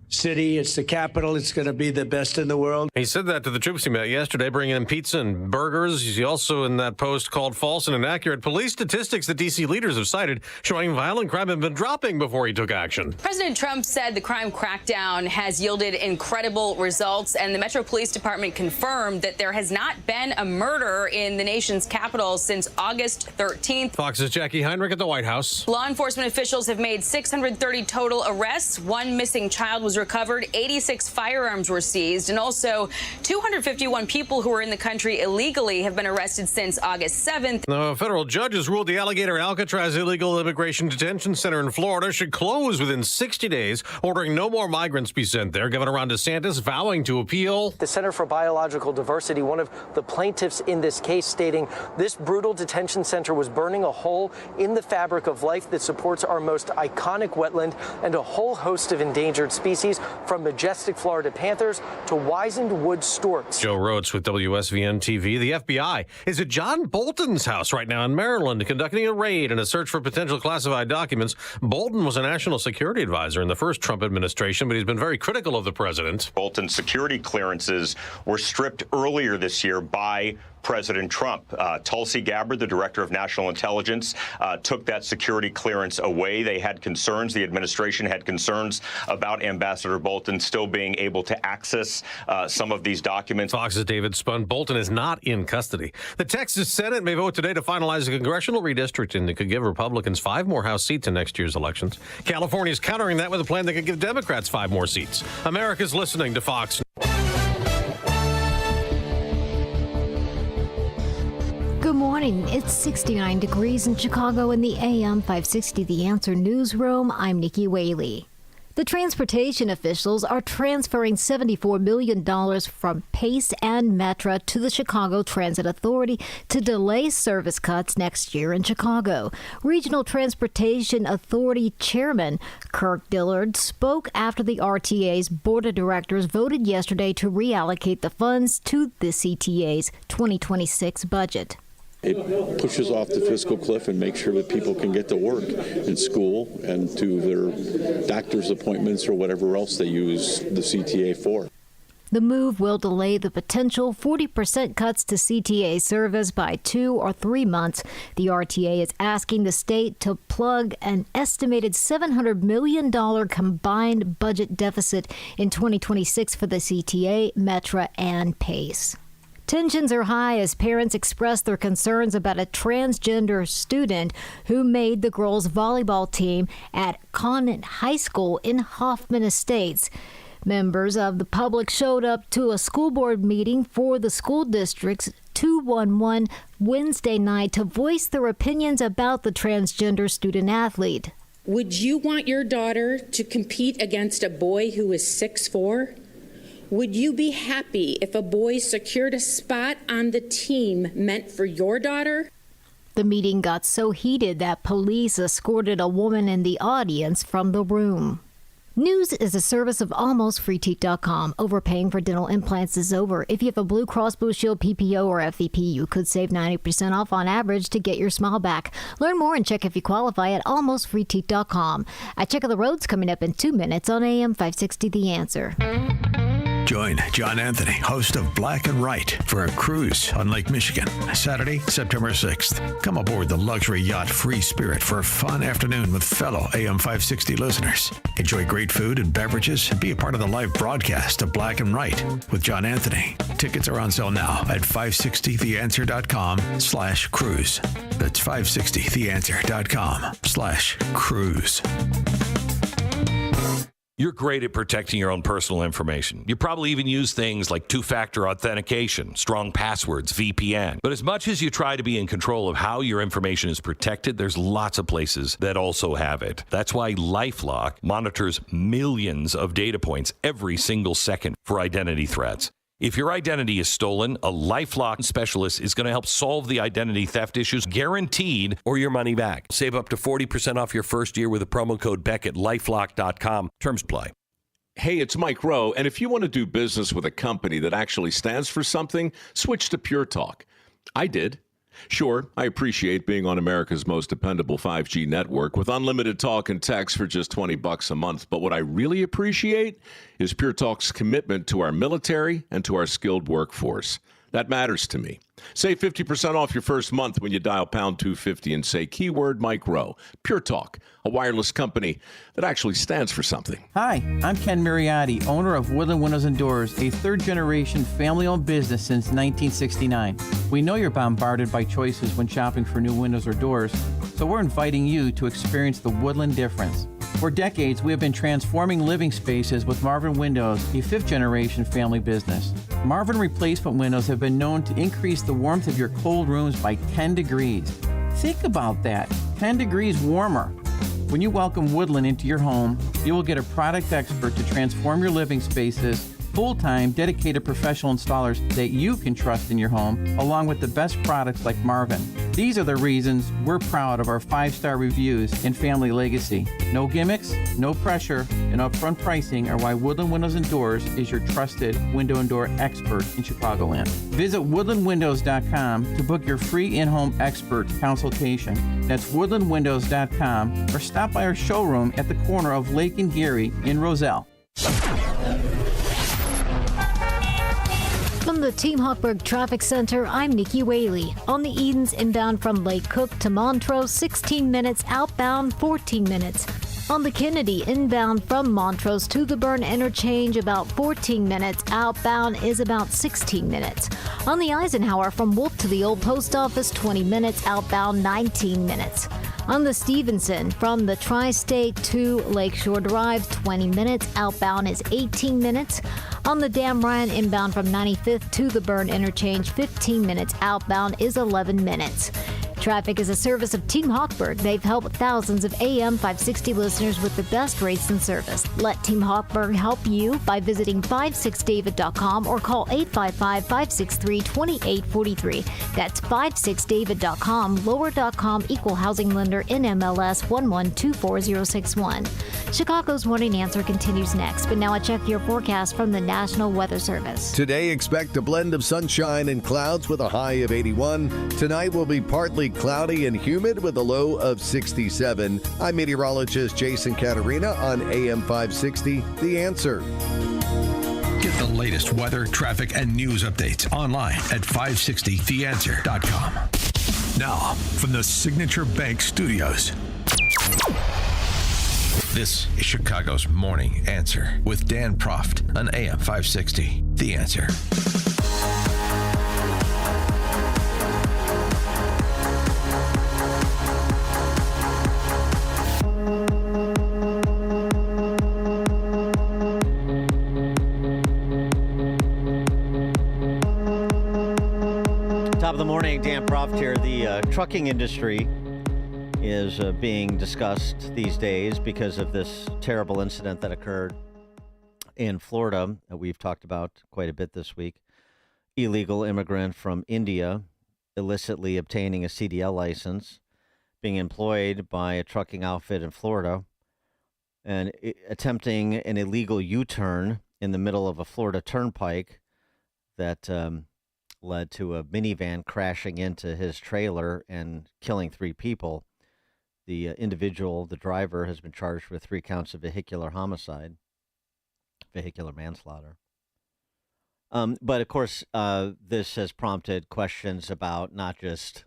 [SPEAKER 21] city. It's the capital. It's going to be the best in the world.
[SPEAKER 19] He said that to the troops he met yesterday, bringing in pizza and burgers. He also, in that post, called false and inaccurate police statistics that D.C. leaders have cited, showing violent crime had been dropping before he took action.
[SPEAKER 25] President Trump said the crime crackdown has yielded incredible results, and the Metro Police Department confirmed that there has not been a murder in the nation's capital since August 13th.
[SPEAKER 19] Fox's Jackie Heinrich at the White House.
[SPEAKER 25] Law enforcement officials have made 630 total arrests. 1 missing child was recovered, 86 firearms were seized, and also 251 people who were in the country illegally have been arrested since August 7th.
[SPEAKER 19] The federal judge has ruled the Alligator Alcatraz illegal immigration detention center in Florida should close within 60 days, ordering no more migrants be sent there. Governor Ron DeSantis vowing to appeal.
[SPEAKER 26] The Center for Biological Diversity, one of the plaintiffs in this case, stating this brutal detention center was burning a hole in the fabric of life that supports our most iconic wetland and a whole host of endangered species, from majestic Florida panthers to wizened wood storks.
[SPEAKER 19] Joe Roach with WSVN-TV. The FBI is at John Bolton's house right now in Maryland, conducting a raid and a search for potential classified documents. Bolton was a national security advisor in the first Trump administration, but he's been very critical of the president.
[SPEAKER 27] Bolton's security clearances were stripped earlier this year by
[SPEAKER 8] President Trump. Tulsi Gabbard, the director of national intelligence, took that security clearance away. They had concerns. The administration had concerns about Ambassador Bolton still being able to access some of these documents.
[SPEAKER 19] Fox's David Spun. Bolton is not in custody. The Texas Senate may vote today to finalize a congressional redistricting that could give Republicans 5 more House seats in next year's elections. California is countering that with a plan that could give Democrats 5 more seats. America's listening to Fox.
[SPEAKER 10] Good morning. It's 69 degrees in Chicago in the AM 560 The Answer newsroom. I'm Nikki Whaley. The transportation officials are transferring $74 million from PACE and Metra to the Chicago Transit Authority to delay service cuts next year in Chicago. Regional Transportation Authority Chairman Kirk Dillard spoke after the RTA's Board of Directors voted yesterday to reallocate the funds to the CTA's 2026 budget.
[SPEAKER 9] It pushes off the fiscal cliff and makes sure that people can get to work and school and to their doctor's appointments or whatever else they use the CTA for.
[SPEAKER 10] The move will delay the potential 40% cuts to CTA service by 2 or 3 months. The RTA is asking the state to plug an estimated $700 million combined budget deficit in 2026 for the CTA, Metra, and PACE. Tensions are high as parents express their concerns about a transgender student who made the girls' volleyball team at Conant High School in Hoffman Estates. Members of the public showed up to a school board meeting for the school district's 211 Wednesday night to voice their opinions about the transgender student athlete.
[SPEAKER 11] Would you want your daughter to compete against a boy who is 6'4"? Would you be happy if a boy secured a spot on the team meant for your daughter?
[SPEAKER 10] The meeting got so heated that police escorted a woman in the audience from the room. News is a service of AlmostFreeTeeth.com. Overpaying for dental implants is over. If you have a Blue Cross Blue Shield PPO or FEP, you could save 90% off on average to get your smile back. Learn more and check if you qualify at AlmostFreeTeeth.com. A check of the roads coming up in 2 minutes on AM 560 The Answer.
[SPEAKER 5] Join John Anthony, host of Black and Right, for a cruise on Lake Michigan, Saturday, September 6th. Come aboard the luxury yacht Free Spirit for a fun afternoon with fellow AM 560 listeners. Enjoy great food and beverages and be a part of the live broadcast of Black and Right with John Anthony. Tickets are on sale now at 560theanswer.com/cruise. That's 560theanswer.com/cruise.
[SPEAKER 12] You're great at protecting your own personal information. You probably even use things like two-factor authentication, strong passwords, VPN. But as much as you try to be in control of how your information is protected, there's lots of places that also have it. That's why LifeLock monitors millions of data points every single second for identity threats. If your identity is stolen, a LifeLock specialist is going to help solve the identity theft issues, guaranteed, or your money back. Save up to 40% off your first year with the promo code Beck at LifeLock.com. Terms apply.
[SPEAKER 22] Hey, it's Mike Rowe, and if you want to do business with a company that actually stands for something, switch to Pure Talk. I did. Sure, I appreciate being on America's most dependable 5G network with unlimited talk and text for just $20 a month. But what I really appreciate is Pure Talk's commitment to our military and to our skilled workforce. That matters to me. Save 50% off your first month when you dial pound 250 and say keyword Mike Rowe. Pure Talk, a wireless company that actually stands for something.
[SPEAKER 2] Hi, I'm Ken Mariotti, owner of Woodland Windows and Doors, a third-generation family-owned business since 1969. We know you're bombarded by choices when shopping for new windows or doors, so we're inviting you to experience the Woodland difference. For decades, we have been transforming living spaces with Marvin Windows, a fifth-generation family business. Marvin replacement windows have been known to increase the warmth of your cold rooms by 10 degrees. Think about that, 10 degrees warmer. When you welcome Woodland into your home, you will get a product expert to transform your living spaces, full-time, dedicated professional installers that you can trust in your home, along with the best products like Marvin. These are the reasons we're proud of our 5-star reviews and family legacy. No gimmicks, no pressure, and upfront pricing are why Woodland Windows and Doors is your trusted window and door expert in Chicagoland. Visit woodlandwindows.com to book your free in-home expert consultation. That's woodlandwindows.com, or stop by our showroom at the corner of Lake and Geary in Roselle.
[SPEAKER 10] From the Team Hochberg Traffic Center, I'm Nikki Whaley. On the Edens inbound from Lake Cook to Montrose, 16 minutes. Outbound, 14 minutes. On the Kennedy inbound from Montrose to the Burn Interchange, about 14 minutes. Outbound is about 16 minutes. On the Eisenhower from Wolf to the Old Post Office, 20 minutes. Outbound, 19 minutes. On the Stevenson from the Tri-State to Lakeshore Drive, 20 minutes. Outbound is 18 minutes. On the Dan Ryan inbound from 95th to the Burn Interchange, 15 minutes. Outbound is 11 minutes. Traffic is a service of Team Hochberg. They've helped thousands of AM 560 listeners with the best rates and service. Let Team Hochberg help you by visiting 56david.com or call 855-563-2843. That's 56david.com, lower.com, equal housing lender, NMLS 1124061. Chicago's Morning Answer continues next, but now I check your forecast from the National Weather Service.
[SPEAKER 13] Today, expect a blend of sunshine and clouds with a high of 81. Tonight will be partly cloudy and humid with a low of 67. I'm meteorologist Jason Caterina on AM 560, The Answer.
[SPEAKER 5] Get the latest weather, traffic, and news updates online at 560theanswer.com. Now, from the Signature Bank Studios. This is Chicago's Morning Answer with Dan Proft on AM 560, The Answer.
[SPEAKER 6] Top of the morning, Dan Proft here. The trucking industry is being discussed these days because of this terrible incident that occurred in Florida that we've talked about quite a bit this week. Illegal immigrant from India illicitly obtaining a CDL license, being employed by a trucking outfit in Florida, and attempting an illegal U-turn in the middle of a Florida turnpike that led to a minivan crashing into his trailer and killing 3 people. The individual, the driver, has been charged with 3 counts of vehicular homicide, vehicular manslaughter. But, of course, this has prompted questions about not just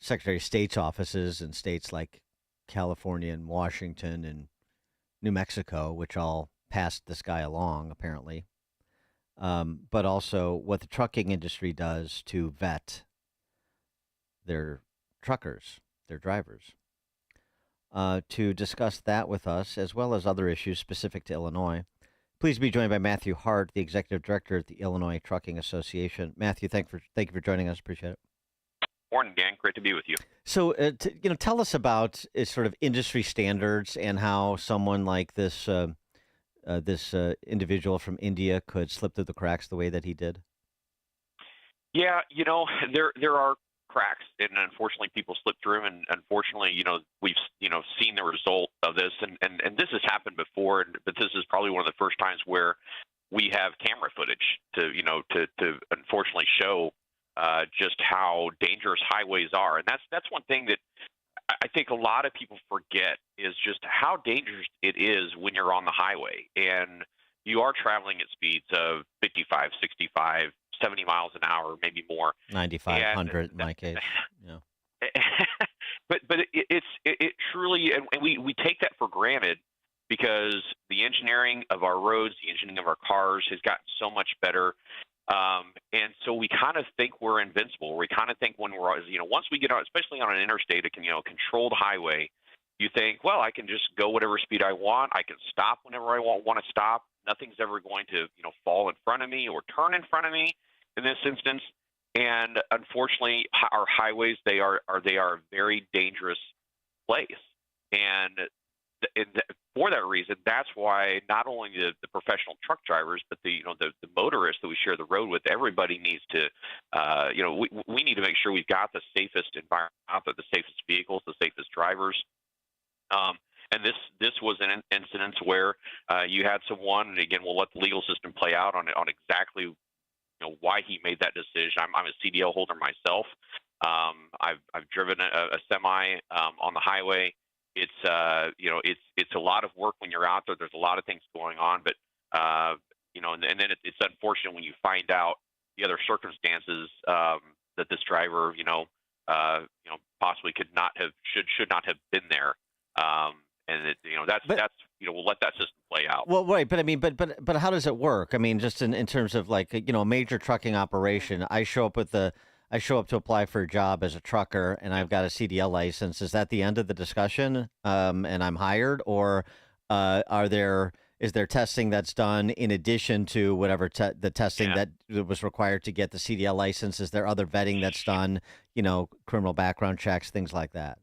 [SPEAKER 6] Secretary of State's offices in states like California and Washington and New Mexico, which all passed this guy along, apparently, but also what the trucking industry does to vet their truckers, their drivers. To discuss that with us, as well as other issues specific to Illinois, please be joined by Matthew Hart, the Executive Director at the Illinois Trucking Association. Matthew, thank you for joining us. Appreciate it.
[SPEAKER 14] Morning, gang. Great to be with you.
[SPEAKER 6] So, tell us about sort of industry standards and how someone like this individual from India could slip through the cracks the way that he did.
[SPEAKER 14] Yeah, there are cracks, and unfortunately, people slip through. And unfortunately, we've seen the result of this, and this has happened before. But this is probably one of the first times where we have camera footage to unfortunately show just how dangerous highways are. And that's one thing that I think a lot of people forget is just how dangerous it is when you're on the highway and you are traveling at speeds of 55, 65, 70 miles an hour, maybe more.
[SPEAKER 6] 95, 100 in my case. Yeah.
[SPEAKER 14] but it truly, and we take that for granted because the engineering of our roads, the engineering of our cars has gotten so much better. And so we kind of think we're invincible. We kind of think when we're, once we get on, especially on an interstate, a controlled highway, you think, well, I can just go whatever speed I want. I can stop whenever I want to stop. Nothing's ever going to, fall in front of me or turn in front of me in this instance. And unfortunately, our highways, they are a very dangerous place. And for that reason, that's why not only the professional truck drivers, but the motorists that we share the road with, everybody needs to, we need to make sure we've got the safest environment out there, the safest vehicles, the safest drivers. And this was an incident where you had someone, and again, we'll let the legal system play out on exactly why he made that decision. I'm a CDL holder myself. I've driven a semi on the highway. It's a lot of work when you're out there. There's a lot of things going on, but and then it's unfortunate when you find out the other circumstances that this driver, possibly should not have been there. We'll let that system play out.
[SPEAKER 6] Well, right, but I mean, but how does it work? I mean, just in terms of like, a major trucking operation, I show up to apply for a job as a trucker, and I've got a CDL license. Is that the end of the discussion? And I'm hired, or is there testing that's done in addition to whatever the testing that was required to get the CDL license? Is there other vetting that's done? Criminal background checks, things like that.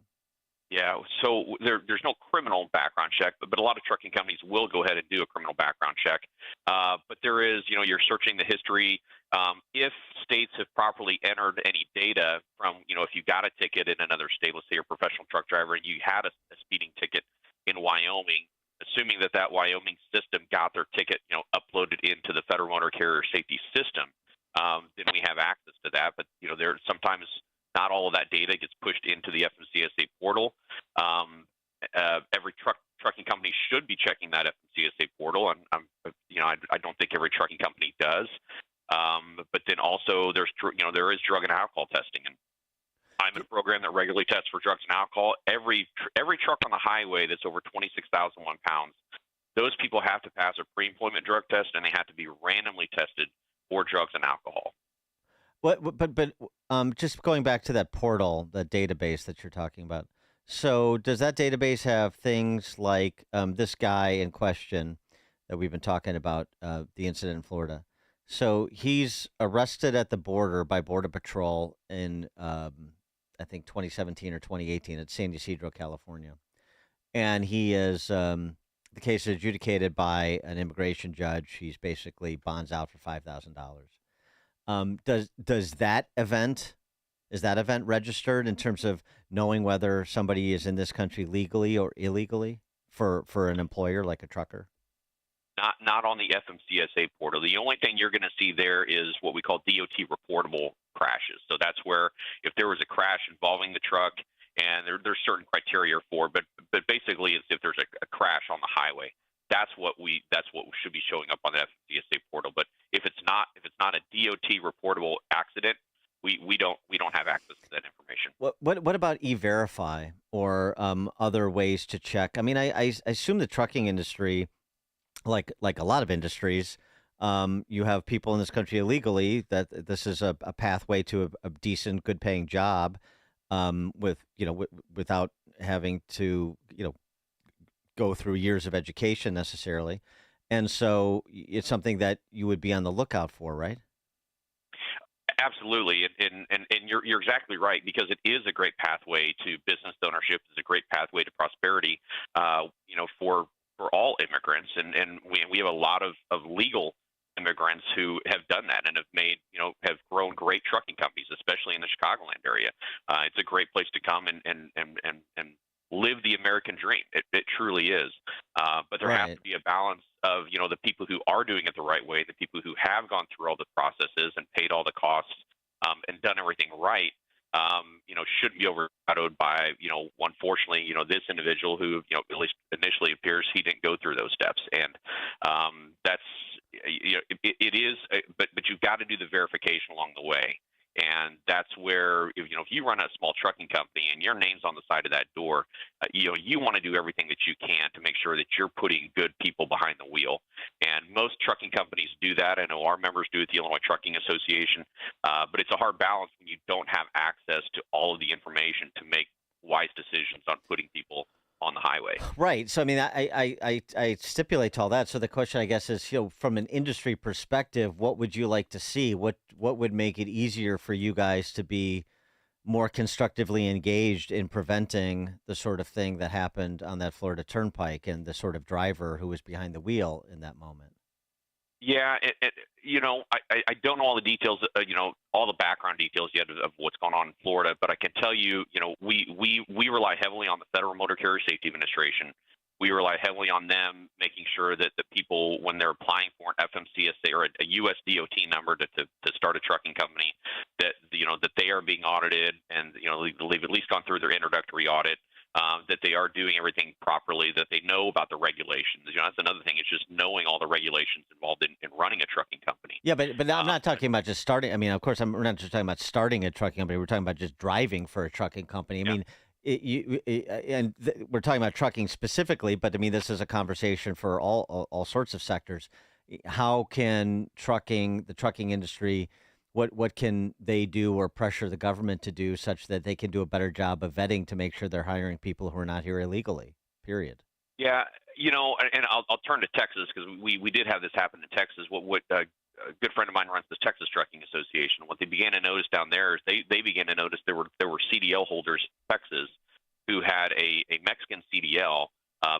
[SPEAKER 14] Yeah, so there's no criminal background check, but a lot of trucking companies will go ahead and do a criminal background check. But there is, you're searching the history. If states have properly entered any data from, if you got a ticket in another state, let's say you're a professional truck driver and you had a speeding ticket in Wyoming, assuming that Wyoming system got their ticket, uploaded into the Federal Motor Carrier Safety System, then we have access to that. But, there sometimes not all of that data gets pushed into the FMCSA portal. Every trucking company should be checking that FMCSA portal, and I don't think every trucking company does. But then also there is drug and alcohol testing, and I'm in a program that regularly tests for drugs and alcohol. Every truck on the highway that's over 26,001 pounds, those people have to pass a pre-employment drug test, and they have to be randomly tested for drugs and alcohol.
[SPEAKER 6] But just going back to that portal, the database that you're talking about. So does that database have things like this guy in question that we've been talking about, the incident in Florida? So he's arrested at the border by Border Patrol in, I think, 2017 or 2018 at San Ysidro, California. And he is, the case is adjudicated by an immigration judge. He's basically bonds out for $5,000. Does that event, is that event registered in terms of knowing whether somebody is in this country legally or illegally for an employer like a trucker?
[SPEAKER 14] Not on the FMCSA portal. The only thing you're going to see there is what we call DOT reportable crashes. So that's where if there was a crash involving the truck, and there's certain criteria for, but basically it's if there's a crash on the highway. That's what should be showing up on the FMCSA portal. But if it's not a DOT reportable accident, we don't have access to that information.
[SPEAKER 6] What about E-Verify or other ways to check? I mean, I assume the trucking industry, like a lot of industries, you have people in this country illegally that this is a pathway to a decent, good-paying job, without having to go through years of education necessarily. And so it's something that you would be on the lookout for, right?
[SPEAKER 14] Absolutely, and you're exactly right, because it is a great pathway to business ownership. It's a great pathway to prosperity, for all immigrants, and we have a lot of legal immigrants who have done that and have grown great trucking companies, especially in the Chicagoland area. It's a great place to come and live the American dream. It truly is. But there has to be a balance of, the people who are doing it the right way, the people who have gone through all the processes and paid all the costs and done everything right, shouldn't be overshadowed by, unfortunately, this individual who, at least initially appears he didn't go through those steps. And that's, it is, but you've got to do the verification along the way. And that's where, if you run a small trucking company and your name's on the side of that door, you want to do everything that you can to make sure that you're putting good people behind the wheel. And most trucking companies do that. I know our members do at the Illinois Trucking Association, but it's a hard balance when you don't have access to all of the information to make wise decisions on putting people on the highway.
[SPEAKER 6] Right. So, I mean, I stipulate to all that. So the question, I guess, is, from an industry perspective, what would you like to see? What would make it easier for you guys to be more constructively engaged in preventing the sort of thing that happened on that Florida Turnpike and the sort of driver who was behind the wheel in that moment?
[SPEAKER 14] Yeah, I don't know all the details, all the background details yet of what's going on in Florida, but I can tell you, we rely heavily on the Federal Motor Carrier Safety Administration. We rely heavily on them making sure that the people, when they're applying for an FMCSA or a U.S. DOT number to start a trucking company, that they are being audited and they've at least gone through their introductory audit. that they are doing everything properly, that they know about the regulations. That's another thing. It's just knowing all the regulations involved in running a trucking company.
[SPEAKER 6] Yeah, but I'm not talking about just starting. I mean, of course, we're not just talking about starting a trucking company. We're talking about just driving for a trucking company. I mean, we're talking about trucking specifically, but I mean, this is a conversation for all sorts of sectors. How can the trucking industry, what can they do or pressure the government to do such that they can do a better job of vetting to make sure they're hiring people who are not here illegally, period?
[SPEAKER 14] Yeah, and I'll turn to Texas because we did have this happen in Texas. What a good friend of mine runs the Texas Trucking Association. What they began to notice down there is they began to notice there were CDL holders in Texas who had a Mexican CDL,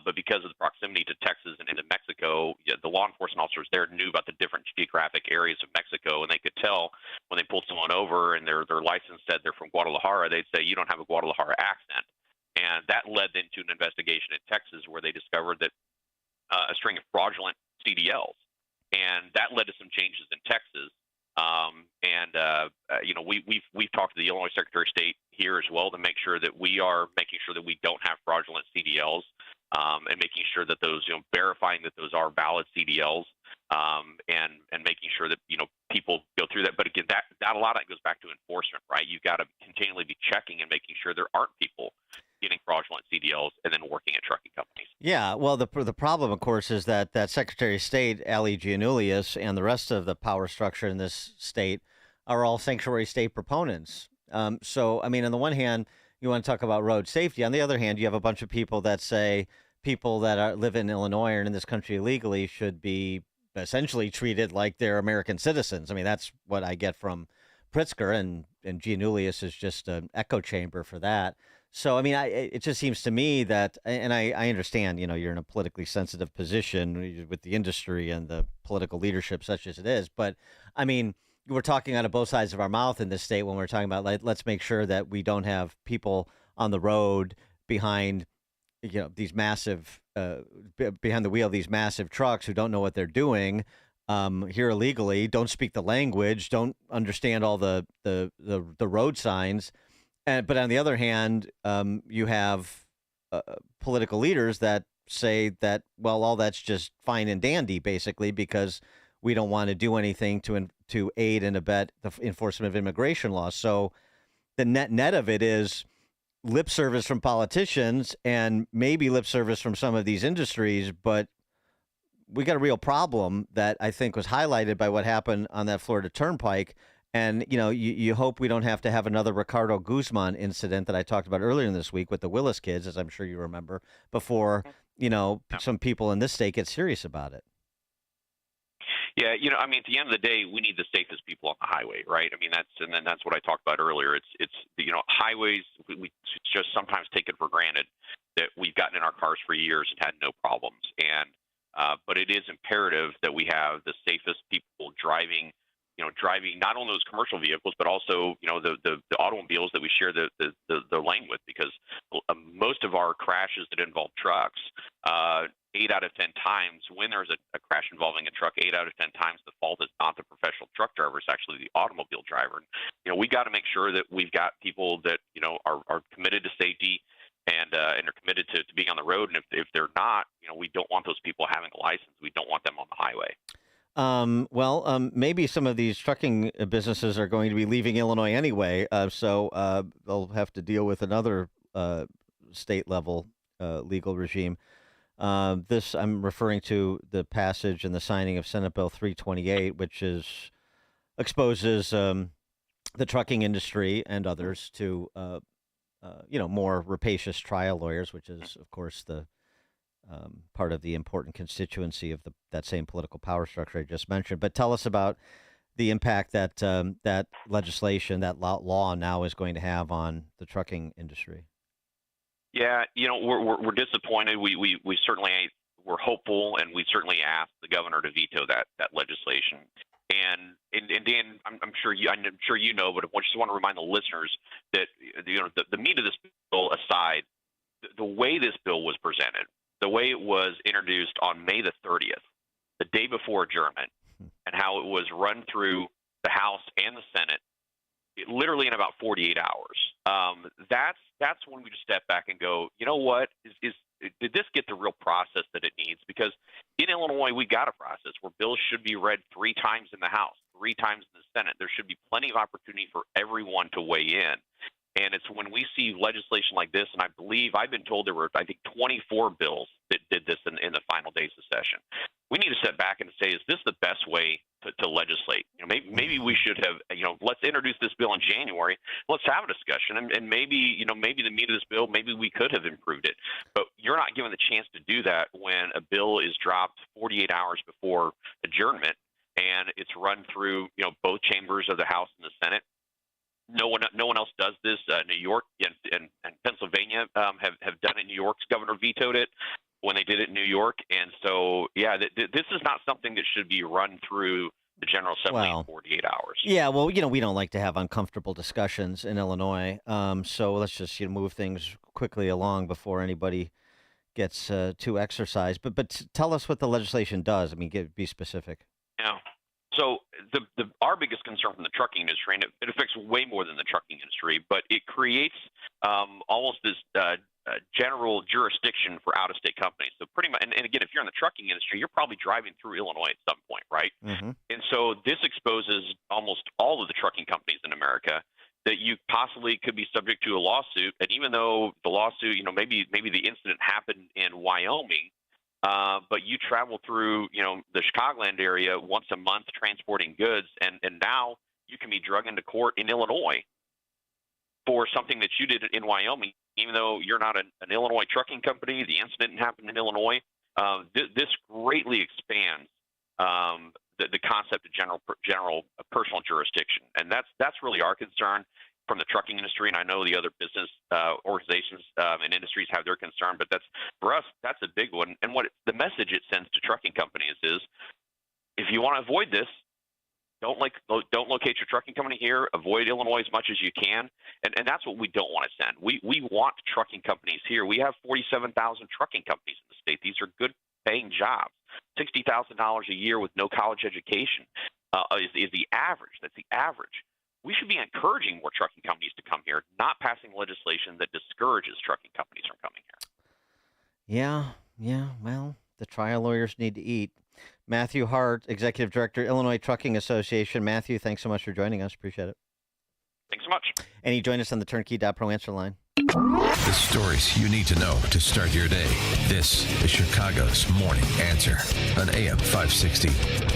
[SPEAKER 14] but because of the proximity to Texas and into Mexico, the law enforcement officers there knew about the different geographic areas of Mexico, and they could tell when they pulled someone over and their license said they're from Guadalajara, they'd say, "You don't have a Guadalajara accent." And that led into an investigation in Texas where they discovered that a string of fraudulent CDLs, and that led to some changes in Texas. We've talked to the Illinois Secretary of State here as well to make sure that we are making sure that we don't have fraudulent CDLs, and making sure that those, verifying that those are valid CDLs, and making sure that people go through that. But again, that a lot of it goes back to enforcement, right? You've got to continually be checking and making sure there aren't people getting fraudulent CDLs and then working at trucking companies.
[SPEAKER 6] Yeah, well, the problem, of course, is that Secretary of State Ali Giannoulias and the rest of the power structure in this state are all sanctuary state proponents. So, I mean, on the one hand, you want to talk about road safety. On the other hand, you have a bunch of people that say people that live in Illinois or in this country illegally should be essentially treated like they're American citizens. I mean, that's what I get from Pritzker, and Giannoulias is just an echo chamber for that. So, I mean, it just seems to me that, and I understand, you're in a politically sensitive position with the industry and the political leadership such as it is. But, I mean, we're talking out of both sides of our mouth in this state when we're talking about, let's make sure that we don't have people on the road behind, these massive, behind the wheel of these massive trucks who don't know what they're doing here illegally, don't speak the language, don't understand all the road signs. But on the other hand, you have political leaders that say that, well, all that's just fine and dandy, basically, because we don't want to do anything to aid and abet the enforcement of immigration laws. So the net of it is lip service from politicians and maybe lip service from some of these industries. But we got a real problem that I think was highlighted by what happened on that Florida Turnpike. And, you hope we don't have to have another Ricardo Guzman incident that I talked about earlier in this week with the Willis kids, as I'm sure you remember, before, some people in this state get serious about it.
[SPEAKER 14] Yeah, I mean, at the end of the day, we need the safest people on the highway, right? I mean, that's what I talked about earlier. It's highways, we just sometimes take it for granted that we've gotten in our cars for years and had no problems. But it is imperative that we have the safest people driving not only those commercial vehicles, but also, the automobiles that we share the lane with, because most of our crashes that involve trucks, 8 out of 10 times when there's a crash involving a truck, 8 out of 10 times the fault is not the professional truck driver, it's actually the automobile driver. We got to make sure that we've got people that, are committed to safety and are committed to being on the road. And if they're not, we don't want those people having a license. We don't want them on the highway.
[SPEAKER 6] Maybe some of these trucking businesses are going to be leaving Illinois anyway, so they'll have to deal with another state-level legal regime. I'm referring to the passage and the signing of Senate Bill 328, which exposes the trucking industry and others to, more rapacious trial lawyers, which is, of course, the part of the important constituency of that same political power structure I just mentioned. But tell us about the impact that that legislation, that law now is going to have on the trucking industry.
[SPEAKER 14] Yeah, we're disappointed. We certainly were hopeful, and we certainly asked the governor to veto that legislation. And Dan, I'm sure you know, but I just want to remind the listeners that the meat of this bill aside, the way this bill was presented, the way it was introduced on May the 30th, the day before adjournment, and how it was run through the House and the Senate, literally in about 48 hours. That's when we just step back and go, you know what, did this get the real process that it needs? Because in Illinois, we got a process where bills should be read 3 times in the House, 3 times in the Senate. There should be plenty of opportunity for everyone to weigh in. And it's when we see legislation like this, and I believe I've been told there were, 24 bills that did this in the final days of session. We need to step back and say, is this the best way to legislate? Maybe we should have, let's introduce this bill in January. Let's have a discussion, and maybe the meat of this bill, maybe we could have improved it. But you're not given the chance to do that when a bill is dropped 48 hours before adjournment, and it's run through, both chambers of the House and the Senate. No one else does this. New York and Pennsylvania have done it. New York's governor vetoed it when they did it in New York. And so, this is not something that should be run through the General Assembly in 48 hours.
[SPEAKER 6] Yeah, well, we don't like to have uncomfortable discussions in Illinois. So let's just move things quickly along before anybody gets too exercised. But tell us what the legislation does. Be specific.
[SPEAKER 14] Yeah. So our biggest concern from the trucking industry, and it affects way more than the trucking industry, but it creates almost this general jurisdiction for out-of-state companies. So pretty much, and again, if you're in the trucking industry, you're probably driving through Illinois at some point, right?
[SPEAKER 6] Mm-hmm.
[SPEAKER 14] And so this exposes almost all of the trucking companies in America that you possibly could be subject to a lawsuit. And even though the lawsuit, maybe the incident happened in Wyoming, but you travel through, the Chicagoland area once a month transporting goods, and now you can be dragged into court in Illinois for something that you did in Wyoming, even though you're not an Illinois trucking company. The incident happened in Illinois. This greatly expands the concept of general personal jurisdiction, and that's really our concern from the trucking industry, and I know the other business organizations and industries have their concern, but for us, that's a big one. And what the message it sends to trucking companies is, if you want to avoid this, don't locate your trucking company here. Avoid Illinois as much as you can, and that's what we don't want to send. We want trucking companies here. We have 47,000 trucking companies in the state. These are good-paying jobs. $60,000 a year with no college education is the average. That's the average. We should be encouraging more trucking companies to come here, not passing legislation that discourages trucking companies from coming here.
[SPEAKER 6] Yeah. Well, the trial lawyers need to eat. Matthew Hart, Executive Director, Illinois Trucking Association. Matthew, thanks so much for joining us. Appreciate it.
[SPEAKER 14] Thanks so much.
[SPEAKER 6] And you join us on the Turnkey.pro answer line.
[SPEAKER 5] The stories you need to know to start your day. This is Chicago's Morning Answer on AM 560.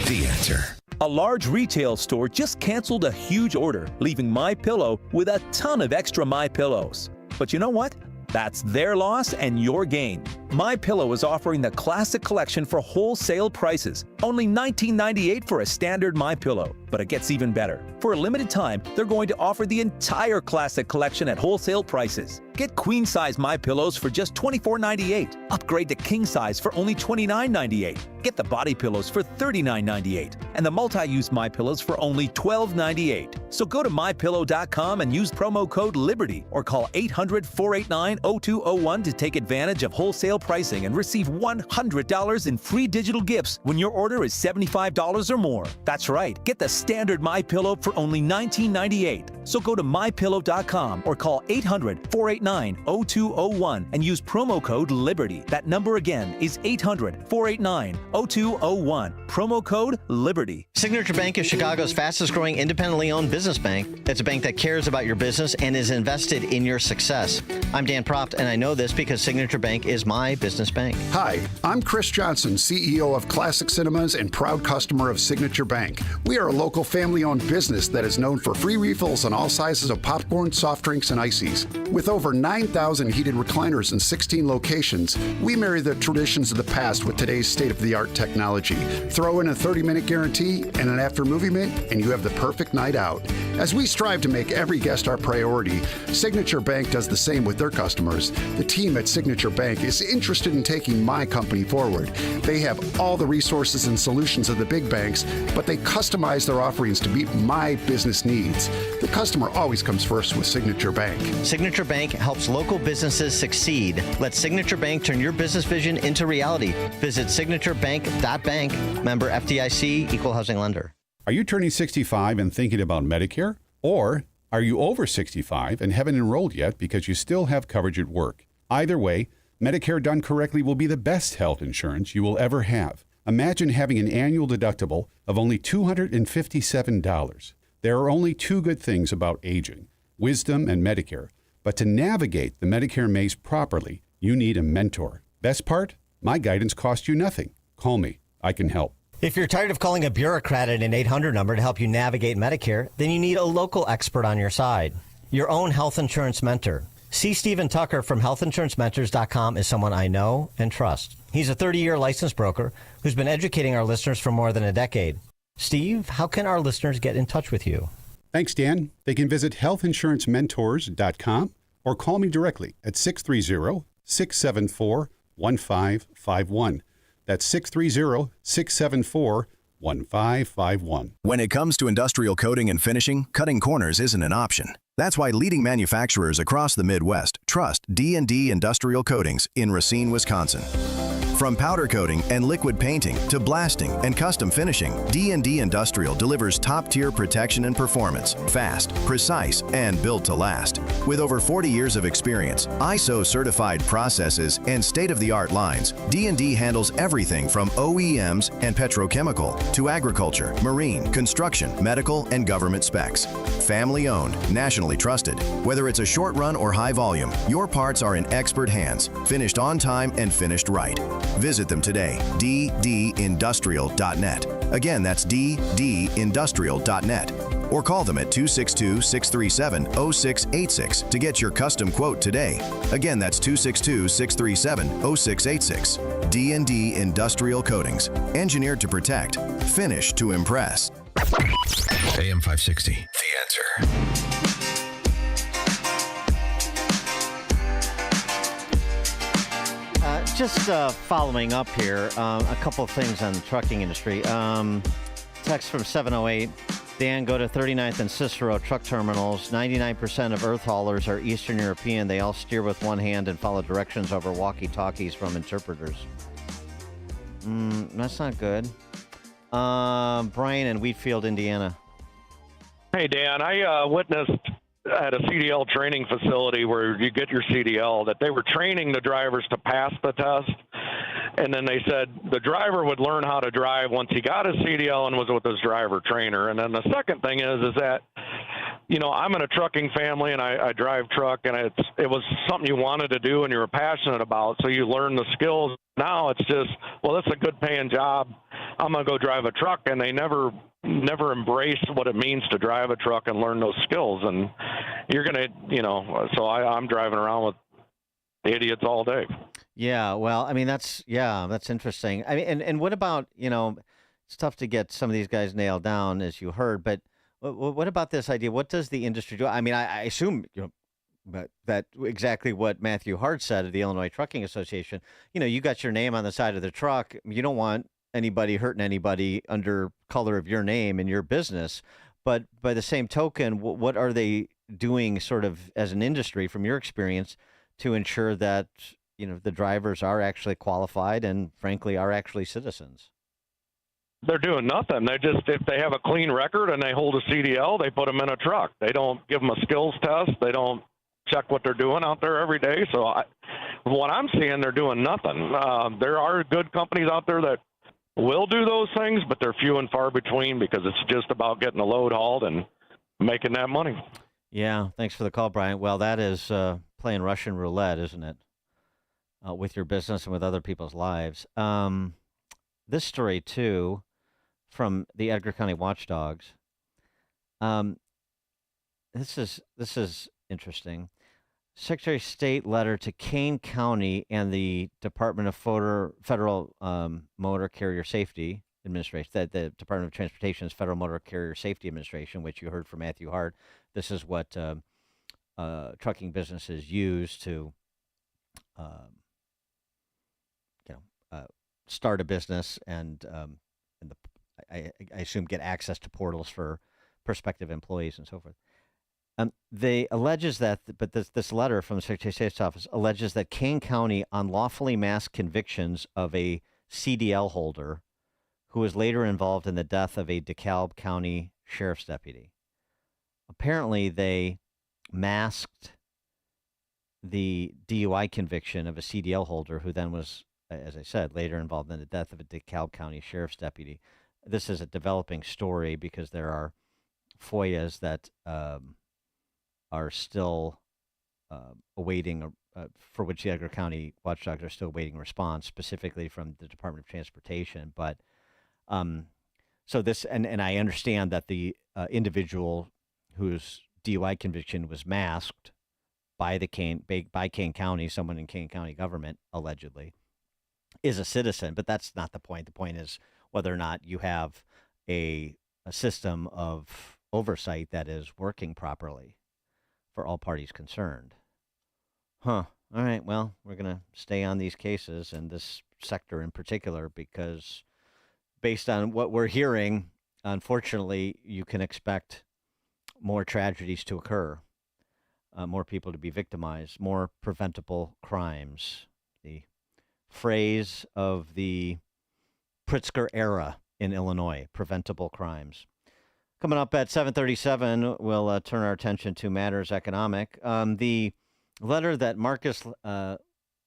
[SPEAKER 5] The Answer.
[SPEAKER 3] A large retail store just canceled a huge order, leaving MyPillow with a ton of extra MyPillows. But you know what? That's their loss and your gain. MyPillow is offering the Classic Collection for wholesale prices. Only $19.98 for a standard MyPillow. But it gets even better. For a limited time, they're going to offer the entire Classic Collection at wholesale prices. Get queen-size MyPillows for just $24.98. Upgrade to king-size for only $29.98. Get the body pillows for $39.98. And the multi-use MyPillows for only $12.98. So go to MyPillow.com and use promo code LIBERTY or call 800-489-0201 to take advantage of wholesale pricing and receive $100 in free digital gifts when your order is $75 or more. That's right. Get the standard MyPillow for only $19.98. So go to MyPillow.com or call 800-489-0201 and use promo code LIBERTY. That number again is 800-489-0201. Promo code LIBERTY.
[SPEAKER 6] Signature Bank is Chicago's fastest growing independently owned business bank. It's a bank that cares about your business and is invested in your success. I'm Dan Proft, and I know this because Signature Bank is my business bank.
[SPEAKER 7] Hi, I'm Chris Johnson, CEO of Classic Cinemas and proud customer of Signature Bank. We are a local family-owned business that is known for free refills on all sizes of popcorn, soft drinks, and ices. With over 9,000 heated recliners in 16 locations, we marry the traditions of the past with today's state-of-the-art technology. Throw in a 30-minute guarantee and an after-movie mint, and you have the perfect night out. As we strive to make every guest our priority, Signature Bank does the same with their customers. The team at Signature Bank is interested in taking my company forward. They have all the resources and solutions of the big banks, but they customize their offerings to meet my business needs. The customer always comes first with Signature Bank.
[SPEAKER 6] Signature Bank helps local businesses succeed. Let Signature Bank turn your business vision into reality. Visit signaturebank.bank. Member FDIC, equal housing lender.
[SPEAKER 16] Are you turning 65 and thinking about Medicare? Or
[SPEAKER 7] Are you over 65 and haven't enrolled yet because you still have coverage at work? Either way, Medicare done correctly will be the best health insurance you will ever have. Imagine having an annual deductible of only $257. There are only two good things about aging, wisdom and Medicare. But to navigate the Medicare maze properly, you need a mentor. Best part? My guidance costs you nothing. Call me. I can help.
[SPEAKER 4] If you're tired of calling a bureaucrat at an 800 number to help you navigate Medicare, then you need a local expert on your side. Your own health insurance mentor. C. Stephen Tucker from healthinsurancementors.com is someone I know and trust. He's a 30-year licensed broker who's been educating our listeners for more than a decade. Steve, how can our listeners get in touch with you?
[SPEAKER 7] Thanks, Dan. They can visit healthinsurancementors.com or call me directly at 630-674-1551. That's 630-674-1551.
[SPEAKER 16] When it comes to industrial coating and finishing, cutting corners isn't an option. That's why leading manufacturers across the Midwest trust DND Industrial Coatings in Racine, Wisconsin. From powder coating and liquid painting to blasting and custom finishing, D&D Industrial delivers top-tier protection and performance, fast, precise, and built to last. With over 40 years of experience, ISO-certified processes, and state-of-the-art lines, D&D handles everything from OEMs and petrochemical to agriculture, marine, construction, medical, and government specs. Family-owned, nationally trusted. Whether it's a short run or high volume, your parts are in expert hands, finished on time and finished right. Visit them today, ddindustrial.net. Again, that's ddindustrial.net. Or call them at 262-637-0686 to get your custom quote today. Again, that's 262-637-0686. D&D Industrial Coatings. Engineered to protect. Finished to impress.
[SPEAKER 5] AM 560, The Answer.
[SPEAKER 6] Just following up here, a couple of things on the trucking industry. Text from 708. Dan, go to 39th and Cicero truck terminals. 99% of earth haulers are Eastern European. They all steer with one hand and follow directions over walkie-talkies from interpreters. That's not good. Brian in Wheatfield, Indiana.
[SPEAKER 17] Hey, Dan, I witnessed at a CDL training facility where you get your CDL that they were training the drivers to pass the test. And then they said the driver would learn how to drive once he got his CDL and was with his driver trainer. And then the second thing is that, you know, I'm in a trucking family and I drive truck, and it was something you wanted to do and you were passionate about. So you learn the skills. Now it's just, well, that's a good paying job. I'm going to go drive a truck. And they never embrace what it means to drive a truck and learn those skills. And you're going to, you know, so I'm driving around with idiots all day.
[SPEAKER 6] Yeah, well, I mean, that's interesting. I mean, and what about, you know, it's tough to get some of these guys nailed down, as you heard, but what about this idea? What does the industry do? I mean, I assume, you know, that exactly what Matthew Hart said of the Illinois Trucking Association. You know, you got your name on the side of the truck. You don't want anybody hurting anybody under color of your name and your business. But by the same token, what are they doing sort of as an industry from your experience to ensure that, you know, the drivers are actually qualified and frankly are actually citizens?
[SPEAKER 17] They're doing nothing. They just, if they have a clean record and they hold a CDL, they put them in a truck. They don't give them a skills test. They don't check what they're doing out there every day. So what I'm seeing, they're doing nothing. There are good companies out there that will do those things, but they're few and far between because it's just about getting a load hauled and making that money.
[SPEAKER 6] Yeah, thanks for the call, Brian. Well, that is playing Russian roulette, isn't it? With your business and with other people's lives. This story, too, from the Edgar County Watchdogs. This is interesting. Secretary of State letter to Kane County and the Department of Federal Motor Carrier Safety Administration, the Department of Transportation's Federal Motor Carrier Safety Administration, which you heard from Matthew Hart. This is what trucking businesses use to, start a business and I assume get access to portals for prospective employees and so forth. They alleges that, but this letter from the Secretary of State's office alleges that Kane County unlawfully masked convictions of a CDL holder who was later involved in the death of a DeKalb County sheriff's deputy. apparently they masked the DUI conviction of a CDL holder who then was, as I said, later involved in the death of a DeKalb County sheriff's deputy. This is a developing story because there are FOIAs that are still awaiting, for which the Edgar County watchdogs are still awaiting response, specifically from the Department of Transportation. But so this, and I understand that the individual whose DUI conviction was masked by Kane County, someone in Kane County government, allegedly, is a citizen. But that's not the point. The point is whether or not you have a system of oversight that is working properly for all parties concerned. All right, well, we're going to stay on these cases and this sector in particular because based on what we're hearing, unfortunately, you can expect more tragedies to occur, more people to be victimized, more preventable crimes. The phrase of the Pritzker era in Illinois, preventable crimes. Coming up at 7:37, we'll turn our attention to matters economic. The letter that Marcus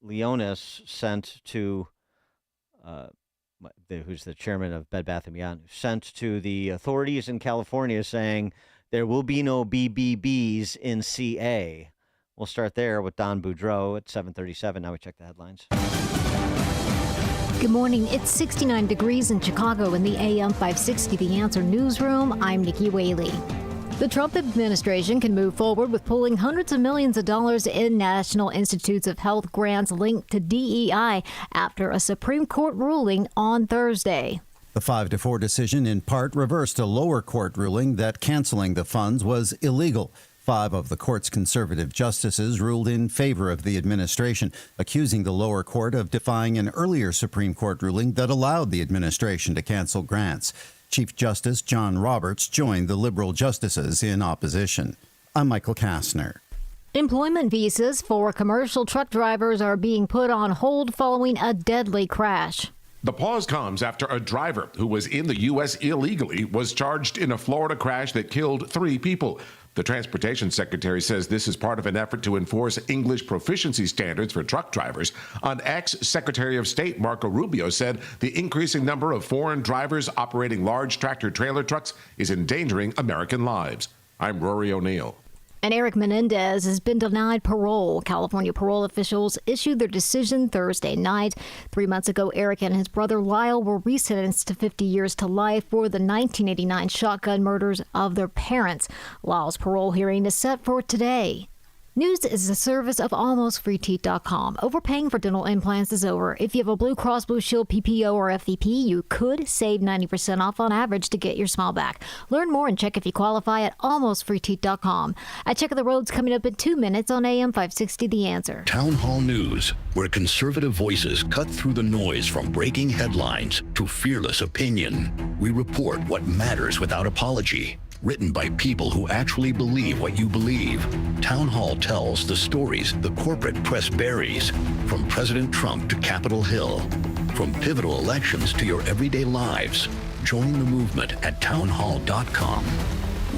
[SPEAKER 6] Leonis sent to, who's the chairman of Bed Bath & Beyond, sent to the authorities in California saying there will be no BBBs in CA. We'll start there with Don Boudreau at 7:37. Now we check the headlines.
[SPEAKER 10] Good morning. It's 69 degrees in Chicago in the AM 560 The Answer newsroom. I'm Nikki Whaley. The Trump administration can move forward with pulling hundreds of millions of dollars in National Institutes of Health grants linked to DEI after a Supreme Court ruling on Thursday.
[SPEAKER 1] The 5-4 decision in part reversed a lower court ruling that canceling the funds was illegal. 5 of the court's conservative justices ruled in favor of the administration, accusing the lower court of defying an earlier Supreme Court ruling that allowed the administration to cancel grants. Chief Justice John Roberts joined the liberal justices in opposition. I'm Michael Kastner.
[SPEAKER 10] Employment visas for commercial truck drivers are being put on hold following a deadly crash.
[SPEAKER 15] The pause comes after a driver who was in the U.S. illegally was charged in a Florida crash that killed 3 people. The Transportation Secretary says this is part of an effort to enforce English proficiency standards for truck drivers. On X, Secretary of State Marco Rubio said the increasing number of foreign drivers operating large tractor-trailer trucks is endangering American lives. I'm Rory O'Neill.
[SPEAKER 10] And Eric Menendez has been denied parole. California parole officials issued their decision Thursday night. 3 months ago, Eric and his brother Lyle were resentenced to 50 years to life for the 1989 shotgun murders of their parents. Lyle's parole hearing is set for today. News is a service of almostfreeteeth.com. Overpaying for dental implants is over. If you have a Blue Cross Blue Shield PPO or FVP, you could save 90% off on average to get your smile back. Learn more and check if you qualify at almostfreeteeth.com. I Check the Roads coming up in 2 minutes on AM 560 The Answer.
[SPEAKER 18] Town Hall News, where conservative voices cut through the noise from breaking headlines to fearless opinion. We report what matters without apology. Written by people who actually believe what you believe. Town Hall tells the stories the corporate press buries, from President Trump to Capitol Hill, from pivotal elections to your everyday lives. Join the movement at townhall.com.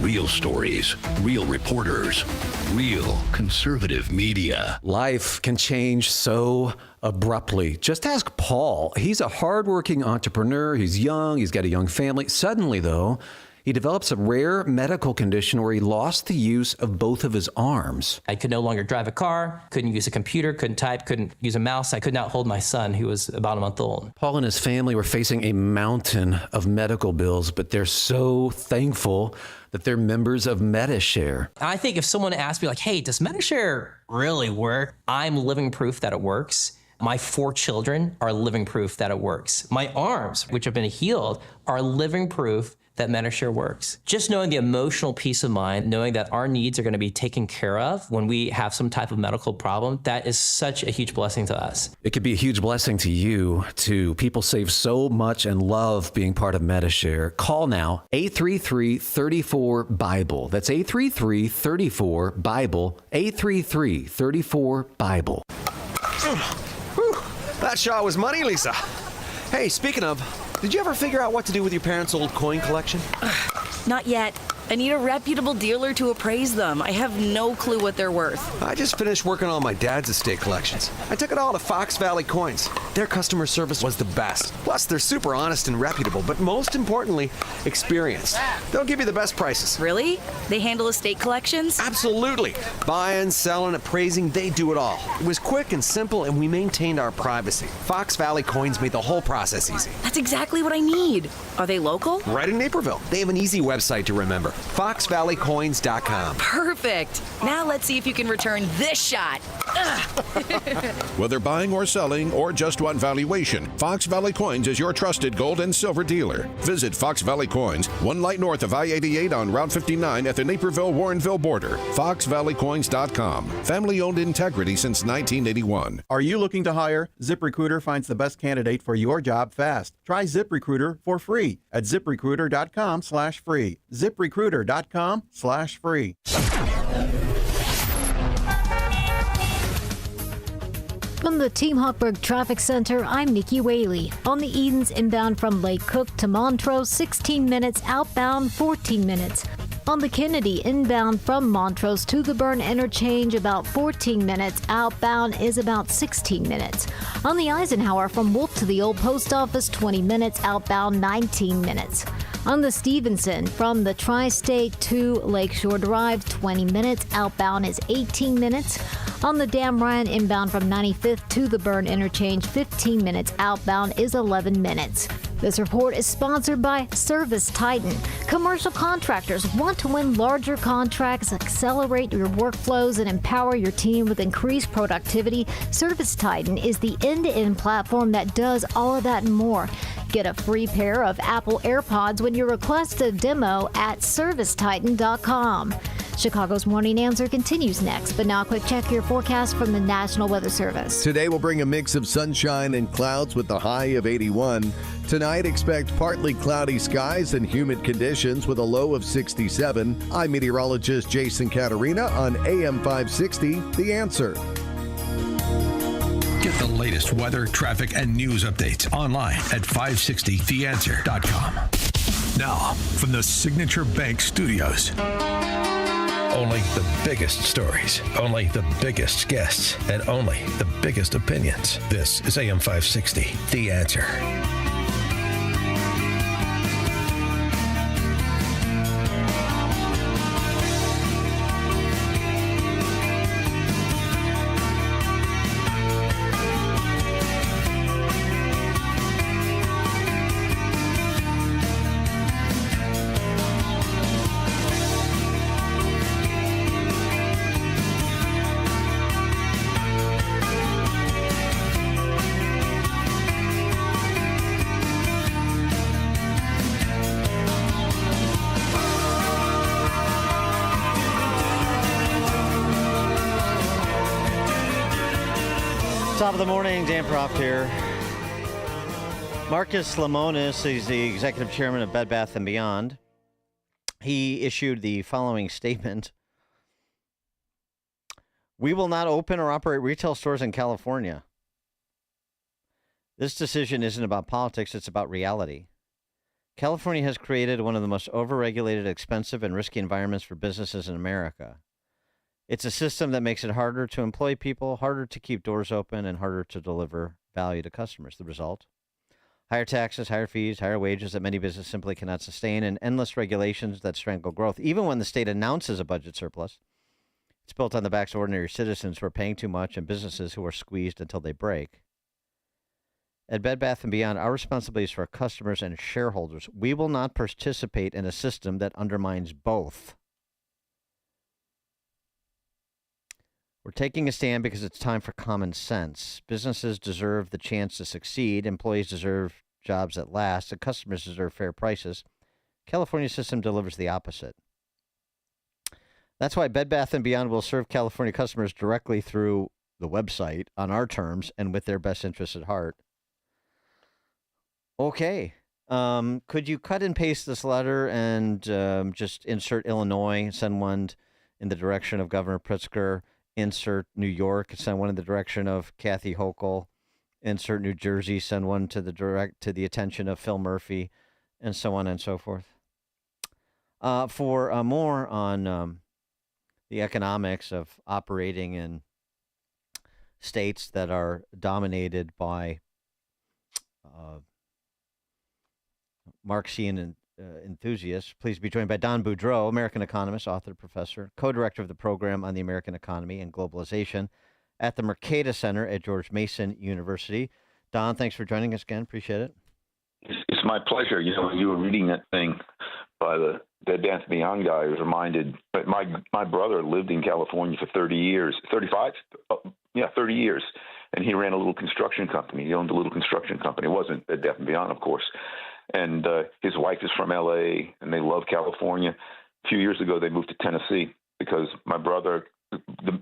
[SPEAKER 18] Real stories, real reporters, real conservative media.
[SPEAKER 20] Life can change so abruptly. Just ask Paul. He's a hardworking entrepreneur. He's young. He's got a young family. Suddenly, though, he develops a rare medical condition where he lost the use of both of his arms.
[SPEAKER 23] I could no longer drive a car, couldn't use a computer, couldn't type, couldn't use a mouse. I could not hold my son, who was about a month old.
[SPEAKER 20] Paul and his family were facing a mountain of medical bills, but they're so thankful that they're members of MediShare.
[SPEAKER 23] I think if someone asked me, like, hey, does MediShare really work? I'm living proof that it works. My 4 children are living proof that it works. My arms, which have been healed, are living proof that MediShare works. Just knowing the emotional peace of mind, knowing that our needs are going to be taken care of when we have some type of medical problem, that is such a huge blessing to us.
[SPEAKER 20] It could be a huge blessing to you, too. People save so much and love being part of MediShare. Call now, 833-34-BIBLE. That's 833-34-BIBLE, 833-34-BIBLE.
[SPEAKER 24] That shot was money, Lisa. Hey, speaking of, did you ever figure out what to do with your parents' old coin collection?
[SPEAKER 27] Not yet.
[SPEAKER 8] I need a reputable dealer to appraise them. I have no clue what they're worth.
[SPEAKER 19] I just finished working on my dad's estate collections. I took it all to Fox Valley Coins. Their customer service was the best. Plus, they're super honest and reputable, but most importantly, experienced. They'll give you the best prices.
[SPEAKER 8] Really? They handle estate collections?
[SPEAKER 19] Absolutely. Buying, selling, appraising, they do it all. It was quick and simple, and we maintained our privacy. Fox Valley Coins made the whole process easy.
[SPEAKER 8] That's exactly what I need. Are they local?
[SPEAKER 19] Right in Naperville. They have an easy website to remember. FoxValleyCoins.com.
[SPEAKER 8] Perfect. Now let's see if you can return this shot.
[SPEAKER 5] Whether buying or selling or just want valuation, Fox Valley Coins is your trusted gold and silver dealer. Visit Fox Valley Coins, 1 light north of I-88 on Route 59 at the Naperville-Warrenville border. FoxValleyCoins.com. Family-owned integrity since 1981.
[SPEAKER 21] Are you looking to hire? ZipRecruiter finds the best candidate for your job fast. Try ZipRecruiter for free at ZipRecruiter.com/free. ZipRecruiter.com/free.
[SPEAKER 10] From the Team Hochberg Traffic Center, I'm Nikki Whaley. On the Edens inbound from Lake Cook to Montrose, 16 minutes, outbound 14 minutes. On the Kennedy inbound from Montrose to the Burn Interchange, about 14 minutes. Outbound is about 16 minutes. On the Eisenhower from Wolf to the Old Post Office, 20 minutes. Outbound 19 minutes. On the Stevenson from the Tri-State to Lakeshore Drive, 20 minutes. Outbound is 18 minutes. On the Dan Ryan inbound from 95th to the Burn Interchange, 15 minutes. Outbound is 11 minutes. This report is sponsored by Service Titan. Commercial contractors want to win larger contracts, accelerate your workflows, and empower your team with increased productivity. Service Titan is the end-to-end platform that does all of that and more. Get a free pair of Apple AirPods when you request a demo at ServiceTitan.com. Chicago's Morning Answer continues next, but now a quick check your forecast from the National Weather Service.
[SPEAKER 13] Today will bring a mix of sunshine and clouds with a high of 81. Tonight, expect partly cloudy skies and humid conditions with a low of 67. I'm meteorologist Jason Caterina on AM 560, The Answer.
[SPEAKER 5] Get the latest weather, traffic, and news updates online at 560theanswer.com. Now, from the Signature Bank Studios. Only the biggest stories, only the biggest guests, and only the biggest opinions. This is AM 560, The Answer.
[SPEAKER 6] Top of the morning, Dan Proft here. Marcus Lemonis is the executive chairman of Bed Bath & Beyond. He issued the following statement. We will not open or operate retail stores in California. This decision isn't about politics, it's about reality. California has created one of the most overregulated, expensive, and risky environments for businesses in America. It's a system that makes it harder to employ people, harder to keep doors open, and harder to deliver value to customers. The result? Higher taxes, higher fees, higher wages that many businesses simply cannot sustain, and endless regulations that strangle growth. Even when the state announces a budget surplus, it's built on the backs of ordinary citizens who are paying too much and businesses who are squeezed until they break. At Bed Bath & Beyond, our responsibility is for our customers and shareholders. We will not participate in a system that undermines both. We're taking a stand because it's time for common sense. Businesses deserve the chance to succeed. Employees deserve jobs that last. And customers deserve fair prices. California's system delivers the opposite. That's why Bed Bath & Beyond will serve California customers directly through the website on our terms and with their best interests at heart. Okay. Could you cut and paste this letter and just insert Illinois, send one in the direction of Governor Pritzker, insert New York, send one in the direction of Kathy Hochul, insert New Jersey, send one to the attention of Phil Murphy, and so on and so forth. For more on the economics of operating in states that are dominated by Marxian enthusiasts, please be joined by Don Boudreau, American economist, author, professor, co-director of the program on the American economy and globalization at the Mercatus Center at George Mason University. Don, thanks for joining us again. Appreciate it.
[SPEAKER 9] It's my pleasure. You know, you were reading that thing by the Dead Dance Beyond guy. I was reminded, but my brother lived in California for 30 years, 35? 30 years. And he ran a little construction company. He owned a little construction company. It wasn't Dead Dance Beyond, of course. And his wife is from L.A., and they love California. A few years ago, they moved to Tennessee because my brother,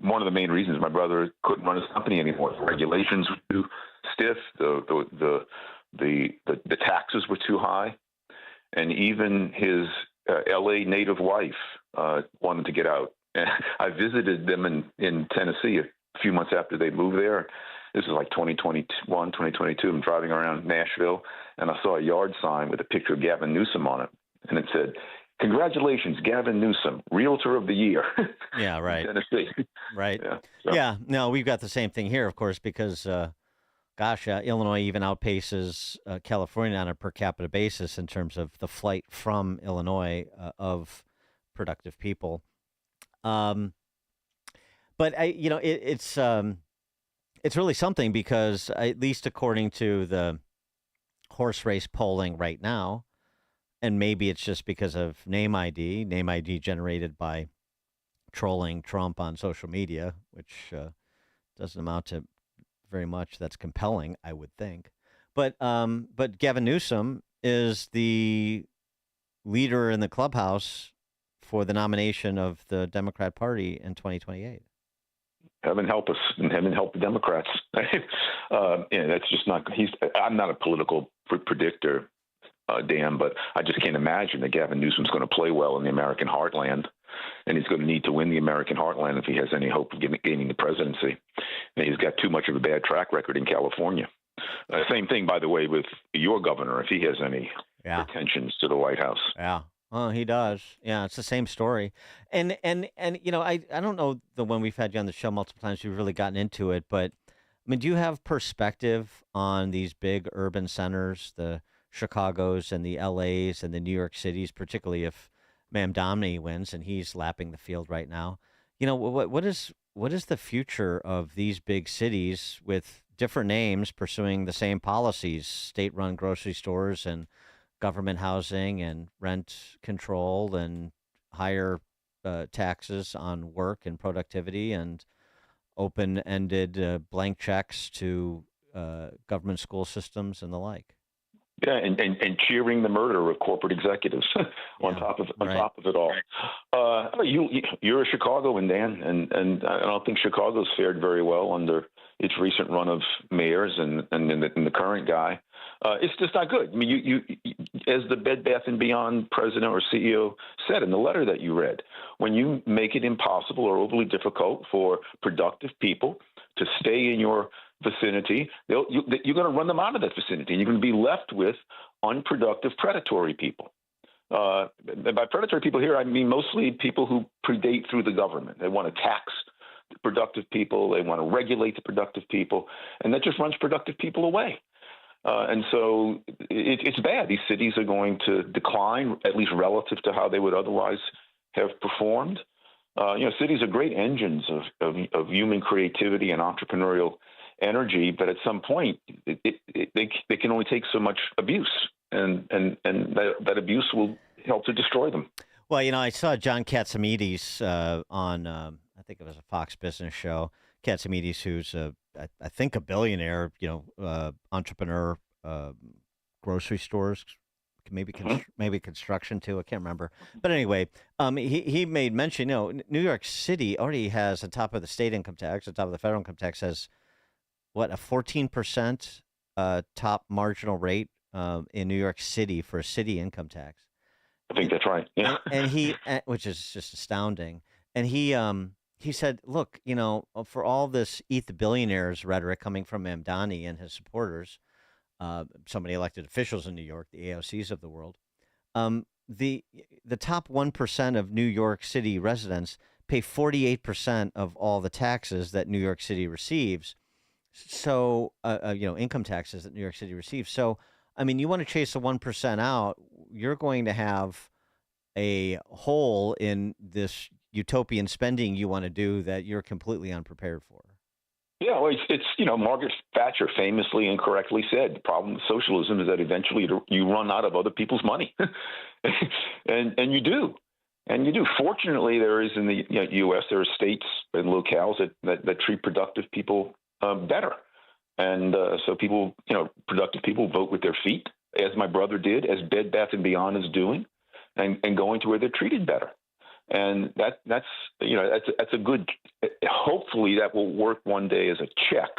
[SPEAKER 9] one of the main reasons my brother couldn't run his company anymore. The regulations were too stiff. The taxes were too high, and even his L.A. native wife wanted to get out. And I visited them in Tennessee a few months after they moved there. This is like 2021, 2022. I'm driving around Nashville, and I saw a yard sign with a picture of Gavin Newsom on it, and it said, "Congratulations, Gavin Newsom, Realtor of the Year."
[SPEAKER 6] Yeah, right.
[SPEAKER 9] Tennessee.
[SPEAKER 6] Right.
[SPEAKER 9] Yeah,
[SPEAKER 6] no, we've got the same thing here, of course, because Illinois even outpaces California on a per capita basis in terms of the flight from Illinois of productive people. But it's really something because at least according to the horse race polling right now, and maybe it's just because of name ID generated by trolling Trump on social media, which doesn't amount to very much that's compelling, I would think. But Gavin Newsom is the leader in the clubhouse for the nomination of the Democrat Party in 2028.
[SPEAKER 9] Heaven help us, and heaven help the Democrats. That's just not. I'm not a political predictor, Dan, but I just can't imagine that Gavin Newsom's going to play well in the American heartland, and he's going to need to win the American heartland if he has any hope of gaining the presidency. And he's got too much of a bad track record in California. Same thing, by the way, with your governor, if he has any pretensions to the White House.
[SPEAKER 6] Yeah. Oh, he does. Yeah, it's the same story. And I don't know that when we've had you on the show multiple times, you've really gotten into it, but I mean, do you have perspective on these big urban centers, the Chicagos and the LAs and the New York Cities, particularly if Ma'am Donley wins and he's lapping the field right now? You know, what is the future of these big cities with different names pursuing the same policies, state-run grocery stores and government housing and rent control and higher taxes on work and productivity and open-ended blank checks to government school systems and the like?
[SPEAKER 9] Yeah, and cheering the murder of corporate executives on top of it all. You're a Chicagoan, Dan, and I don't think Chicago's fared very well under its recent run of mayors and the current guy. It's just not good. I mean, you as the Bed Bath & Beyond president or CEO said in the letter that you read, when you make it impossible or overly difficult for productive people to stay in your vicinity, you're going to run them out of that vicinity, and you're going to be left with unproductive, predatory people. By predatory people here, I mean mostly people who predate through the government. They want to tax the productive people. They want to regulate the productive people, and that just runs productive people away. And so it's bad. These cities are going to decline, at least relative to how they would otherwise have performed. Cities are great engines of human creativity and entrepreneurial energy, but at some point, they can only take so much abuse, and that abuse will help to destroy them.
[SPEAKER 6] Well, I saw John Catsimatidis on, I think it was a Fox Business show. Catsimatidis, who's I think a billionaire, entrepreneur, grocery stores, maybe construction too. I can't remember. But anyway, he made mention, New York City already has, on top of the state income tax, on top of the federal income tax, has a 14% top marginal rate in New York City for a city income tax.
[SPEAKER 9] I think that's right. Yeah.
[SPEAKER 6] And which is just astounding. And he said, look, for all this eat the billionaires rhetoric coming from Mamdani and his supporters, so many elected officials in New York, the AOCs of the world, The top 1% of New York City residents pay 48% of all the taxes that New York City receives. So, income taxes that New York City receives. So, I mean, you want to chase the 1% out, you're going to have a hole in this utopian spending you want to do that you're completely unprepared for.
[SPEAKER 9] Yeah, well, it's Margaret Thatcher famously and correctly said, the problem with socialism is that eventually you run out of other people's money. and you do. And you do. Fortunately, there is in the U.S., there are states and locales that treat productive people better. And so people, productive people vote with their feet, as my brother did, as Bed Bath & Beyond is doing, and going to where they're treated better. And that's a good, hopefully that will work one day as a check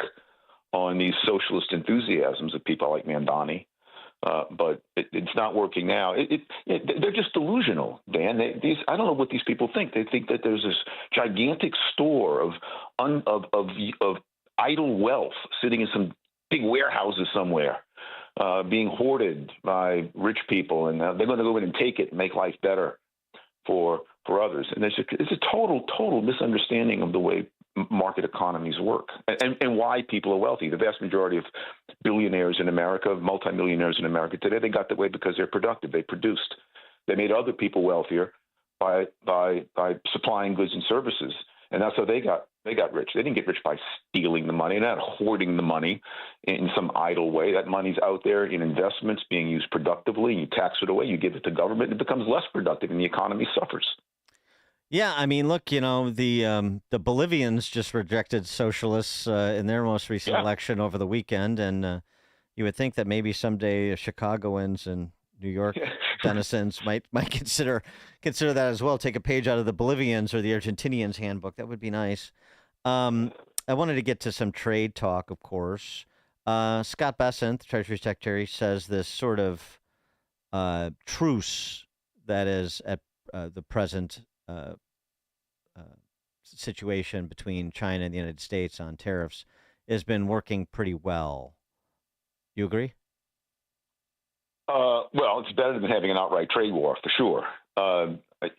[SPEAKER 9] on these socialist enthusiasms of people like Mandani. But it's not working now. They're just delusional, Dan. I don't know what these people think. They think that there's this gigantic store of idle wealth sitting in some big warehouses somewhere, being hoarded by rich people, and they're going to go in and take it and make life better for others. And it's a total misunderstanding of the way market economies work and why people are wealthy. The vast majority of billionaires in America, multimillionaires in America today, they got that way because they're productive. They produced. They made other people wealthier by supplying goods and services, and that's how they got rich. They didn't get rich by stealing the money, not hoarding the money in some idle way. That money's out there in investments being used productively. You tax it away, you give it to government, and it becomes less productive, and the economy suffers.
[SPEAKER 6] Yeah, I mean, look, the Bolivians just rejected socialists in their most recent election over the weekend, and you would think that maybe someday Chicagoans and New York denizens might consider that as well. Take a page out of the Bolivians or the Argentinians handbook. That would be nice. I wanted to get to some trade talk, of course. Scott Bessent, the Treasury Secretary, says this sort of truce that is at the present situation between China and the United States on tariffs has been working pretty well. You agree?
[SPEAKER 9] Well, it's better than having an outright trade war, for sure.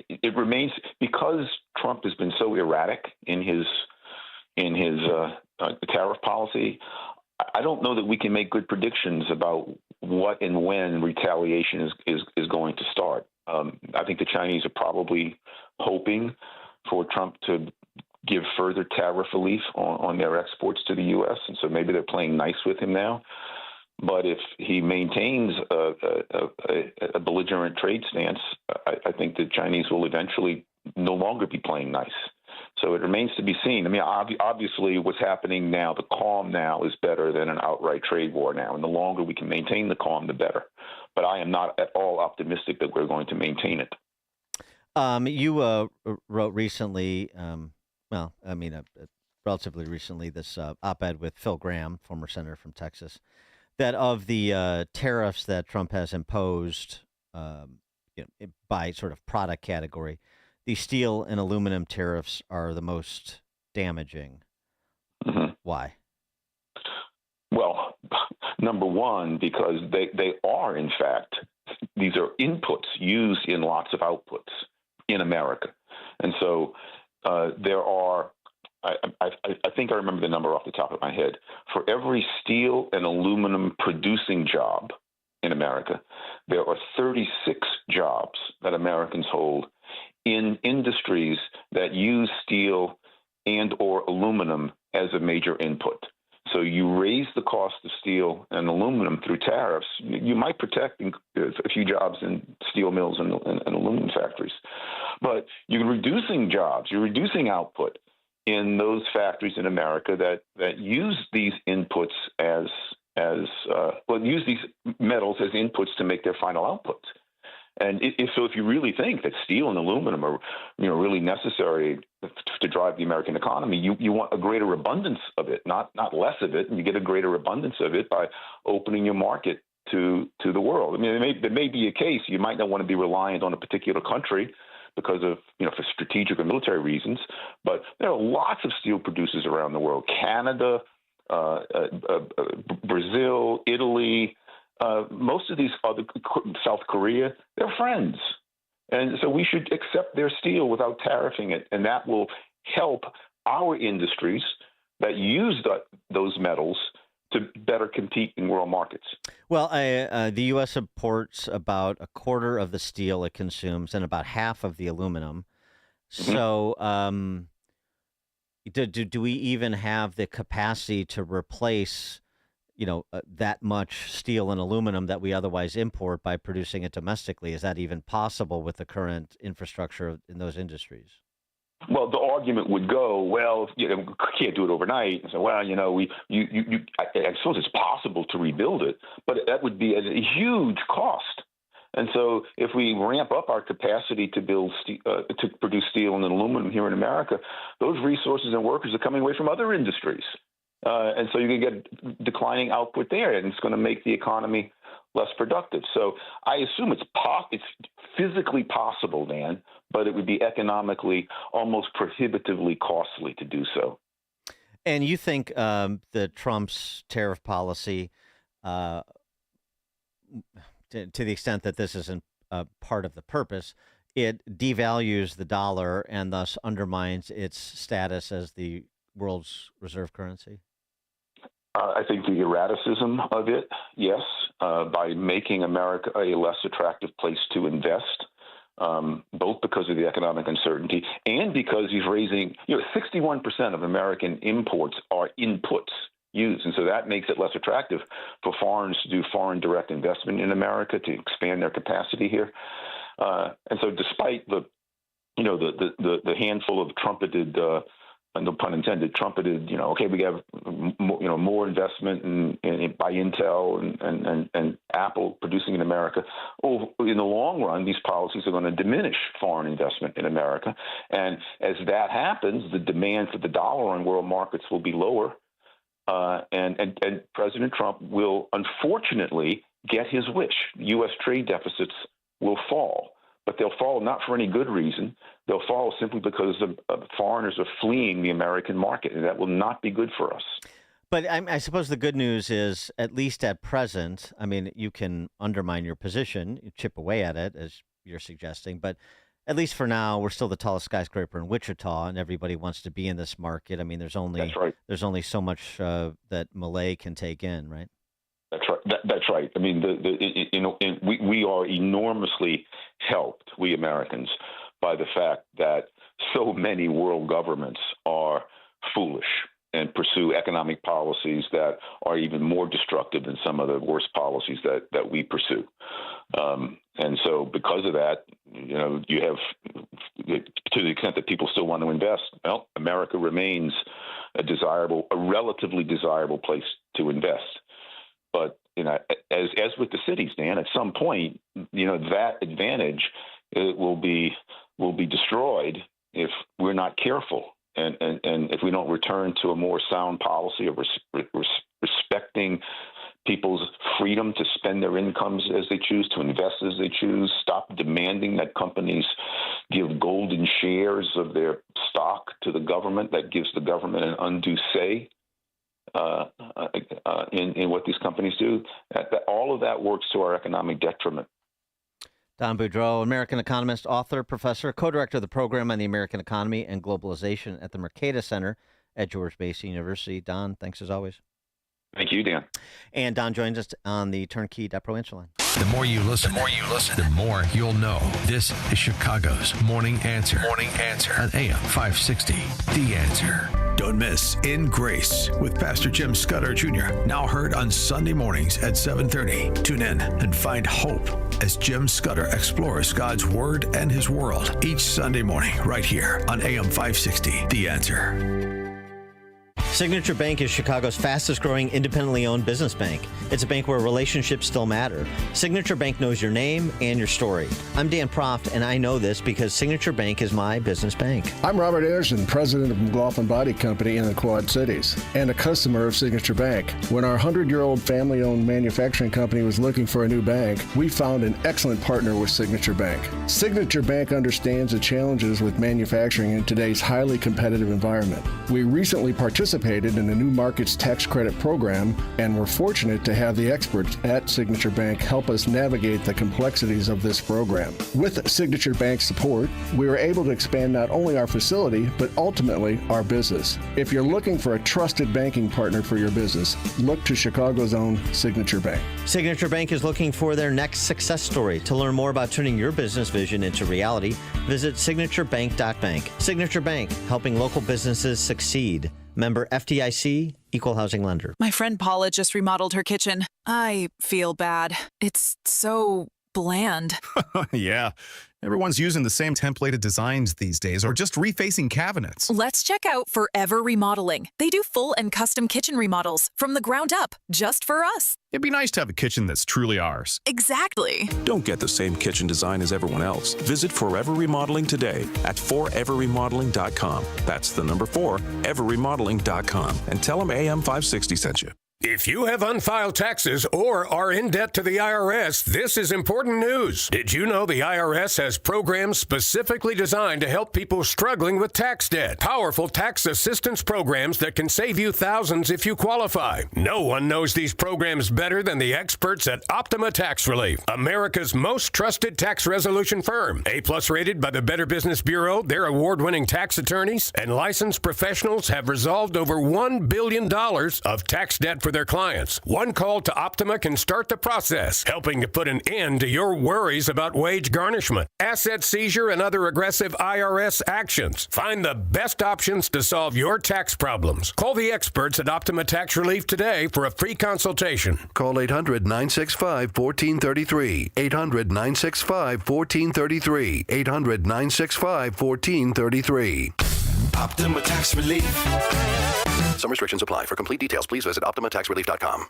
[SPEAKER 9] It remains, because Trump has been so erratic in his tariff policy. I don't know that we can make good predictions about what and when retaliation is going to start. I think the Chinese are probably hoping for Trump to give further tariff relief on their exports to the U.S., and so maybe they're playing nice with him now. But if he maintains a belligerent trade stance, I think the Chinese will eventually no longer be playing nice. So it remains to be seen. I mean, obviously what's happening now, the calm now is better than an outright trade war now. And the longer we can maintain the calm, the better. But I am not at all optimistic that we're going to maintain it.
[SPEAKER 6] You wrote recently, relatively recently, this op-ed with Phil Gramm, former senator from Texas, that of the tariffs that Trump has imposed by sort of product category, the steel and aluminum tariffs are the most damaging.
[SPEAKER 9] Mm-hmm.
[SPEAKER 6] Why?
[SPEAKER 9] Well, number one, because they are, in fact, these are inputs used in lots of outputs in America. And so there are, I think I remember the number off the top of my head, for every steel and aluminum producing job in America, there are 36 jobs that Americans hold in industries that use steel and or aluminum as a major input. So you raise the cost of steel and aluminum through tariffs. You might protect a few jobs in steel mills and aluminum factories, but you're reducing jobs, you're reducing output in those factories in America that use these inputs use these metals as inputs to make their final outputs. And if you really think that steel and aluminum are, really necessary to drive the American economy, you want a greater abundance of it, not less of it, and you get a greater abundance of it by opening your market to the world. I mean, there may be a case you might not want to be reliant on a particular country because of, for strategic or military reasons, but there are lots of steel producers around the world: Canada, Brazil, Italy. most of these other, South Korea, they're friends. And so we should accept their steel without tariffing it. And that will help our industries that use those metals to better compete in world markets.
[SPEAKER 6] Well, the U.S. imports about a quarter of the steel it consumes and about half of the aluminum. So do we even have the capacity to replace, that much steel and aluminum that we otherwise import by producing it domestically? Is that even possible with the current infrastructure in those industries?
[SPEAKER 9] Well, the argument would go, well, we can't do it overnight. And so, well, I suppose it's possible to rebuild it, but that would be at a huge cost. And so, if we ramp up our capacity to build to produce steel and aluminum here in America, those resources and workers are coming away from other industries, and so you can get declining output there, and it's going to make the economy less productive. So I assume it's physically possible, Dan, but it would be economically almost prohibitively costly to do so.
[SPEAKER 6] And you think the Trump's tariff policy, to the extent that this isn't part of the purpose, it devalues the dollar and thus undermines its status as the world's reserve currency?
[SPEAKER 9] I think the erraticism of it, yes, by making America a less attractive place to invest, both because of the economic uncertainty and because he's raising, 61% of American imports are inputs used. And so that makes it less attractive for foreigners to do foreign direct investment in America to expand their capacity here. And so despite the handful of trumpeted, no pun intended, trumpeted, okay, we have more investment by Intel and Apple producing in America. Well, in the long run, these policies are going to diminish foreign investment in America. And as that happens, the demand for the dollar on world markets will be lower. And President Trump will unfortunately get his wish. U.S. trade deficits will fall, but they'll fall not for any good reason. They'll fall simply because foreigners are fleeing the American market, and that will not be good for us.
[SPEAKER 6] But I suppose the good news is, at least at present, you can undermine your position, you chip away at it, as you're suggesting, but at least for now, we're still the tallest skyscraper in Wichita, and everybody wants to be in this market. There's only so much that Malay can take in, right?
[SPEAKER 9] That's right. That's right. We are enormously helped, we Americans, by the fact that so many world governments are foolish and pursue economic policies that are even more destructive than some of the worst policies that we pursue. And so because of that, you have, to the extent that people still want to invest, well, America remains a relatively desirable place to invest. But, as with the cities, Dan, at some point, that advantage will be destroyed if we're not careful. And if we don't return to a more sound policy of respecting people's freedom to spend their incomes as they choose, to invest as they choose, stop demanding that companies give golden shares of their stock to the government that gives the government an undue say in what these companies do, all of that works to our economic detriment.
[SPEAKER 6] Don Boudreau, American economist, author, professor, co-director of the program on the American economy and globalization at the Mercatus Center at George Mason University. Don, thanks as always.
[SPEAKER 9] Thank you, Dan.
[SPEAKER 6] And Don joins us on the Turnkey.pro answer line.
[SPEAKER 5] The more you listen, the more you'll know. This is Chicago's Morning Answer. Morning Answer on AM 560. The Answer. Don't miss In Grace with Pastor Jim Scudder Jr. Now heard on Sunday mornings at 7:30. Tune in and find hope as Jim Scudder explores God's Word and His world each Sunday morning right here on AM 560. The Answer.
[SPEAKER 6] Signature Bank is Chicago's fastest growing independently owned business bank. It's a bank where relationships still matter. Signature Bank knows your name and your story. I'm Dan Proft, and I know this because Signature Bank is my business bank.
[SPEAKER 11] I'm Robert Anderson, president of McLaughlin Body Company in the Quad Cities, and a customer of Signature Bank. When our 100-year-old family-owned manufacturing company was looking for a new bank, we found an excellent partner with Signature Bank. Signature Bank understands the challenges with manufacturing in today's highly competitive environment. We recently participated participated in the New Markets Tax Credit Program, and we're fortunate to have the experts at Signature Bank help us navigate the complexities of this program. With Signature Bank's support, we were able to expand not only our facility, but ultimately our business. If you're looking for a trusted banking partner for your business, look to Chicago's own Signature Bank.
[SPEAKER 6] Signature Bank is looking for their next success story. To learn more about turning your business vision into reality, visit signaturebank.bank. Signature Bank, helping local businesses succeed. Member FDIC, Equal Housing Lender.
[SPEAKER 2] My friend Paula just remodeled her kitchen. I feel bad. It's so bland.
[SPEAKER 12] Yeah. Everyone's using the same templated designs these days or just refacing cabinets.
[SPEAKER 2] Let's check out Forever Remodeling. They do full and custom kitchen remodels from the ground up, just for us.
[SPEAKER 12] It'd be nice to have a kitchen that's truly ours.
[SPEAKER 2] Exactly.
[SPEAKER 22] Don't get the same kitchen design as everyone else. Visit Forever Remodeling today at foreverremodeling.com. That's the number 4, everremodeling.com. And tell them AM560 sent you.
[SPEAKER 24] If you have unfiled taxes or are in debt to the IRS, this is important news. Did you know the IRS has programs specifically designed to help people struggling with tax debt? Powerful tax assistance programs that can save you thousands if you qualify. No one knows these programs better than the experts at Optima Tax Relief, America's most trusted tax resolution firm. A+ rated by the Better Business Bureau, their award-winning tax attorneys and licensed professionals have resolved over $1 billion of tax debt for their clients. One call to Optima can start the process, helping to put an end to your worries about wage garnishment, asset seizure, and other aggressive IRS actions. Find the best options to solve your tax problems. Call the experts at Optima Tax Relief today for a free consultation.
[SPEAKER 13] Call 800-965-1433. 800-965-1433. 800-965-1433.
[SPEAKER 25] Optima Tax Relief.
[SPEAKER 13] Some restrictions apply. For complete details, please visit OptimaTaxRelief.com.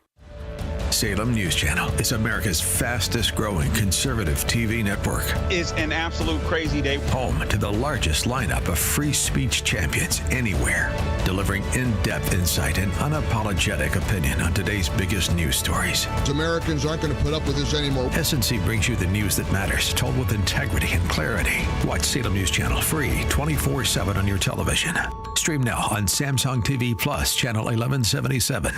[SPEAKER 5] Salem News Channel is America's fastest growing conservative TV network.
[SPEAKER 26] It's an absolute crazy day.
[SPEAKER 5] Home to the largest lineup of free speech champions anywhere, delivering in-depth insight and unapologetic opinion on today's biggest news stories.
[SPEAKER 27] Americans aren't going to put up with this anymore.
[SPEAKER 5] S&C brings you the news that matters, told with integrity and clarity. Watch Salem News Channel free 24/7 on your television. Stream now on Samsung TV Plus, channel 1177.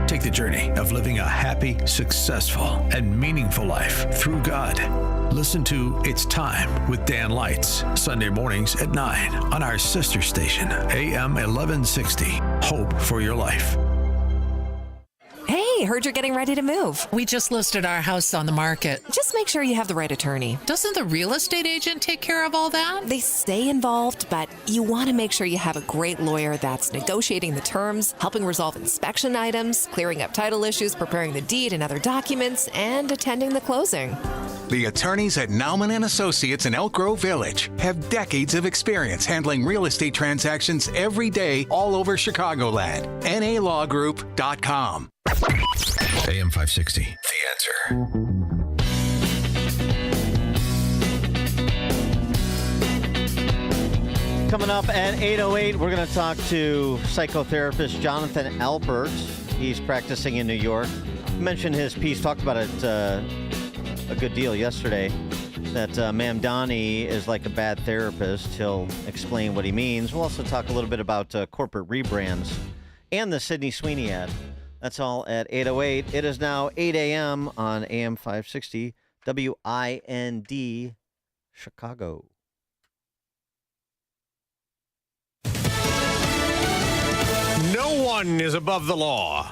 [SPEAKER 5] Take the journey of living a happy, successful, and meaningful life through God. Listen to It's Time with Dan Lights, Sunday mornings at 9 on our sister station, AM 1160. Hope for your life.
[SPEAKER 28] Hey, heard you're getting ready to move.
[SPEAKER 29] We just listed our house on the market.
[SPEAKER 28] Just make sure you have the right attorney.
[SPEAKER 29] Doesn't the real estate agent take care of all that?
[SPEAKER 28] They stay involved, but you want to make sure you have a great lawyer that's negotiating the terms, helping resolve inspection items, clearing up title issues, preparing the deed and other documents, and attending the closing.
[SPEAKER 30] The attorneys at Nman and Associates in Elk Grove Village have decades of experience handling real estate transactions every day all over Chicagoland. NALawGroup.com.
[SPEAKER 5] AM 560, The Answer.
[SPEAKER 6] Coming up at 8:08, we're going to talk to psychotherapist Jonathan Alpert. He's practicing in New York. Mentioned his piece, talked about it a good deal yesterday, that Ma'am Donnie is like a bad therapist. He'll explain what he means. We'll also talk a little bit about corporate rebrands and the Sydney Sweeney ad. That's all at 8:08. It is now 8 a.m. on AM 560, WIND, Chicago.
[SPEAKER 31] No one is above the law.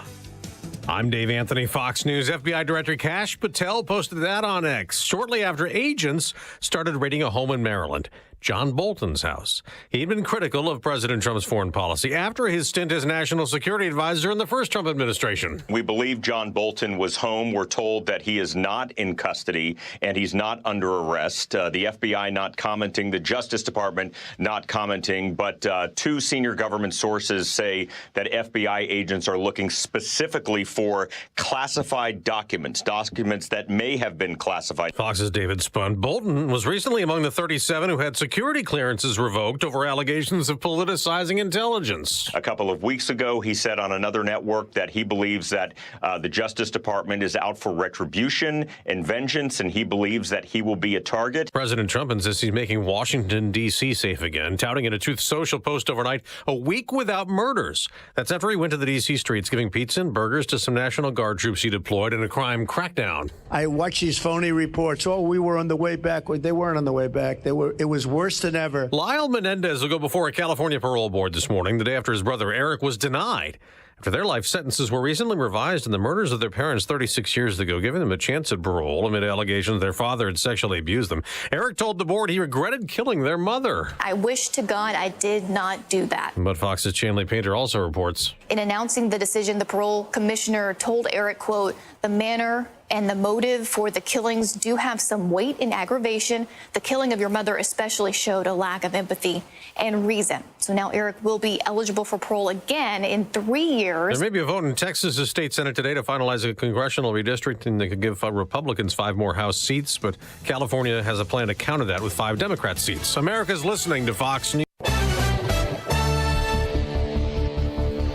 [SPEAKER 31] I'm Dave Anthony, Fox News. FBI Director Kash Patel posted that on X shortly after agents started raiding a home in Maryland, John Bolton's house. He'd been critical of President Trump's foreign policy after his stint as national security advisor in the first Trump administration.
[SPEAKER 32] We believe John Bolton was home. We're told that he is not in custody and he's not under arrest. The FBI not commenting, the Justice Department not commenting, but two senior government sources say that FBI agents are looking specifically for classified documents that may have been classified.
[SPEAKER 31] Fox's David Spun. Bolton was recently among the 37 who had security clearances revoked over allegations of politicizing intelligence.
[SPEAKER 32] A couple of weeks ago, he said on another network that he believes that the Justice Department is out for retribution and vengeance, and he believes that he will be a target.
[SPEAKER 31] President Trump insists he's making Washington, D.C. safe again, touting in a Truth Social post overnight, a week without murders. That's after he went to the D.C. streets giving pizza and burgers to some National Guard troops he deployed in a crime crackdown.
[SPEAKER 1] I watched these phony reports. Oh, we were on the way back. They weren't on the way back. It was worse than ever.
[SPEAKER 31] Lyle Menendez will go before a California parole board this morning, the day after his brother Eric was denied. After their life sentences were recently revised in the murders of their parents 36 years ago, giving them a chance at parole amid allegations their father had sexually abused them. Eric told the board he regretted killing their mother.
[SPEAKER 3] I wish to God I did not do that.
[SPEAKER 31] But Fox's Chanley Painter also reports.
[SPEAKER 3] In announcing the decision, the parole commissioner told Eric, quote, the manner and the motive for the killings do have some weight in aggravation. The killing of your mother especially showed a lack of empathy and reason. So now Eric will be eligible for parole again in 3 years.
[SPEAKER 31] There may be a vote in Texas' state senate today to finalize a congressional redistricting that could give Republicans 5 more House seats, but California has a plan to counter that with 5 Democrat seats. America's listening to Fox News.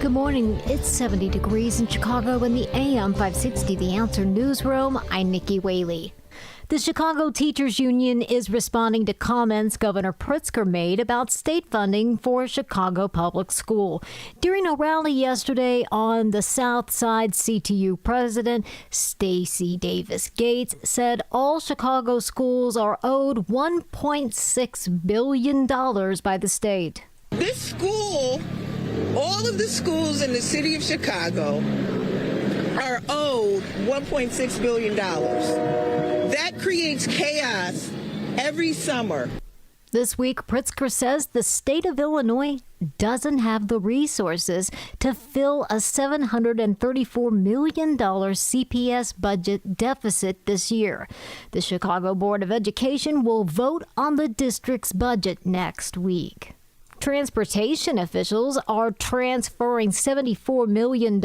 [SPEAKER 10] Good morning. It's 70 degrees in Chicago in the AM 560 The Answer newsroom. I'm Nikki Whaley. The Chicago Teachers Union is responding to comments Governor Pritzker made about state funding for Chicago Public School. During a rally yesterday on the South Side, CTU President Stacey Davis Gates said all Chicago schools are owed $1.6 billion by the state.
[SPEAKER 4] This school, all of the schools in the city of Chicago are owed $1.6 billion. That creates chaos every summer.
[SPEAKER 10] This week, Pritzker says the state of Illinois doesn't have the resources to fill a $734 million CPS budget deficit this year. The Chicago Board of Education will vote on the district's budget next week. Transportation officials are transferring $74 million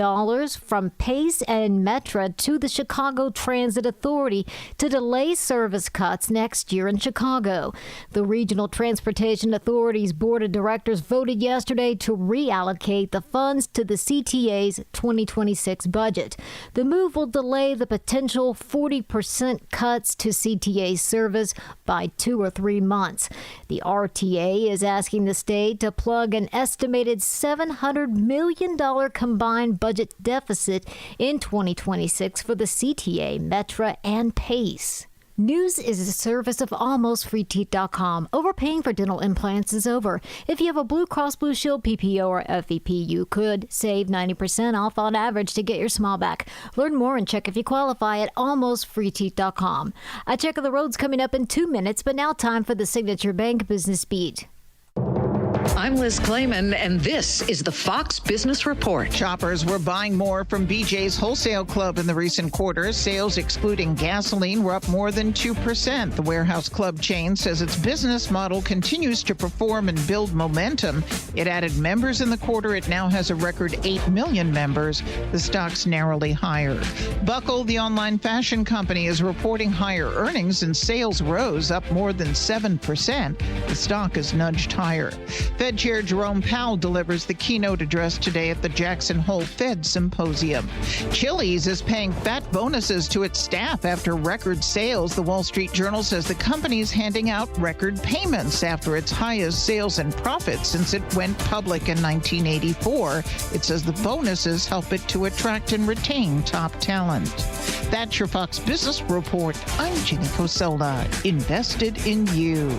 [SPEAKER 10] from PACE and Metra to the Chicago Transit Authority to delay service cuts next year in Chicago. The Regional Transportation Authority's Board of Directors voted yesterday to reallocate the funds to the CTA's 2026 budget. The move will delay the potential 40% cuts to CTA service by 2 or 3 months. The RTA is asking the state to plug an estimated $700 million combined budget deficit in 2026 for the CTA, Metra, and PACE. News is a service of AlmostFreeTeeth.com. Overpaying for dental implants is over. If you have a Blue Cross Blue Shield, PPO, or FEP, you could save 90% off on average to get your smile back. Learn more and check if you qualify at AlmostFreeTeeth.com. A check of the roads coming up in 2 minutes, but now time for the Signature Bank Business Beat.
[SPEAKER 7] I'm Liz Clayman, and this is the Fox Business Report.
[SPEAKER 14] Shoppers were buying more from BJ's Wholesale Club in the recent quarter. Sales, excluding gasoline, were up more than 2%. The Warehouse Club chain says its business model continues to perform and build momentum. It added members in the quarter. It now has a record 8 million members. The stock's narrowly higher. Buckle, the online fashion company, is reporting higher earnings, and sales rose up more than 7%. The stock is nudged higher. Fed Chair Jerome Powell delivers the keynote address today at the Jackson Hole Fed Symposium. Chili's is paying fat bonuses to its staff after record sales. The Wall Street Journal says the company is handing out record payments after its highest sales and profits since it went public in 1984. It says the bonuses help it to attract and retain top talent. That's your Fox Business Report. I'm Ginny Coselda. Invested in you.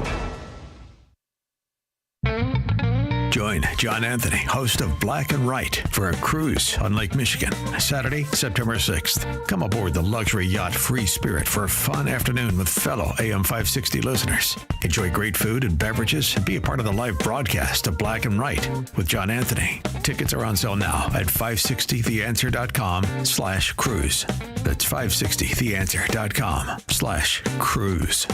[SPEAKER 5] Join John Anthony, host of Black and Right, for a cruise on Lake Michigan, Saturday, September 6th. Come aboard the luxury yacht Free Spirit for a fun afternoon with fellow AM 560 listeners. Enjoy great food and beverages and be a part of the live broadcast of Black and Right with John Anthony. Tickets are on sale now at 560theanswer.com/cruise. That's 560theanswer.com/cruise.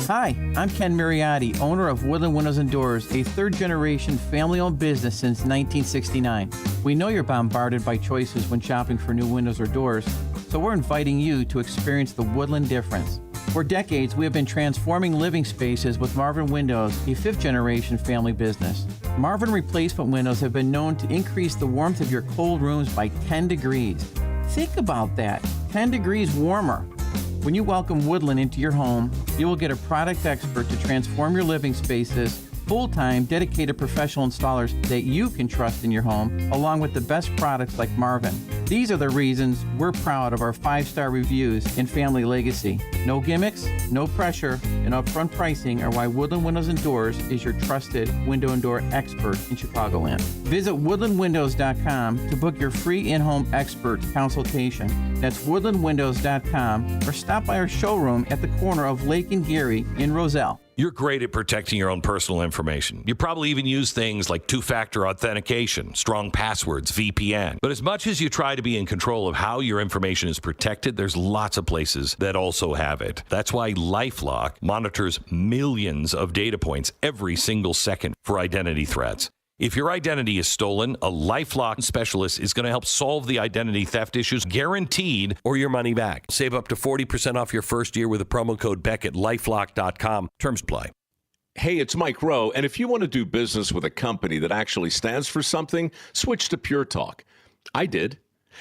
[SPEAKER 15] Hi, I'm Ken Mariotti, owner of Woodland Windows and Doors, a third-generation family-owned business since 1969. We know you're bombarded by choices when shopping for new windows or doors, so we're inviting you to experience the Woodland difference. For decades, we have been transforming living spaces with Marvin Windows, a fifth-generation family business. Marvin replacement windows have been known to increase the warmth of your cold rooms by 10 degrees. Think about that, 10 degrees warmer. When you welcome Woodland into your home, you will get a product expert to transform your living spaces, full-time, dedicated professional installers that you can trust in your home, along with the best products like Marvin. These are the reasons we're proud of our 5-star reviews and family legacy. No gimmicks, no pressure, and upfront pricing are why Woodland Windows and Doors is your trusted window and door expert in Chicagoland. Visit woodlandwindows.com to book your free in-home expert consultation. That's woodlandwindows.com, or stop by our showroom at the corner of Lake and Geary in Roselle.
[SPEAKER 2] You're great at protecting your own personal information. You probably even use things like two-factor authentication, strong passwords, VPN. But as much as you try to be in control of how your information is protected, there's lots of places that also have it. That's why LifeLock monitors millions of data points every single second for identity threats. If your identity is stolen, a LifeLock specialist is going to help solve the identity theft issues, guaranteed, or your money back. Save up to 40% off your first year with a promo code Beck at LifeLock.com. Terms apply.
[SPEAKER 8] Hey, it's Mike Rowe, and if you want to do business with a company that actually stands for something, switch to Pure Talk. I did.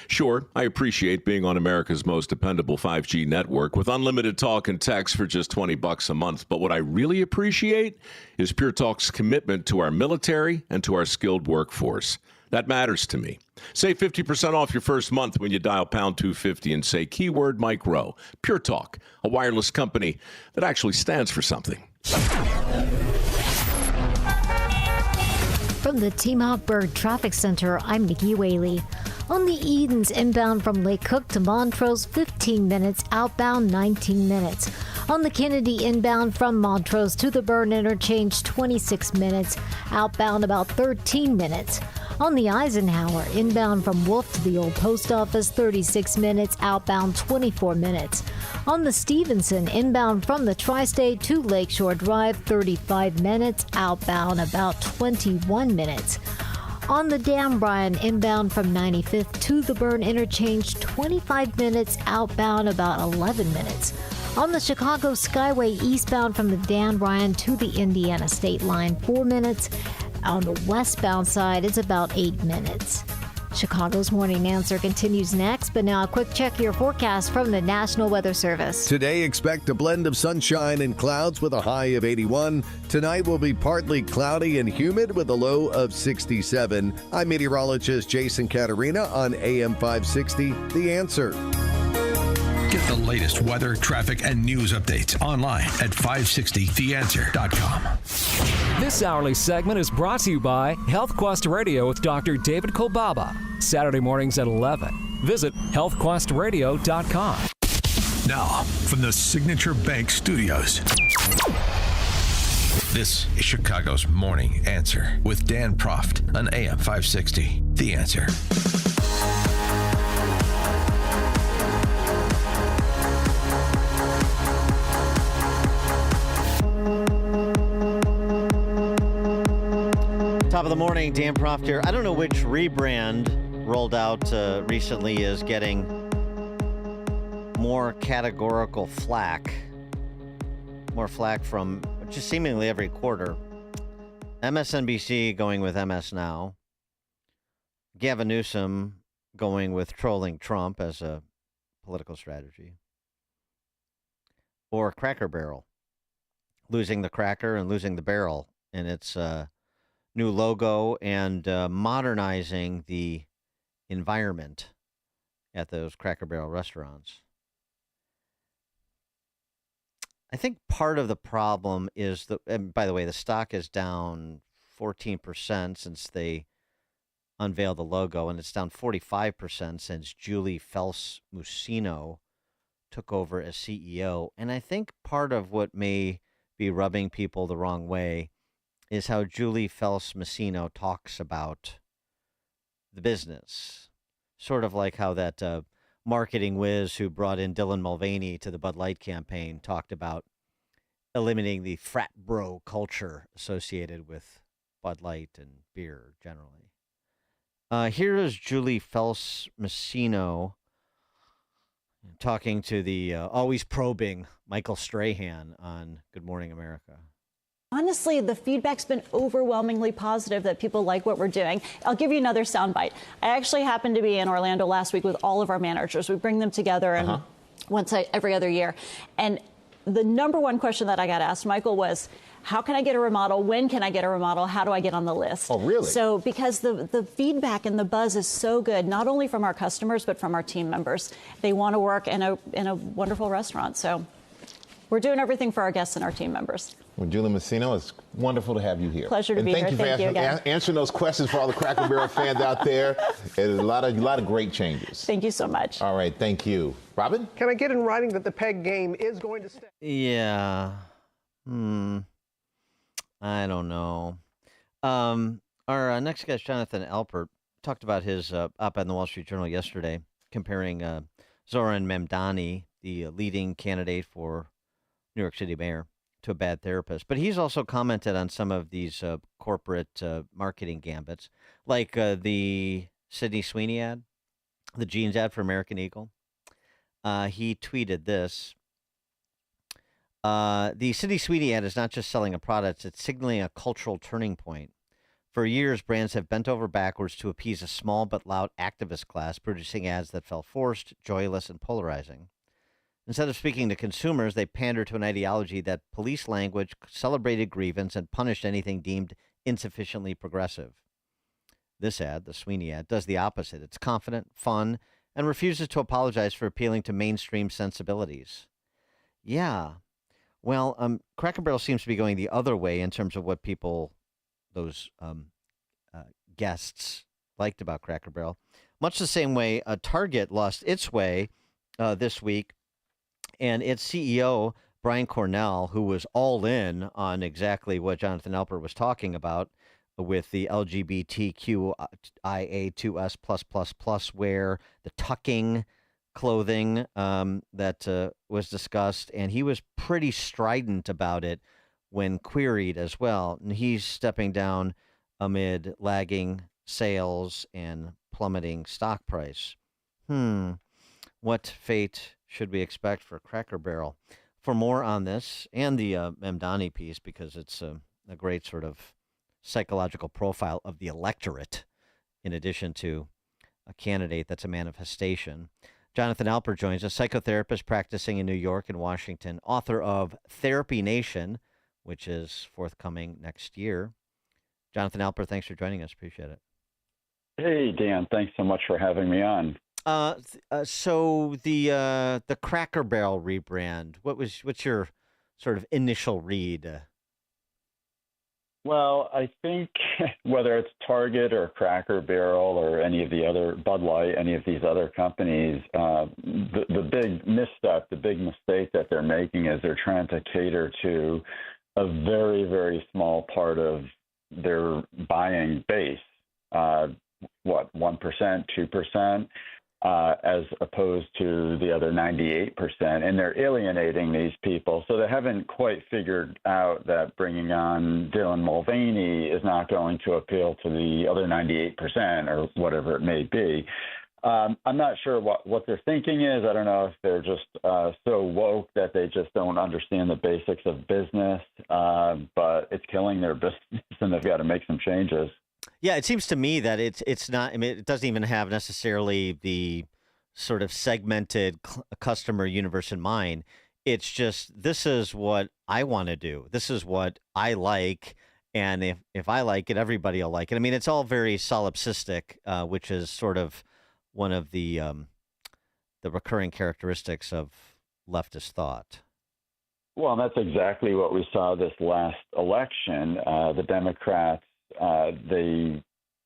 [SPEAKER 8] Sure, I appreciate being on America's most dependable 5G network with unlimited talk and text for just $20 a month. But what I really appreciate is Pure Talk's commitment to our military and to our skilled workforce. That matters to me. Save 50% off your first month when you dial pound 250 and say keyword Mike Rowe. Pure Talk, a wireless company that actually stands for something.
[SPEAKER 10] From the Timok Bird Traffic Center, I'm Nikki Whaley. On the Edens inbound from Lake Cook to Montrose, 15 minutes, outbound 19 minutes. On the Kennedy inbound from Montrose to the Burn Interchange, 26 minutes, outbound about 13 minutes. On the Eisenhower inbound from Wolf to the Old Post Office, 36 minutes, outbound 24 minutes. On the Stevenson inbound from the Tri-State to Lakeshore Drive, 35 minutes, outbound about 21 minutes. On the Dan Bryan inbound from 95th to the Burn Interchange, 25 minutes, outbound about 11 minutes. On the Chicago Skyway eastbound from the Dan Bryan to the Indiana State Line, 4 minutes. On the westbound side, it's about 8 minutes. Chicago's Morning Answer continues next, but now a quick check of your forecast from the National Weather Service.
[SPEAKER 13] Today, expect a blend of sunshine and clouds with a high of 81. Tonight will be partly cloudy and humid with a low of 67. I'm meteorologist Jason Caterina on AM 560, The Answer.
[SPEAKER 5] Get the latest weather, traffic, and news updates online at 560theanswer.com.
[SPEAKER 9] This hourly segment is brought to you by HealthQuest Radio with Dr. David Kolbaba. Saturday mornings at 11. Visit healthquestradio.com.
[SPEAKER 5] Now, from the Signature Bank Studios, this is Chicago's Morning Answer with Dan Proft on AM 560. The Answer.
[SPEAKER 6] Top of the morning, Dan Proft here. I don't know which rebrand rolled out recently is getting more categorical flack. More flack from just seemingly every quarter. MSNBC going with MS Now. Gavin Newsom going with trolling Trump as a political strategy. Or Cracker Barrel. Losing the cracker and losing the barrel in its new logo and modernizing the environment at those Cracker Barrel restaurants. I think part of the problem is that, and by the way, the stock is down 14% since they unveiled the logo, and it's down 45% since Julie Fels-Musino took over as CEO. And I think part of what may be rubbing people the wrong way is how Julie Fels-Musino talks about the business. Sort of like how that marketing whiz who brought in Dylan Mulvaney to the Bud Light campaign talked about eliminating the frat bro culture associated with Bud Light and beer generally. Here is Julie Fels-Musino talking to the always probing Michael Strahan on Good Morning America.
[SPEAKER 11] Honestly, the feedback's been overwhelmingly positive that people like what we're doing. I'll give you another soundbite. I actually happened to be in Orlando last week with all of our managers. We bring them together and once every other year. And the number one question that I got asked, Michael, was, how can I get a remodel? When can I get a remodel? How do I get on the list?
[SPEAKER 12] Oh, really?
[SPEAKER 11] So because the feedback and the buzz is so good, not only from our customers, but from our team members. They want to work in a wonderful restaurant. So we're doing everything for our guests and our team members.
[SPEAKER 12] Well, Julie Messino, it's wonderful to have you here.
[SPEAKER 11] Pleasure to be here.
[SPEAKER 12] Thank you for answering those questions for all the Cracker Barrel fans out there. There's a lot of great changes.
[SPEAKER 11] Thank you so much.
[SPEAKER 12] All right, thank you. Robin?
[SPEAKER 16] Can I get in writing that the peg game is going to stay?
[SPEAKER 6] Yeah. I don't know. Our next guest, Jonathan Alpert, talked about his op-ed in the Wall Street Journal yesterday, comparing Zoran Mamdani, the leading candidate for New York City mayor, to a bad therapist. But he's also commented on some of these corporate marketing gambits, like the Sydney Sweeney ad, the jeans ad for American Eagle. He tweeted this. The Sydney Sweeney ad is not just selling a product, it's signaling a cultural turning point. For years, brands have bent over backwards to appease a small but loud activist class, producing ads that felt forced, joyless, and polarizing. Instead of speaking to consumers, they pander to an ideology that policed language, celebrated grievance, and punished anything deemed insufficiently progressive. This ad, the Sweeney ad, does the opposite. It's confident, fun, and refuses to apologize for appealing to mainstream sensibilities. Yeah. Well, Cracker Barrel seems to be going the other way in terms of what people, those guests, liked about Cracker Barrel. Much the same way Target lost its way this week, and its CEO, Brian Cornell, who was all in on exactly what Jonathan Alpert was talking about with the LGBTQIA2S+++ wear, the tucking clothing that was discussed, and he was pretty strident about it when queried as well. And he's stepping down amid lagging sales and plummeting stock price. What fate should we expect for Cracker Barrel? For more on this and the Mamdani piece, because it's a great sort of psychological profile of the electorate, in addition to a candidate that's a manifestation. Jonathan Alpert joins us, psychotherapist practicing in New York and Washington, author of Therapy Nation, which is forthcoming next year. Jonathan Alpert, thanks for joining us. Appreciate it.
[SPEAKER 17] Hey, Dan. Thanks so much for having me on.
[SPEAKER 6] So the Cracker Barrel rebrand, what's your sort of initial read?
[SPEAKER 17] Well, I think whether it's Target or Cracker Barrel or any of the other, Bud Light, any of these other companies, the big misstep, the big mistake that they're making is they're trying to cater to a very, very small part of their buying base. 1%, 2%? As opposed to the other 98%, and they're alienating these people. So they haven't quite figured out that bringing on Dylan Mulvaney is not going to appeal to the other 98% or whatever it may be. I'm not sure what their thinking is. I don't know if they're just so woke that they just don't understand the basics of business, but it's killing their business, and they've got to make some changes.
[SPEAKER 6] Yeah, it seems to me that it's not. I mean, it doesn't even have necessarily the sort of segmented customer universe in mind. It's just, this is what I want to do. This is what I like, and if I like it, everybody will like it. I mean, it's all very solipsistic, which is sort of one of the recurring characteristics of leftist thought.
[SPEAKER 17] Well, that's exactly what we saw this last election. The Democrats. They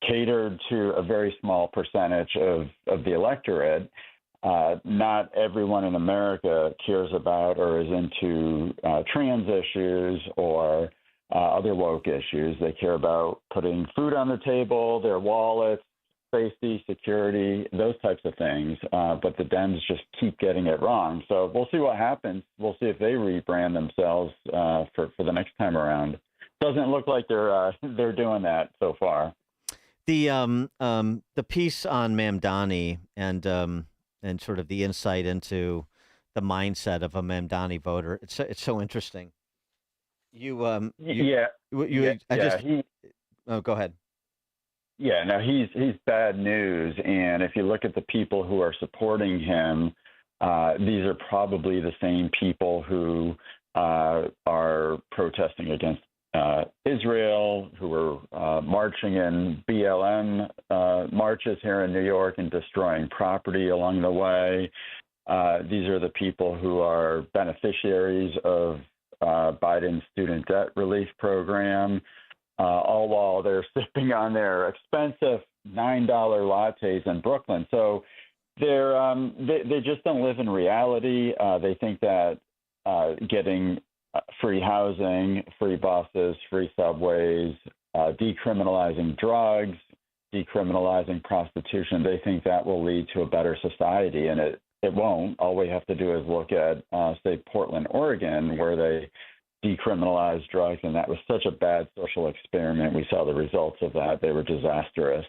[SPEAKER 17] catered to a very small percentage of the electorate. Not everyone in America cares about or is into trans issues or other woke issues. They care about putting food on the table, their wallets, safety, security, those types of things. But the Dems just keep getting it wrong. So we'll see what happens. We'll see if they rebrand themselves for the next time around. Doesn't look like they're doing that so far.
[SPEAKER 6] The piece on Mamdani and and sort of the insight into the mindset of a Mamdani voter. It's so interesting. Oh, go ahead.
[SPEAKER 17] Yeah, no, he's bad news. And if you look at the people who are supporting him, these are probably the same people who are protesting against Israel, who are marching in BLM marches here in New York and destroying property along the way. These are the people who are beneficiaries of Biden's student debt relief program, all while they're sipping on their expensive $9 lattes in Brooklyn. So they just don't live in reality. They think that getting free housing, free buses, free subways, decriminalizing drugs, decriminalizing prostitution, they think that will lead to a better society, and it won't. All we have to do is look at, say, Portland, Oregon, where they decriminalized drugs, and that was such a bad social experiment. We saw the results of that. They were disastrous.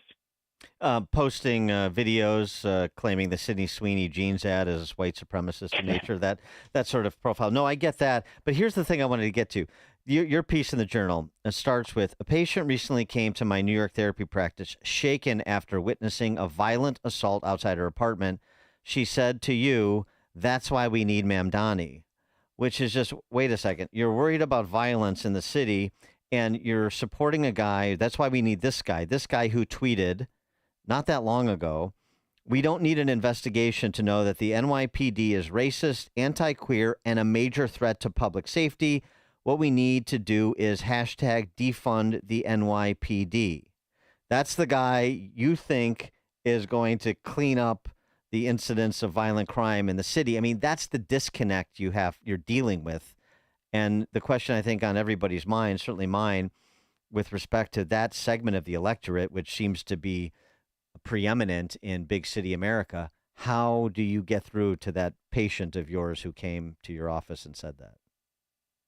[SPEAKER 6] Posting videos claiming the Sydney Sweeney jeans ad is white supremacist in nature, that sort of profile. No, I get that. But here's the thing I wanted to get to. Your piece in the Journal starts with, a patient recently came to my New York therapy practice shaken after witnessing a violent assault outside her apartment. She said to you, that's why we need Mamdani, which is just, wait a second. You're worried about violence in the city, and you're supporting a guy. That's why we need this guy who tweeted not that long ago, we don't need an investigation to know that the NYPD is racist, anti-queer, and a major threat to public safety. What we need to do is hashtag defund the NYPD. That's the guy you think is going to clean up the incidents of violent crime in the city. I mean, that's the disconnect you're dealing with. And the question I think on everybody's mind, certainly mine, with respect to that segment of the electorate, which seems to be preeminent in big city America, how do you get through to that patient of yours who came to your office and said that?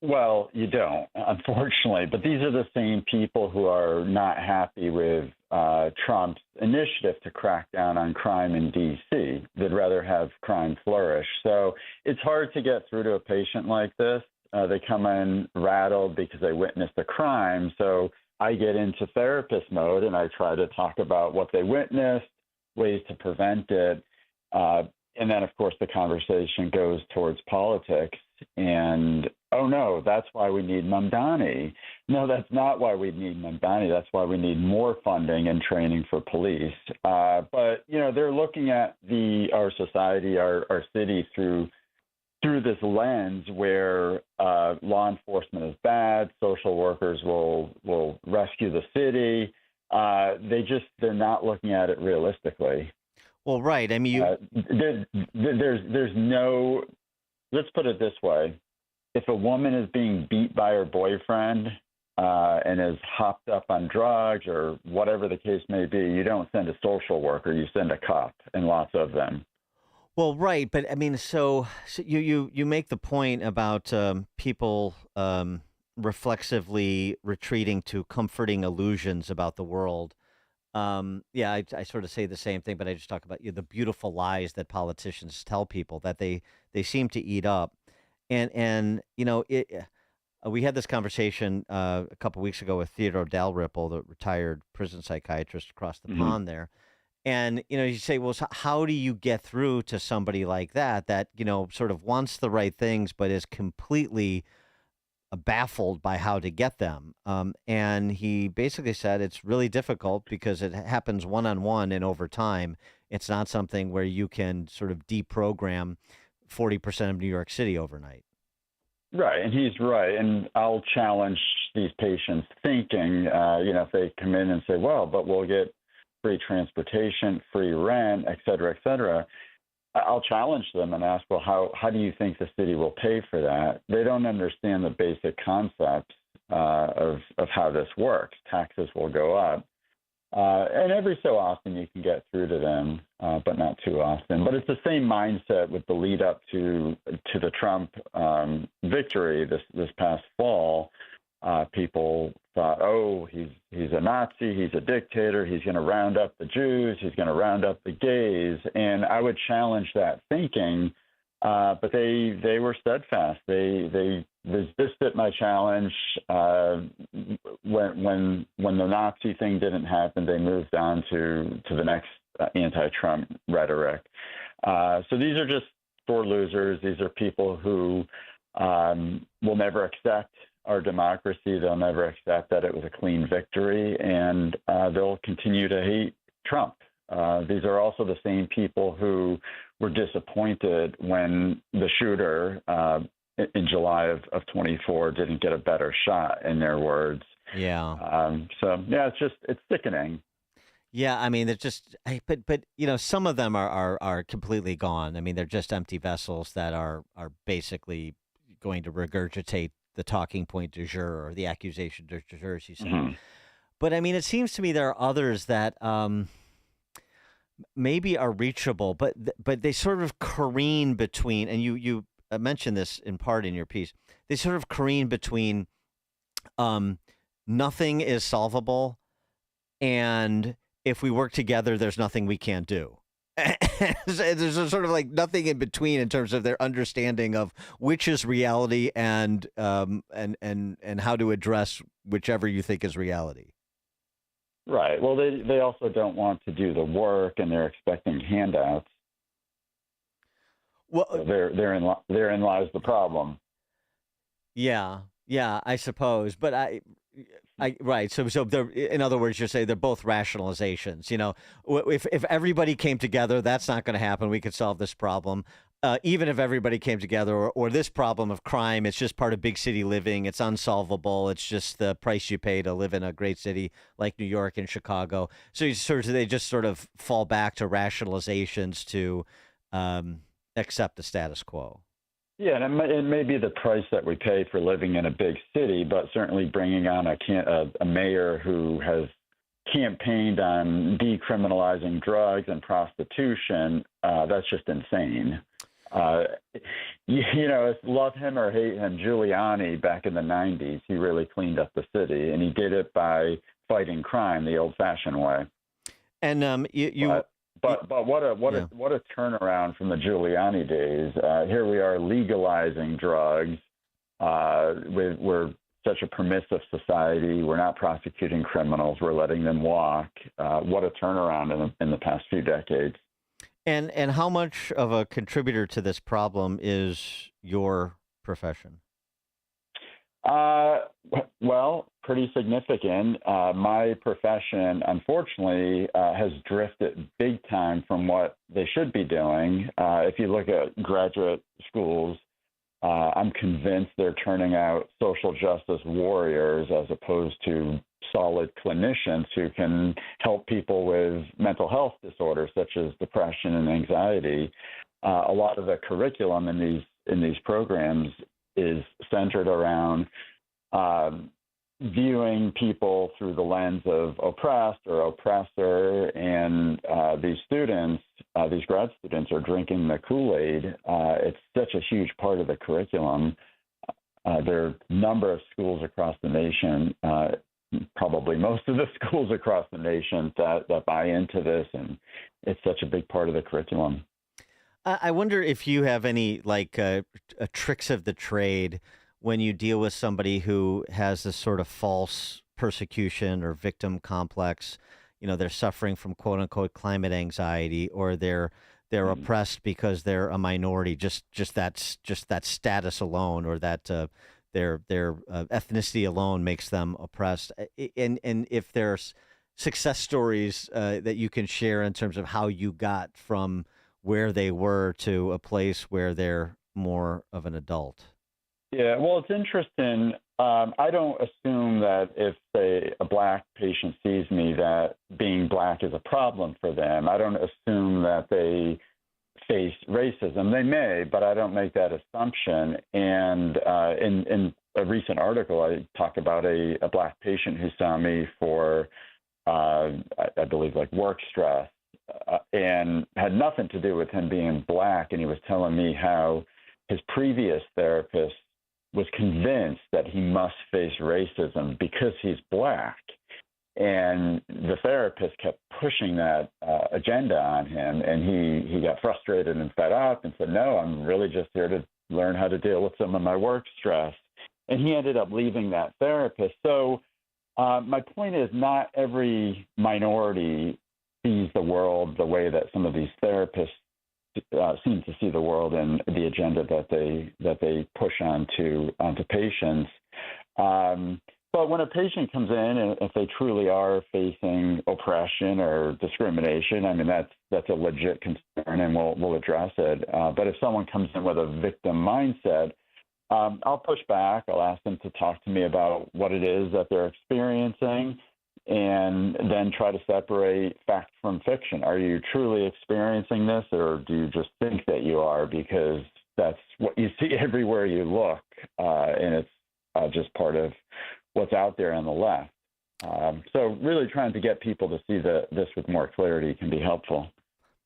[SPEAKER 17] Well, you don't, unfortunately. But these are the same people who are not happy with Trump's initiative to crack down on crime in D.C. They'd rather have crime flourish. So it's hard to get through to a patient like this. They come in rattled because they witnessed a crime. So I get into therapist mode and I try to talk about what they witnessed, ways to prevent it. And then, of course, the conversation goes towards politics. And, oh, no, that's why we need Mamdani. No, that's not why we need Mamdani. That's why we need more funding and training for police. But, you know, they're looking at our society, our city through this lens where law enforcement is bad, social workers will rescue the city. They're not looking at it realistically.
[SPEAKER 6] Well, right. I mean,
[SPEAKER 17] there's no. Let's put it this way: if a woman is being beat by her boyfriend and is hopped up on drugs or whatever the case may be, you don't send a social worker; you send a cop, and lots of them.
[SPEAKER 6] Well, right, but I mean, so you make the point about people reflexively retreating to comforting illusions about the world. I sort of say the same thing, but I just talk about the beautiful lies that politicians tell people that they seem to eat up, and we had this conversation a couple weeks ago with Theodore Dalrymple, the retired prison psychiatrist across the pond there. And, you say, well, so how do you get through to somebody like that, sort of wants the right things, but is completely baffled by how to get them? And he basically said it's really difficult because it happens one-on-one and over time. It's not something where you can sort of deprogram 40% of New York City overnight.
[SPEAKER 17] Right, and he's right. And I'll challenge these patients thinking, if they come in and say, well, but we'll get free transportation, free rent, et cetera, I'll challenge them and ask, well, how do you think the city will pay for that? They don't understand the basic concepts of how this works. Taxes will go up. And every so often you can get through to them, but not too often. But it's the same mindset with the lead up to the Trump victory this past fall. People thought, oh, he's a Nazi, he's a dictator, he's going to round up the Jews, he's going to round up the gays. And I would challenge that thinking, but they were steadfast. They resisted my challenge. When the Nazi thing didn't happen, they moved on to the next anti-Trump rhetoric. So these are just sore losers. These are people who will never accept our democracy. They'll never accept that it was a clean victory, and they'll continue to hate Trump. These are also the same people who were disappointed when the shooter in July of 24 didn't get a better shot, in their words.
[SPEAKER 6] Yeah.
[SPEAKER 17] It's sickening.
[SPEAKER 6] Yeah, I mean, they're just, but you know, some of them are completely gone. I mean, they're just empty vessels that are basically going to regurgitate the talking point du jour, or the accusation du jour, as you say. Mm-hmm. But I mean, it seems to me there are others that maybe are reachable, but they sort of careen between, and you mentioned this in part in your piece, they sort of careen between nothing is solvable and if we work together, there's nothing we can't do. There's a sort of like nothing in between in terms of their understanding of which is reality and how to address whichever you think is reality.
[SPEAKER 17] Right. Well, they also don't want to do the work, and they're expecting handouts. Well, so therein lies the problem.
[SPEAKER 6] Yeah, I suppose, but right. So they're, in other words, you're saying they're both rationalizations. You know, if everybody came together, that's not going to happen. We could solve this problem. Even if everybody came together, or this problem of crime, it's just part of big city living. It's unsolvable. It's just the price you pay to live in a great city like New York and Chicago. So they just sort of fall back to rationalizations to accept the status quo.
[SPEAKER 17] Yeah, and it may be the price that we pay for living in a big city, but certainly bringing on a mayor who has campaigned on decriminalizing drugs and prostitution, that's just insane. You know, love him or hate him, Giuliani back in the 90s, he really cleaned up the city, and he did it by fighting crime the old-fashioned way.
[SPEAKER 6] And
[SPEAKER 17] But what a turnaround from the Giuliani days. Here we are legalizing drugs. We're such a permissive society. We're not prosecuting criminals. We're letting them walk. What a turnaround in the past few decades.
[SPEAKER 6] And how much of a contributor to this problem is your profession?
[SPEAKER 17] Well, pretty significant. My profession, unfortunately, has drifted big time from what they should be doing. If you look at graduate schools, I'm convinced they're turning out social justice warriors as opposed to solid clinicians who can help people with mental health disorders such as depression and anxiety. A lot of the curriculum in these programs is centered around viewing people through the lens of oppressed or oppressor, and these grad students are drinking the Kool-Aid. It's such a huge part of the curriculum. There are a number of schools across the nation, probably most of the schools across the nation that buy into this, and it's such a big part of the curriculum.
[SPEAKER 6] I wonder if you have any tricks of the trade when you deal with somebody who has this sort of false persecution or victim complex. You know, they're suffering from quote unquote climate anxiety, or they're oppressed because they're a minority. Just that status alone, or that their ethnicity alone makes them oppressed. And if there's success stories that you can share in terms of how you got from where they were to a place where they're more of an adult.
[SPEAKER 17] Yeah, well, it's interesting. I don't assume that if, say, a black patient sees me that being black is a problem for them. I don't assume that they face racism. They may, but I don't make that assumption. And in a recent article, I talk about a black patient who saw me for, I believe, like work stress, and had nothing to do with him being black. And he was telling me how his previous therapist was convinced that he must face racism because he's black. And the therapist kept pushing that agenda on him, and he got frustrated and fed up and said, no, I'm really just here to learn how to deal with some of my work stress. And he ended up leaving that therapist. So my point is, not every minority sees the world the way that some of these therapists seem to see the world, and the agenda that they push onto patients. But when a patient comes in, and if they truly are facing oppression or discrimination, I mean, that's a legit concern, and we'll address it. But if someone comes in with a victim mindset, I'll push back. I'll ask them to talk to me about what it is that they're experiencing, and then try to separate fact from fiction. Are you truly experiencing this, or do you just think that you are because that's what you see everywhere you look, and it's just part of what's out there on the left. So really trying to get people to see this with more clarity can be helpful.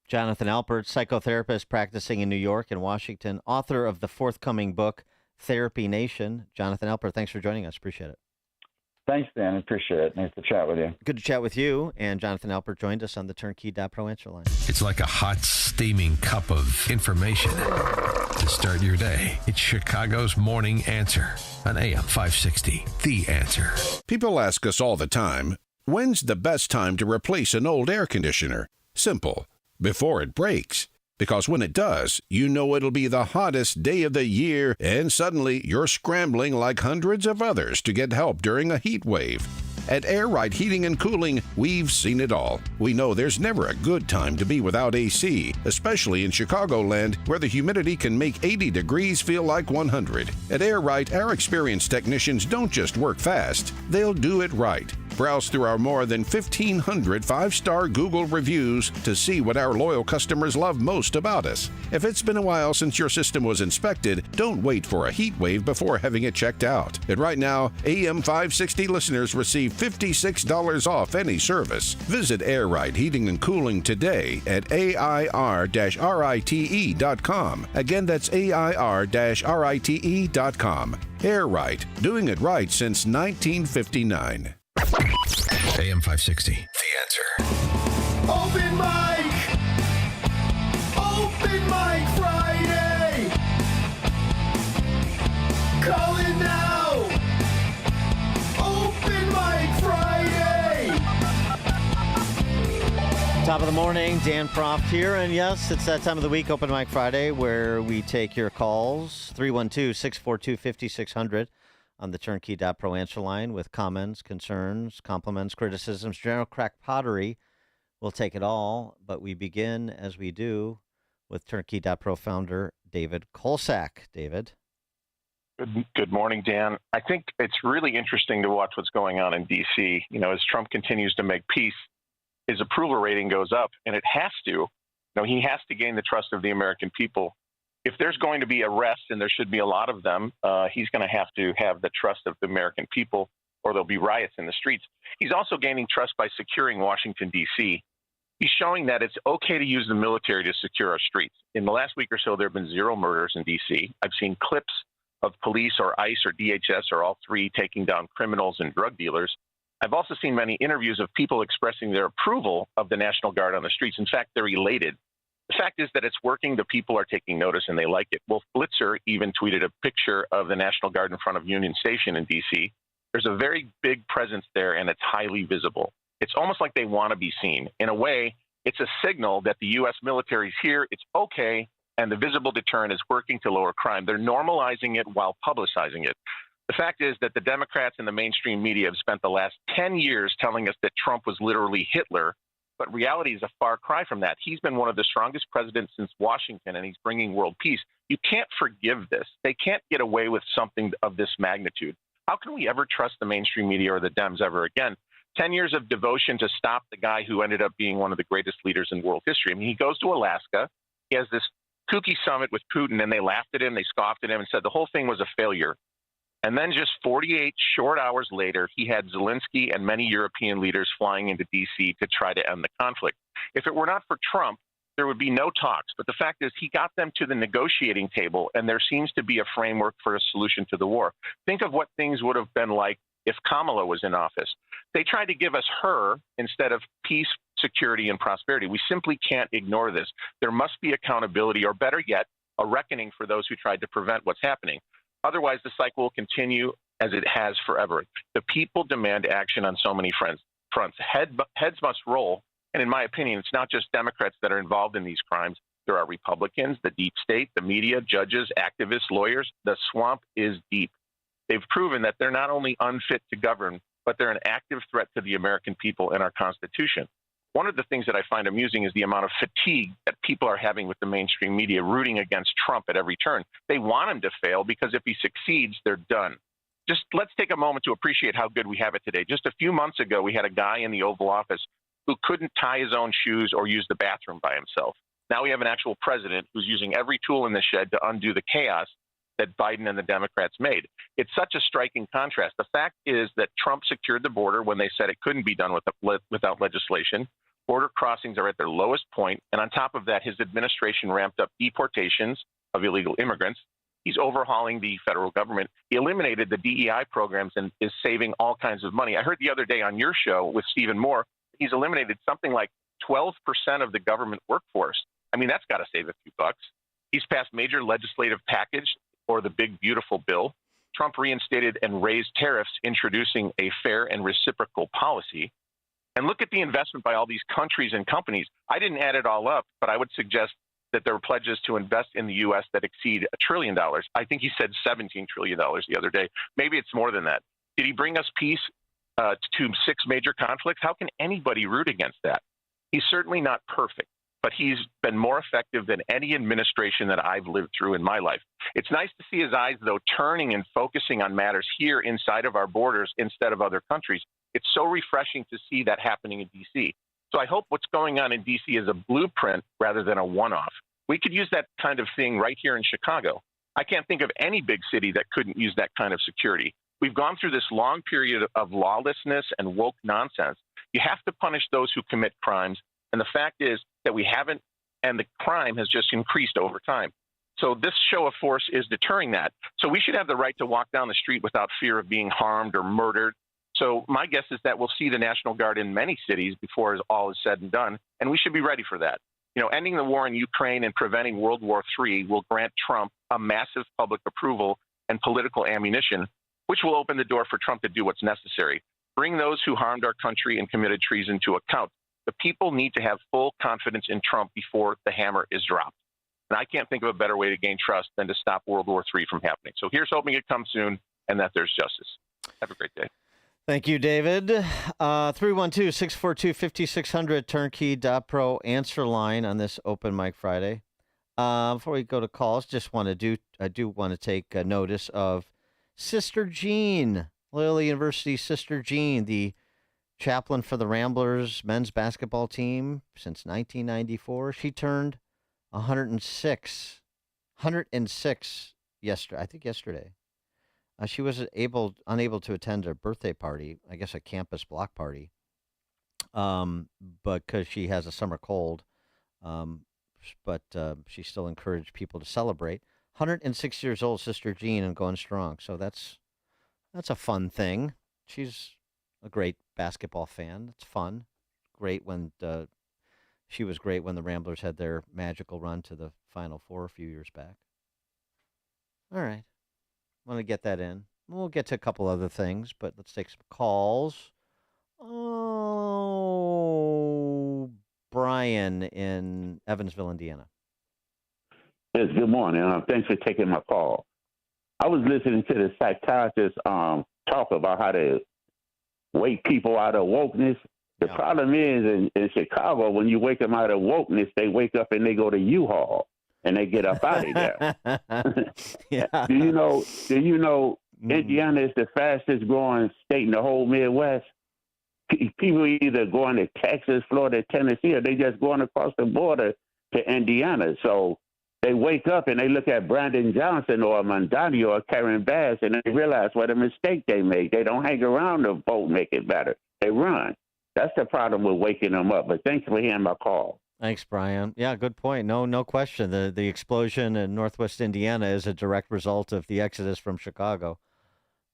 [SPEAKER 6] Jonathan Alpert, psychotherapist practicing in New York and Washington, author of the forthcoming book, Therapy Nation. Jonathan Alpert, thanks for joining us. Appreciate it.
[SPEAKER 17] Thanks, Dan. Appreciate it. Nice to chat with you.
[SPEAKER 6] Good to chat with you. And Jonathan Alpert joined us on the Turnkey.pro answer line.
[SPEAKER 5] It's like a hot, steaming cup of information to start your day. It's Chicago's Morning Answer on AM 560. The Answer.
[SPEAKER 18] People ask us all the time, when's the best time to replace an old air conditioner? Simple. Before it breaks. Because when it does, you know it'll be the hottest day of the year, and suddenly you're scrambling like hundreds of others to get help during a heat wave. At Air Right Heating and Cooling, we've seen it all. We know there's never a good time to be without AC, especially in Chicagoland, where the humidity can make 80 degrees feel like 100. At Air Right, our experienced technicians don't just work fast, they'll do it right. Browse through our more than 1,500 five-star Google reviews to see what our loyal customers love most about us. If it's been a while since your system was inspected, don't wait for a heat wave before having it checked out. And right now, AM 560 listeners receive $56 off any service. Visit Air Right Heating and Cooling today at AIR-RITE.com. Again, that's AIR-RITE.com. Air Right, doing it right since 1959.
[SPEAKER 5] AM 560. The Answer.
[SPEAKER 19] Open mic! Open mic Friday! Call it now! Open mic Friday!
[SPEAKER 6] Top of the morning, Dan Proft here. And yes, it's that time of the week, Open Mic Friday, where we take your calls. 312-642-5600 on the Turnkey.pro answer line with comments, concerns, compliments, criticisms, general crack pottery. We'll take it all, but we begin, as we do, with Turnkey.pro founder David Kolsak. David?
[SPEAKER 20] Good morning, Dan. I think it's really interesting to watch what's going on in D.C. You know, as Trump continues to make peace, his approval rating goes up, and it has to. You know, he has to gain the trust of the American people. If there's going to be arrests, and there should be a lot of them, he's going to have the trust of the American people, or there'll be riots in the streets. He's also gaining trust by securing Washington, D.C. He's showing that it's okay to use the military to secure our streets. In the last week or so, there have been 0 murders in D.C. I've seen clips of police or ICE or DHS or all three taking down criminals and drug dealers. I've also seen many interviews of people expressing their approval of the National Guard on the streets. In fact, they're elated. The fact is that it's working. The people are taking notice, and they like it. Wolf Blitzer even tweeted a picture of the National Guard in front of Union Station in D.C. There's a very big presence there, and it's highly visible. It's almost like they want to be seen. In a way, it's a signal that the U.S. military is here, it's okay, and the visible deterrent is working to lower crime. They're normalizing it while publicizing it. The fact is that the Democrats and the mainstream media have spent the last 10 years telling us that Trump was literally Hitler, but reality is a far cry from that. He's been one of the strongest presidents since Washington, and he's bringing world peace. You can't forgive this. They can't get away with something of this magnitude. How can we ever trust the mainstream media or the Dems ever again? 10 years of devotion to stop the guy who ended up being one of the greatest leaders in world history. I mean, he goes to Alaska. He has this kooky summit with Putin, and they laughed at him, they scoffed at him, and said the whole thing was a failure. And then just 48 short hours later, he had Zelensky and many European leaders flying into D.C. to try to end the conflict. If it were not for Trump, there would be no talks. But the fact is, he got them to the negotiating table, and there seems to be a framework for a solution to the war. Think of what things would have been like if Kamala was in office. They tried to give us her instead of peace, security, and prosperity. We simply can't ignore this. There must be accountability, or better yet, a reckoning for those who tried to prevent what's happening. Otherwise, the cycle will continue as it has forever. The people demand action on so many fronts. Heads must roll. And in my opinion, it's not just Democrats that are involved in these crimes. There are Republicans, the deep state, the media, judges, activists, lawyers. The swamp is deep. They've proven that they're not only unfit to govern, but they're an active threat to the American people and our Constitution. One of the things that I find amusing is the amount of fatigue that people are having with the mainstream media rooting against Trump at every turn. They want him to fail because if he succeeds, they're done. Just let's take a moment to appreciate how good we have it today. Just a few months ago, we had a guy in the Oval Office who couldn't tie his own shoes or use the bathroom by himself. Now we have an actual president who's using every tool in the shed to undo the chaos that Biden and the Democrats made. It's such a striking contrast. The fact is that Trump secured the border when they said it couldn't be done without legislation. Border crossings are at their lowest point. And on top of that, his administration ramped up deportations of illegal immigrants. He's overhauling the federal government. He eliminated the DEI programs and is saving all kinds of money. I heard the other day on your show with Stephen Moore, he's eliminated something like 12% of the government workforce. I mean, that's got to save a few bucks. He's passed major legislative package or the big, beautiful bill. Trump reinstated and raised tariffs, introducing a fair and reciprocal policy. And look at the investment by all these countries and companies. I didn't add it all up, but I would suggest that there are pledges to invest in the U.S. that exceed $1 trillion. I think he said $17 trillion the other day. Maybe it's more than that. Did he bring us peace to 6 major conflicts? How can anybody root against that? He's certainly not perfect, but he's been more effective than any administration that I've lived through in my life. It's nice to see his eyes, though, turning and focusing on matters here inside of our borders instead of other countries. It's so refreshing to see that happening in D.C. So I hope what's going on in D.C. is a blueprint rather than a one-off. We could use that kind of thing right here in Chicago. I can't think of any big city that couldn't use that kind of security. We've gone through this long period of lawlessness and woke nonsense. You have to punish those who commit crimes. And the fact is that we haven't, and the crime has just increased over time. So this show of force is deterring that. So we should have the right to walk down the street without fear of being harmed or murdered. So my guess is that we'll see the National Guard in many cities before all is said and done, and we should be ready for that. You know, ending the war in Ukraine and preventing World War III will grant Trump a massive public approval and political ammunition, which will open the door for Trump to do what's necessary. Bring those who harmed our country and committed treason to account. The people need to have full confidence in Trump before the hammer is dropped. And I can't think of a better way to gain trust than to stop World War III from happening. So here's hoping it comes soon and that there's justice. Have a great day.
[SPEAKER 6] Thank you, David. 312-642-5600, turnkey.pro answer line on this Open Mic Friday. Before we go to calls, I do want to take notice of Sister Jean, Loyola University Sister Jean, the chaplain for the Ramblers men's basketball team since 1994. She turned 106 yesterday. She was unable to attend a birthday party, I guess a campus block party, because she has a summer cold. But she still encouraged people to celebrate. 106 years old, Sister Jean, and going strong. So that's a fun thing. She's a great basketball fan. It's fun. She was great when the Ramblers had their magical run to the Final Four a few years back. All right. Want to get that in. We'll get to a couple other things, but let's take some calls. Oh, Brian in Evansville, Indiana.
[SPEAKER 1] Yes, good morning. Thanks for taking my call. I was listening to the psychiatrist talk about how to wake people out of wokeness. The problem is in Chicago, when you wake them out of wokeness, they wake up and they go to U-Haul. And they get up out of there.
[SPEAKER 6] Yeah.
[SPEAKER 1] Do you know Indiana is the fastest growing state in the whole Midwest? People either going to Texas, Florida, Tennessee, or they just going across the border to Indiana. So they wake up and they look at Brandon Johnson or Mondani or Karen Bass and they realize what a mistake they make. They don't hang around to vote, make it better. They run. That's the problem with waking them up. But thanks for hearing my call.
[SPEAKER 6] Thanks, Brian. Yeah, good point. No question. The explosion in Northwest Indiana is a direct result of the exodus from Chicago.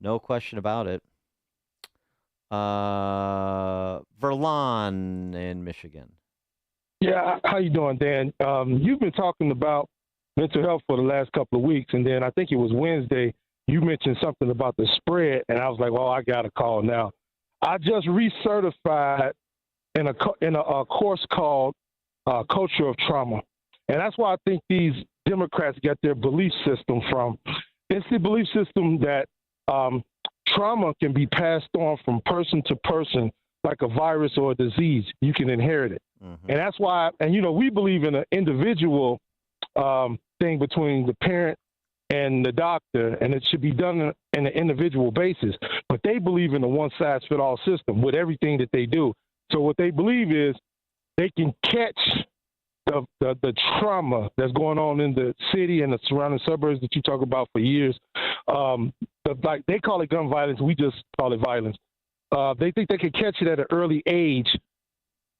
[SPEAKER 6] No question about it. Verlon in Michigan.
[SPEAKER 3] Yeah, how you doing, Dan? You've been talking about mental health for the last couple of weeks, and then I think it was Wednesday you mentioned something about the spread, and I was like, well, I got a call now. I just recertified in a course called Culture of Trauma, and that's why I think these Democrats get their belief system from. It's the belief system that trauma can be passed on from person to person like a virus or a disease. You can inherit it. Mm-hmm. And that's why, and we believe in an individual thing between the parent and the doctor, and it should be done in an individual basis. But they believe in a one-size-fits-all system with everything that they do. So what they believe is they can catch the trauma that's going on in the city and the surrounding suburbs that you talk about for years. Like they call it gun violence, we just call it violence. They think they can catch it at an early age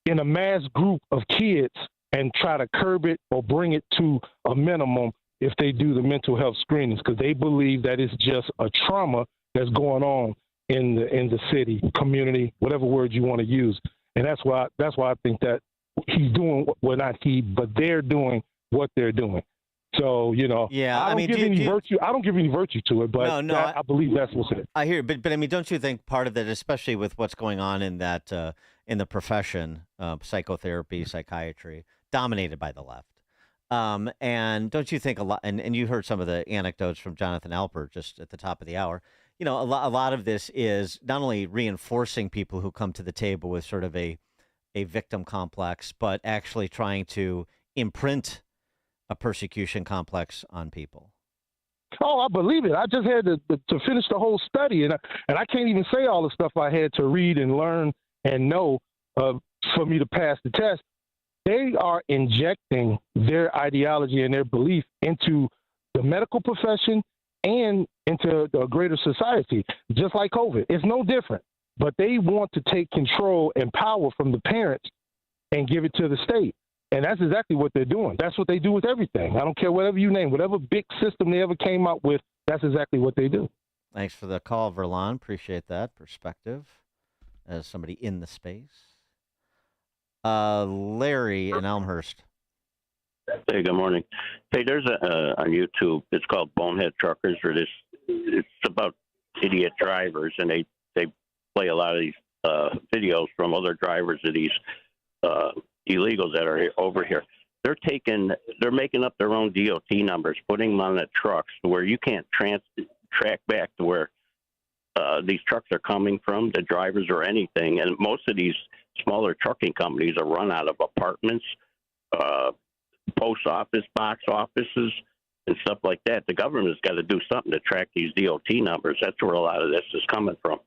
[SPEAKER 3] in a mass group of kids and try to curb it or bring it to a minimum if they do the mental health screenings, because they believe that it's just a trauma that's going on in the city, community, whatever word you want to use. And that's why I think that he's doing, well, not he, but they're doing what they're doing. So,
[SPEAKER 6] yeah,
[SPEAKER 3] I don't give any virtue to it, but I believe that's what's it.
[SPEAKER 6] I hear, but I mean, don't you think part of that, especially with what's going on in that in the profession, psychotherapy, psychiatry, dominated by the left, and don't you think a lot? And you heard some of the anecdotes from Jonathan Alpert just at the top of the hour. A lot of this is not only reinforcing people who come to the table with sort of a victim complex, but actually trying to imprint a persecution complex on people.
[SPEAKER 3] Oh, I believe it. I just had to finish the whole study, and I can't even say all the stuff I had to read and learn and know for me to pass the test. They are injecting their ideology and their belief into the medical profession and into the greater society, just like COVID. It's no different, but they want to take control and power from the parents and give it to the state. And that's exactly what they're doing. That's what they do with everything. I don't care whatever you name, whatever big system they ever came up with, that's exactly what they do.
[SPEAKER 6] Thanks for the call, Verlon. Appreciate that perspective as somebody in the space. Larry in Elmhurst.
[SPEAKER 21] Hey, good morning. Hey, there's on YouTube, it's called Bonehead Truckers, or it's about idiot drivers, and they play a lot of these videos from other drivers of these illegals that are over here. They're making up their own DOT numbers, putting them on the trucks where you can't track back to where these trucks are coming from, the drivers or anything. And most of these smaller trucking companies are run out of apartments, post office, box offices, and stuff like that. The government's got to do something to track these DOT numbers. That's where a lot of this is coming from.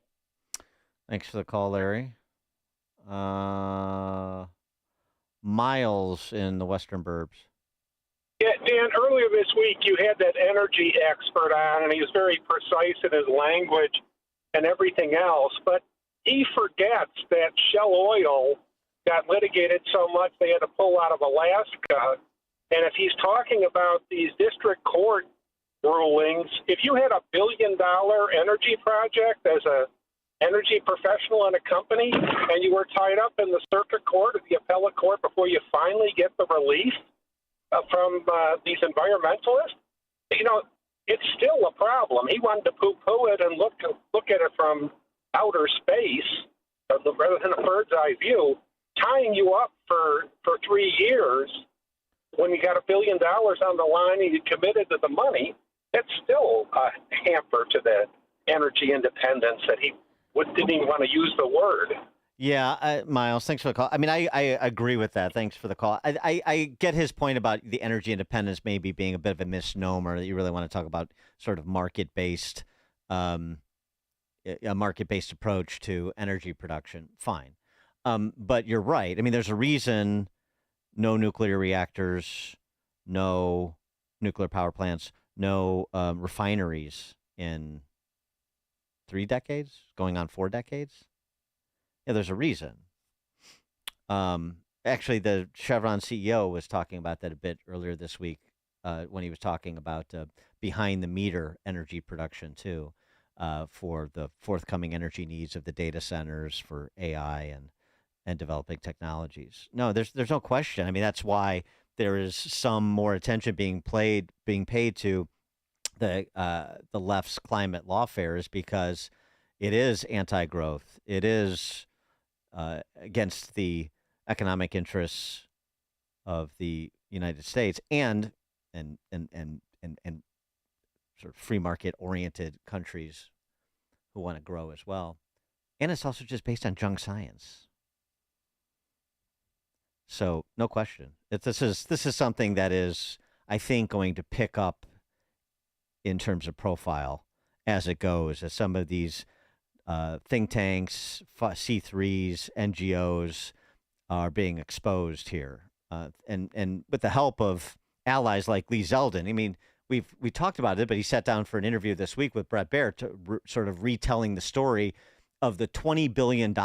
[SPEAKER 6] Thanks for the call, Larry. Miles in the Western Burbs.
[SPEAKER 22] Yeah, Dan, earlier this week you had that energy expert on, and he was very precise in his language and everything else, but he forgets that Shell Oil got litigated so much they had to pull out of Alaska. And if he's talking about these district court rulings, if you had $1 billion energy project as a energy professional in a company and you were tied up in the circuit court or the appellate court before you finally get the relief from these environmentalists, it's still a problem. He wanted to poo-poo it and look at it from outer space rather than a bird's eye view. Tying you up for 3 years when you got $1 billion on the line and you committed to the money, that's still a hamper to the energy independence that he didn't even want to use the word.
[SPEAKER 6] Yeah, Miles, thanks for the call. I mean, I agree with that. Thanks for the call. I get his point about the energy independence maybe being a bit of a misnomer, that you really want to talk about sort of market-based, a market-based approach to energy production. Fine. But you're right. I mean, there's a reason no nuclear reactors, no nuclear power plants, no refineries in 3 decades, going on 4 decades. Yeah, there's a reason. Actually, the Chevron CEO was talking about that a bit earlier this week when he was talking about behind-the-meter energy production, too. for the forthcoming energy needs of the data centers for AI and developing technologies. No, there's no question. I mean, that's why there is some more attention being paid to the left's climate lawfare, is because it is anti-growth. It is against the economic interests of the United States and sort of free market oriented countries who want to grow as well. And it's also just based on junk science. So no question, this is something that is, I think, going to pick up in terms of profile as it goes, as some of these think tanks, C3s, NGOs are being exposed here, and with the help of allies like Lee Zeldin. I mean, we talked about it, but he sat down for an interview this week with Brett Baer to sort of retelling the story of the $20 billion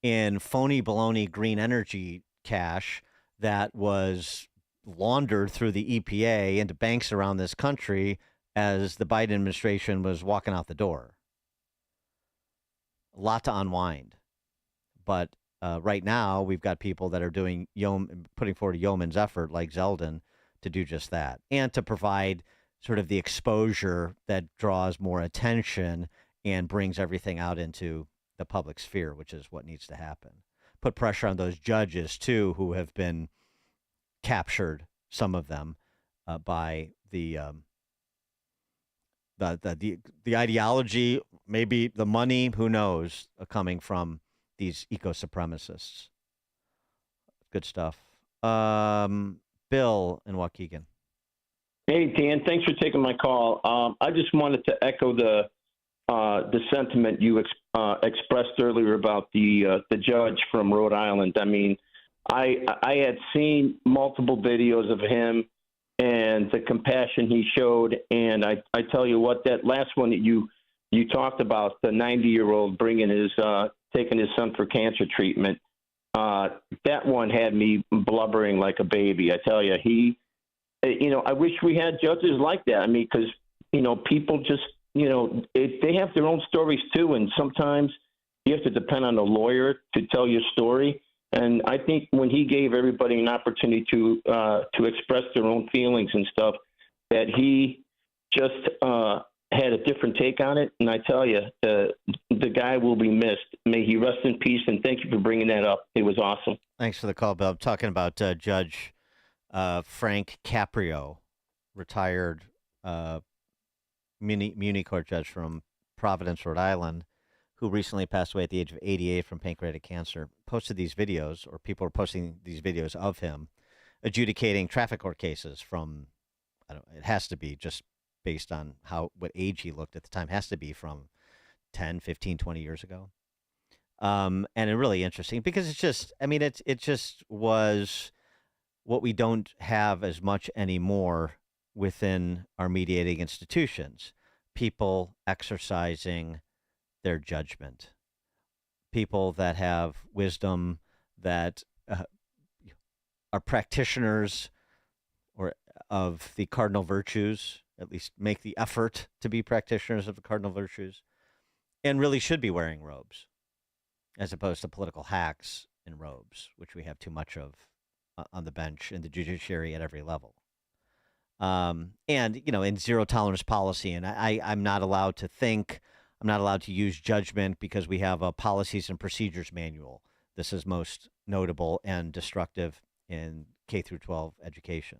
[SPEAKER 6] in phony baloney green energy cash that was laundered through the EPA into banks around this country as the Biden administration was walking out the door. A lot to unwind. But right now, we've got people that are putting forward a yeoman's effort like Zeldin to do just that, and to provide sort of the exposure that draws more attention and brings everything out into the public sphere, which is what needs to happen. Put pressure on those judges, too, who have been captured, some of them, by the ideology, maybe the money, who knows, coming from these eco-supremacists. Good stuff. Bill in Waukegan.
[SPEAKER 4] Hey, Dan, thanks for taking my call. I just wanted to echo the sentiment you expressed earlier about the judge from Rhode Island. I mean, I had seen multiple videos of him and the compassion he showed, and I tell you what, that last one that you talked about, the 90-year-old taking his son for cancer treatment, that one had me blubbering like a baby. I tell you, I wish we had judges like that. I mean, because, people just, they have their own stories too. And sometimes you have to depend on a lawyer to tell your story. And I think when he gave everybody an opportunity to express their own feelings and stuff, that he just had a different take on it. And I tell you, the guy will be missed. May he rest in peace. And thank you for bringing that up. It was awesome.
[SPEAKER 6] Thanks for the call, Bill. I'm talking about Judge Frank Caprio, retired Muni Court judge from Providence, Rhode Island, who recently passed away at the age of 88 from pancreatic cancer. Posted these videos, or people are posting these videos of him adjudicating traffic court cases from, it has to be just based on what age he looked at the time, has to be from 10, 15, 20 years ago. And it's really interesting because it's just, it just was what we don't have as much anymore within our mediating institutions. People exercising their judgment. People that have wisdom, that are practitioners of the cardinal virtues, at least make the effort to be practitioners of the cardinal virtues, and really should be wearing robes, as opposed to political hacks in robes, which we have too much of on the bench in the judiciary at every level. And, in zero tolerance policy, and I'm not allowed to think, I'm not allowed to use judgment because we have a policies and procedures manual. This is most notable and destructive in K through 12 education.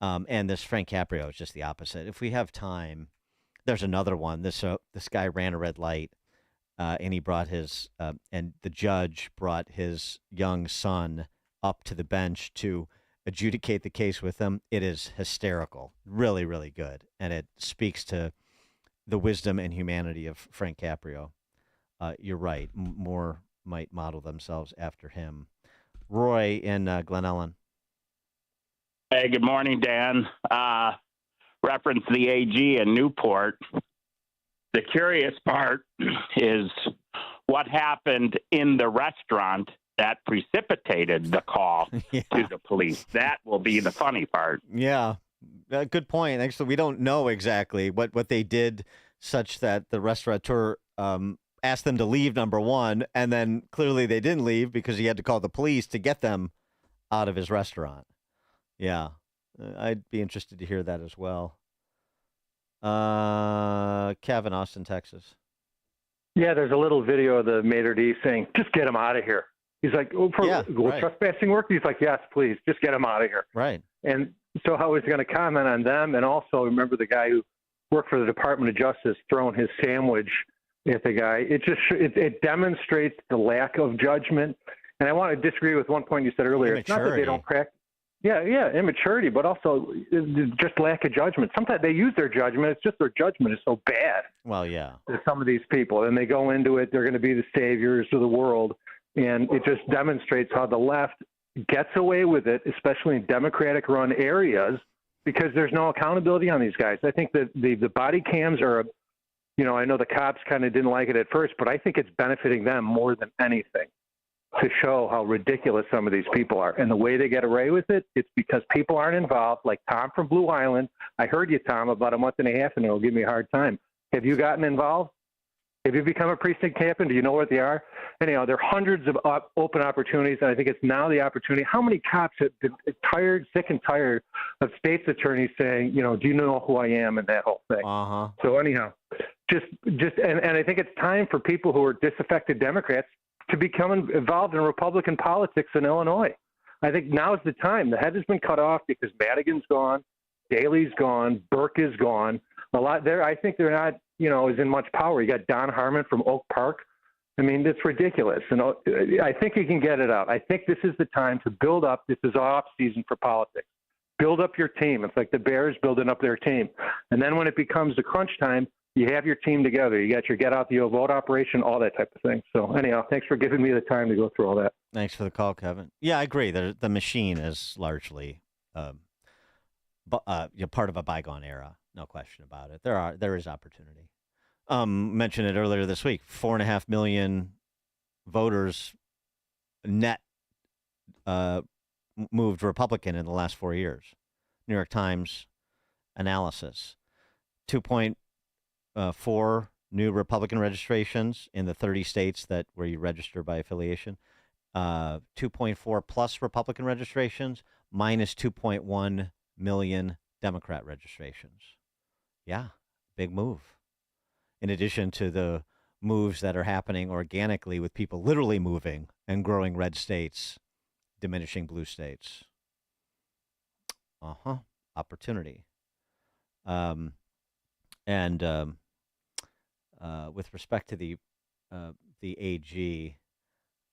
[SPEAKER 6] And this Frank Caprio is just the opposite. If we have time, there's another one. This guy ran a red light, and he brought and the judge brought his young son up to the bench to adjudicate the case with him. It is hysterical, really, really good. And it speaks to the wisdom and humanity of Frank Caprio. You're right. More might model themselves after him. Roy in Glen Ellen.
[SPEAKER 7] Hey, good morning, Dan. Reference the AG in Newport. The curious part is what happened in the restaurant that precipitated the call to the police. That will be the funny part.
[SPEAKER 6] Yeah. Good point. Actually, we don't know exactly what they did such that the restaurateur asked them to leave, number one, and then clearly they didn't leave because he had to call the police to get them out of his restaurant. Yeah. I'd be interested to hear that as well. Kevin, Austin, Texas.
[SPEAKER 14] Yeah, there's a little video of the maitre d' saying, just get him out of here. He's like, will trespassing work? He's like, yes, please, just get him out of here.
[SPEAKER 6] Right.
[SPEAKER 14] And so I was going to comment on them, and also remember the guy who worked for the Department of Justice throwing his sandwich at the guy. It demonstrates the lack of judgment. And I want to disagree with one point you said earlier. It's not that they don't crack. Yeah, immaturity, but also just lack of judgment. Sometimes they use their judgment. It's just their judgment is so bad.
[SPEAKER 6] Well, yeah.
[SPEAKER 14] To some of these people, and they go into it, they're going to be the saviors of the world. And it just demonstrates how the left gets away with it, especially in Democratic-run areas, because there's no accountability on these guys. I think that the body cams are, I know the cops kind of didn't like it at first, but I think it's benefiting them more than anything to show how ridiculous some of these people are. And the way they get away with it, it's because people aren't involved, like Tom from Blue Island. I heard you, Tom, about a month and a half ago. It'll give me a hard time. Have you gotten involved? Have you become a precinct captain? Do you know what they are? Anyhow, there are hundreds of open opportunities, and I think it's now the opportunity. How many cops have been sick and tired of state's attorneys saying, do you know who I am, and that whole thing?
[SPEAKER 6] Uh-huh.
[SPEAKER 14] So anyhow, and I think it's time for people who are disaffected Democrats to become involved in Republican politics in Illinois. I think now's the time. The head has been cut off because Madigan's gone, Daley's gone, Burke is gone. A lot there. I think they're not, as in much power. You got Don Harmon from Oak Park. I mean, it's ridiculous. And I think you can get it out. I think this is the time to build up. This is off season for politics. Build up your team. It's like the Bears building up their team. And then when it becomes the crunch time, you have your team together. You got your get out the vote operation, all that type of thing. So anyhow, thanks for giving me the time to go through all that.
[SPEAKER 6] Thanks for the call, Kevin. Yeah, I agree. The machine is largely part of a bygone era. No question about it. There is opportunity. Mentioned it earlier this week. 4.5 million voters net moved Republican in the last 4 years. New York Times analysis. 2.4 new Republican registrations in the 30 states where you register by affiliation. 2.4 plus Republican registrations, minus 2.1 million Democrat registrations. Yeah, big move. In addition to the moves that are happening organically with people literally moving and growing red states, diminishing blue states. Opportunity. With respect to the AG,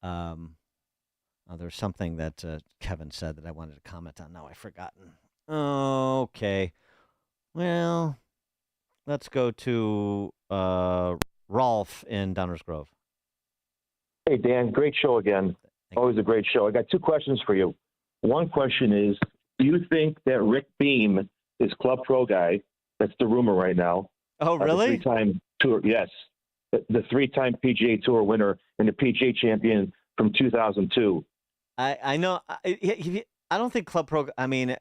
[SPEAKER 6] there's something that Kevin said that I wanted to comment on. Now I've forgotten. Okay. Well, let's go to Rolf in Downers Grove.
[SPEAKER 15] Hey, Dan, great show again. Always a great show. I got two questions for you. One question is, do you think that Rick Beam is Club Pro guy? That's the rumor right now.
[SPEAKER 6] Oh, really?
[SPEAKER 15] The three-time tour, yes. The three-time PGA Tour winner and the PGA champion from 2002.
[SPEAKER 6] I know. I don't think Club Pro. I mean,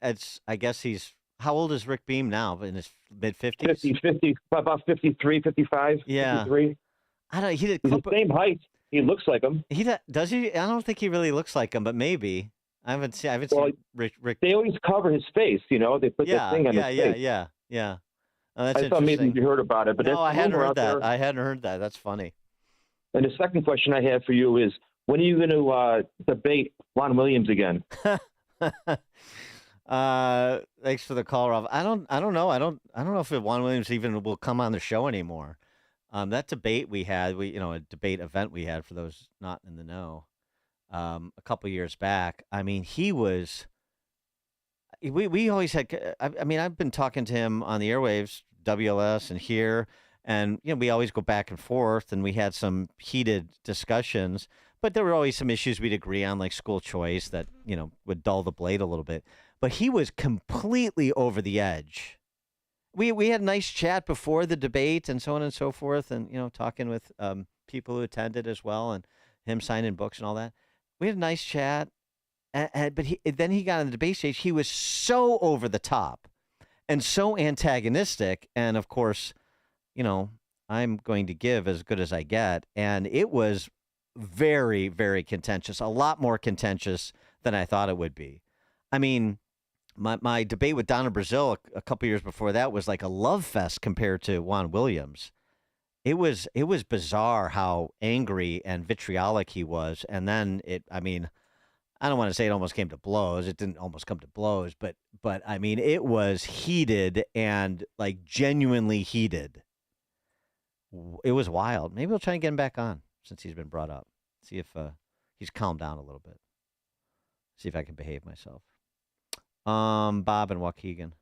[SPEAKER 6] I guess he's. How old is Rick Beam now? In his mid-50s?
[SPEAKER 15] 50, about 53, 55.
[SPEAKER 6] Yeah.
[SPEAKER 15] 53.
[SPEAKER 6] I don't. He's
[SPEAKER 15] the same height. He looks like him.
[SPEAKER 6] Does he? I don't think he really looks like him, but maybe. I haven't seen Rick.
[SPEAKER 15] They always cover his face. They put that thing on his face.
[SPEAKER 6] Yeah. Oh, that's
[SPEAKER 15] I thought maybe you heard about it, but
[SPEAKER 6] no, I hadn't heard that.
[SPEAKER 15] There.
[SPEAKER 6] I hadn't heard that. That's funny.
[SPEAKER 15] And the second question I have for you is, when are you going to debate Juan Williams again?
[SPEAKER 6] Thanks for the call, Rob. I don't know. I don't know if Juan Williams even will come on the show anymore. That debate we had, a debate event we had for those not in the know, a couple years back. I mean, he was. We always had. I mean, I've been talking to him on the airwaves, WLS, and here, and we always go back and forth, and we had some heated discussions. But there were always some issues we'd agree on, like school choice, that would dull the blade a little bit. But he was completely over the edge. We had a nice chat before the debate and so on and so forth, and talking with people who attended as well, and him signing books and all that. We had a nice chat. But then he got on the debate stage. He was so over the top, and so antagonistic. And of course, I'm going to give as good as I get. And it was very, very contentious, a lot more contentious than I thought it would be. I mean, my debate with Donna Brazil a couple years before that was like a love fest compared to Juan Williams. It was bizarre how angry and vitriolic he was. And then I don't want to say it almost came to blows. It didn't almost come to blows, but I mean, it was heated and like genuinely heated. It was wild. Maybe we'll try and get him back on since he's been brought up. See if he's calmed down a little bit. See if I can behave myself. Bob and Waukegan.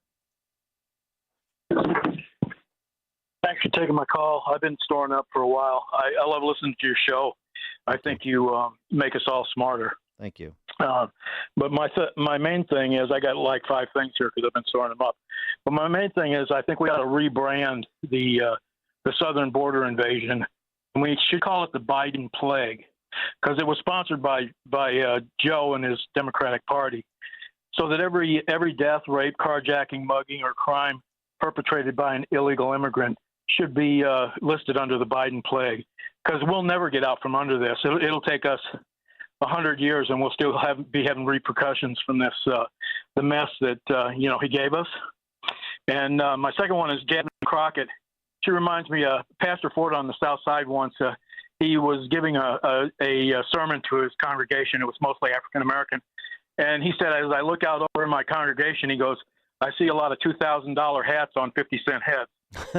[SPEAKER 2] Thanks for taking my call. I've been storing up for a while. I love listening to your show. I think you make us all smarter.
[SPEAKER 6] Thank you.
[SPEAKER 2] But my main thing is, I got like 5 things here because I've been storing them up. But my main thing is, I think we ought to rebrand the southern border invasion, and we should call it the Biden plague, because it was sponsored by Joe and his Democratic Party, so that every death, rape, carjacking, mugging, or crime perpetrated by an illegal immigrant should be listed under the Biden plague, because we'll never get out from under this. It'll take us 100 years, and we'll still be having repercussions from this, the mess that he gave us. And my second one is Gavin Crockett. She reminds me of Pastor Ford on the South Side once. He was giving a sermon to his congregation. It was mostly African American, and he said, as I look out over my congregation, he goes, I see a lot of $2,000 hats on 50-cent heads.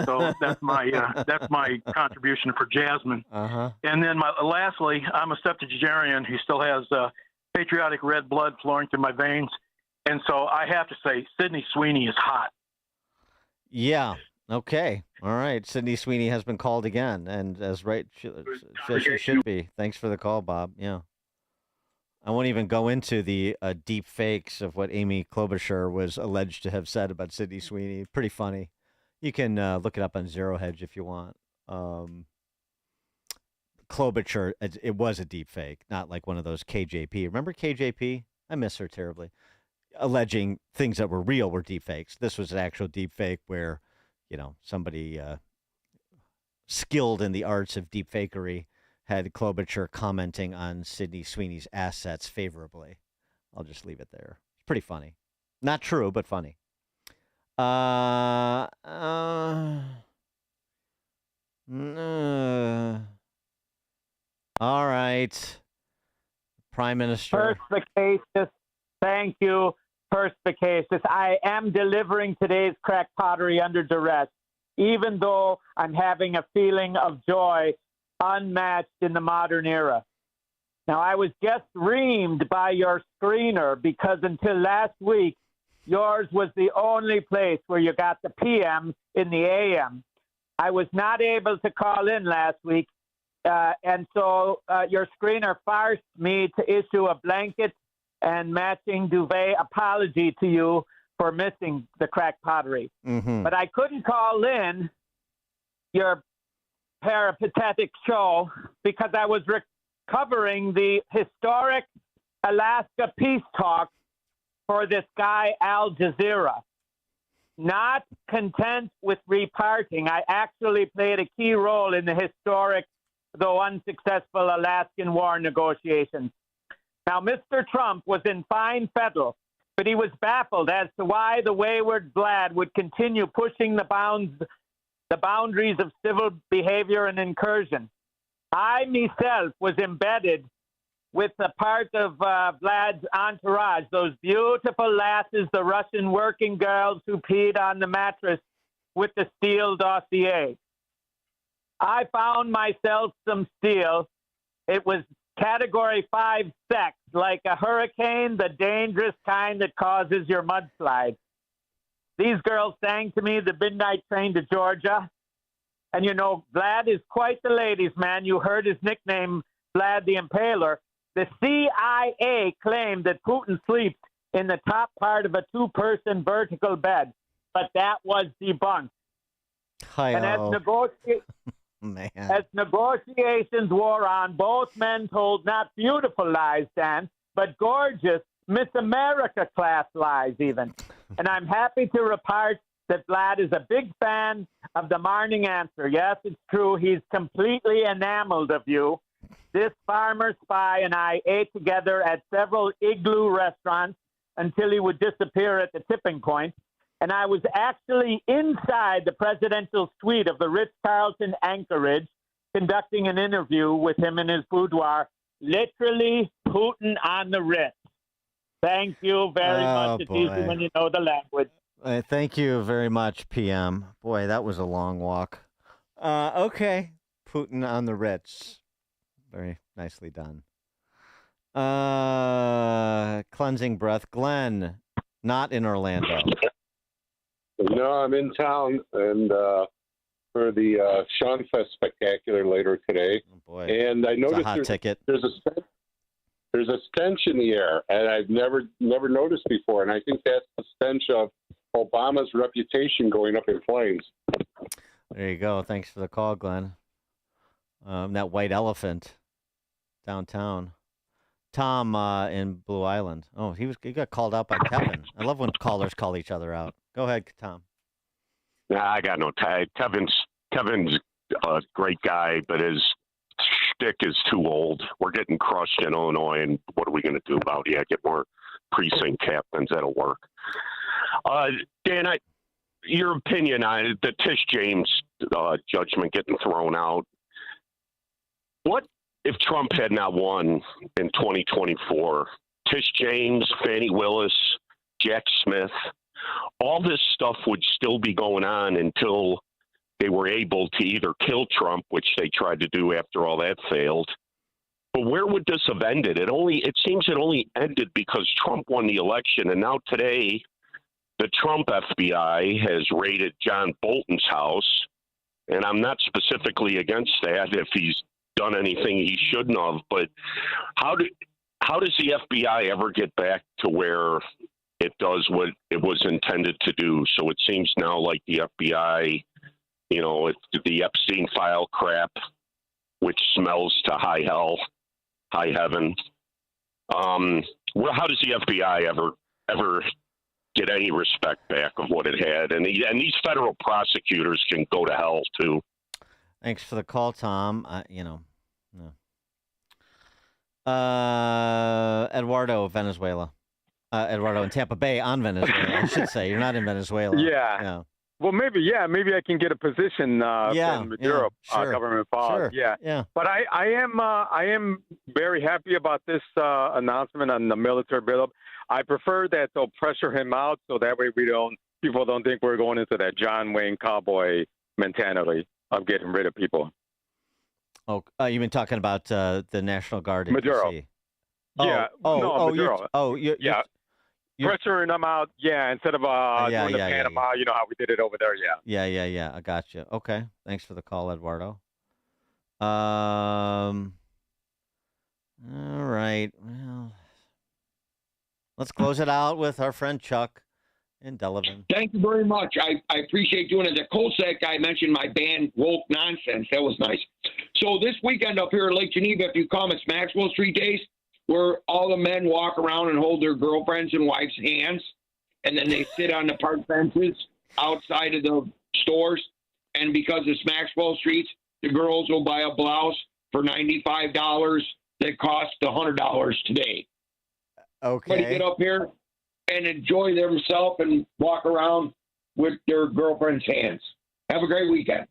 [SPEAKER 2] So that's my contribution for Jasmine.
[SPEAKER 6] Uh-huh.
[SPEAKER 2] And then lastly, I'm a septuagenarian who still has patriotic red blood flowing through my veins, and so I have to say, Sydney Sweeney is hot.
[SPEAKER 6] Yeah. Okay. All right. Sydney Sweeney has been called again, and as right she should be. Thanks for the call, Bob. Yeah. I won't even go into the deep fakes of what Amy Klobuchar was alleged to have said about Sydney Sweeney. Pretty funny. You can look it up on Zero Hedge if you want. Klobuchar, it was a deep fake, not like one of those KJP. Remember KJP? I miss her terribly. Alleging things that were real were deep fakes. This was an actual deep fake where, somebody skilled in the arts of deep fakery had Klobuchar commenting on Sydney Sweeney's assets favorably. I'll just leave it there. It's pretty funny. Not true, but funny. All right. Prime Minister.
[SPEAKER 8] Perspicacious. Thank you. Perspicacious. I am delivering today's crack pottery under duress, even though I'm having a feeling of joy unmatched in the modern era. Now, I was just reamed by your screener because until last week, yours was the only place where you got the PM in the AM. I was not able to call in last week, and so your screener forced me to issue a blanket and matching duvet apology to you for missing the crack pottery.
[SPEAKER 6] Mm-hmm.
[SPEAKER 8] But I couldn't call in your peripatetic show because I was recovering the historic Alaska peace talks for this guy, Al Jazeera. Not content with reparting, I actually played a key role in the historic, though unsuccessful, Alaskan war negotiations. Now, Mr. Trump was in fine fettle, but he was baffled as to why the wayward Vlad would continue pushing the boundaries of civil behavior and incursion. I myself was embedded with a part of Vlad's entourage, those beautiful lasses, the Russian working girls who peed on the mattress with the Steele dossier. I found myself some steel. It was Category 5 sex, like a hurricane, the dangerous kind that causes your mudslide. These girls sang to me the midnight train to Georgia. And you know, Vlad is quite the ladies' man. You heard his nickname, Vlad the Impaler. The CIA claimed that Putin sleeps in the top part of a 2-person vertical bed, but that was debunked. And as negotiations wore on, both men told not beautiful lies, Dan, but gorgeous Miss America class lies even. And I'm happy to report that Vlad is a big fan of the morning answer. Yes, it's true. He's completely enamored of you. This farmer spy and I ate together at several igloo restaurants until he would disappear at the tipping point. And I was actually inside the presidential suite of the Ritz-Carlton Anchorage conducting an interview with him in his boudoir, literally Putin on the Ritz. Thank you very much. It's easy when you know the language.
[SPEAKER 6] Thank you very much, PM. Boy, that was a long walk. Okay. Putin on the Ritz. Very nicely done. Cleansing breath. Glenn, not in Orlando.
[SPEAKER 10] No, I'm in town and for the Sean Fest Spectacular later today.
[SPEAKER 6] Oh boy.
[SPEAKER 10] And I noticed
[SPEAKER 6] a hot ticket.
[SPEAKER 10] There's a stench in the air, and I've never noticed before. And I think that's the stench of Obama's reputation going up in flames.
[SPEAKER 6] There you go. Thanks for the call, Glenn. That white elephant downtown. Tom in Blue Island. Oh, he got called out by Kevin. I love when callers call each other out. Go ahead, Tom.
[SPEAKER 13] Nah, I got no tie. Kevin's a great guy, but his shtick is too old. We're getting crushed in Illinois, and what are we going to do about it? Yeah, get more precinct captains. That'll work. Dan, your opinion on the Tish James judgment getting thrown out. What if Trump had not won in 2024? Tish James, Fani Willis, Jack Smith, all this stuff would still be going on until they were able to either kill Trump, which they tried to do after all that failed. But where would this have ended? It seems it only ended because Trump won the election, and now today the Trump FBI has raided John Bolton's house, and I'm not specifically against that if he's done anything he shouldn't have, but how does the FBI ever get back to where it does what it was intended to do? So it seems now like the FBI, it's the Epstein file crap, which smells to high hell, high heaven. How does the FBI ever get any respect back of what it had? And these federal prosecutors can go to hell too.
[SPEAKER 6] Thanks for the call, Tom. Eduardo, Venezuela. Eduardo in Tampa Bay on Venezuela, I should say. You're not in Venezuela.
[SPEAKER 23] Yeah. Well, maybe I can get a position in Maduro government policy.
[SPEAKER 6] Sure. Yeah.
[SPEAKER 23] But I am very happy about this announcement on the military buildup. I prefer that they'll pressure him out so that way people don't think we're going into that John Wayne cowboy mentality of getting rid of people.
[SPEAKER 6] Oh, you've been talking about the National Guard in
[SPEAKER 23] Maduro.
[SPEAKER 6] DC.
[SPEAKER 23] Maduro.
[SPEAKER 6] You're
[SPEAKER 23] pressuring them out, instead of doing the Panama, you know how we did it over there,
[SPEAKER 6] Yeah, I got you. Okay, thanks for the call, Eduardo. All right, well, let's close it out with our friend Chuck in Delavan.
[SPEAKER 24] Thank you very much. I appreciate doing it. The Kolsak guy mentioned my band, Woke Nonsense. That was nice. So this weekend up here at Lake Geneva, if you come, it's Maxwell Street Days, where all the men walk around and hold their girlfriends and wives' hands, and then they sit on the park benches outside of the stores. And because it's Maxwell Streets, the girls will buy a blouse for $95 that costs $100 today.
[SPEAKER 6] Okay.
[SPEAKER 24] Everybody get up here and enjoy themselves and walk around with their girlfriend's hands. Have a great weekend.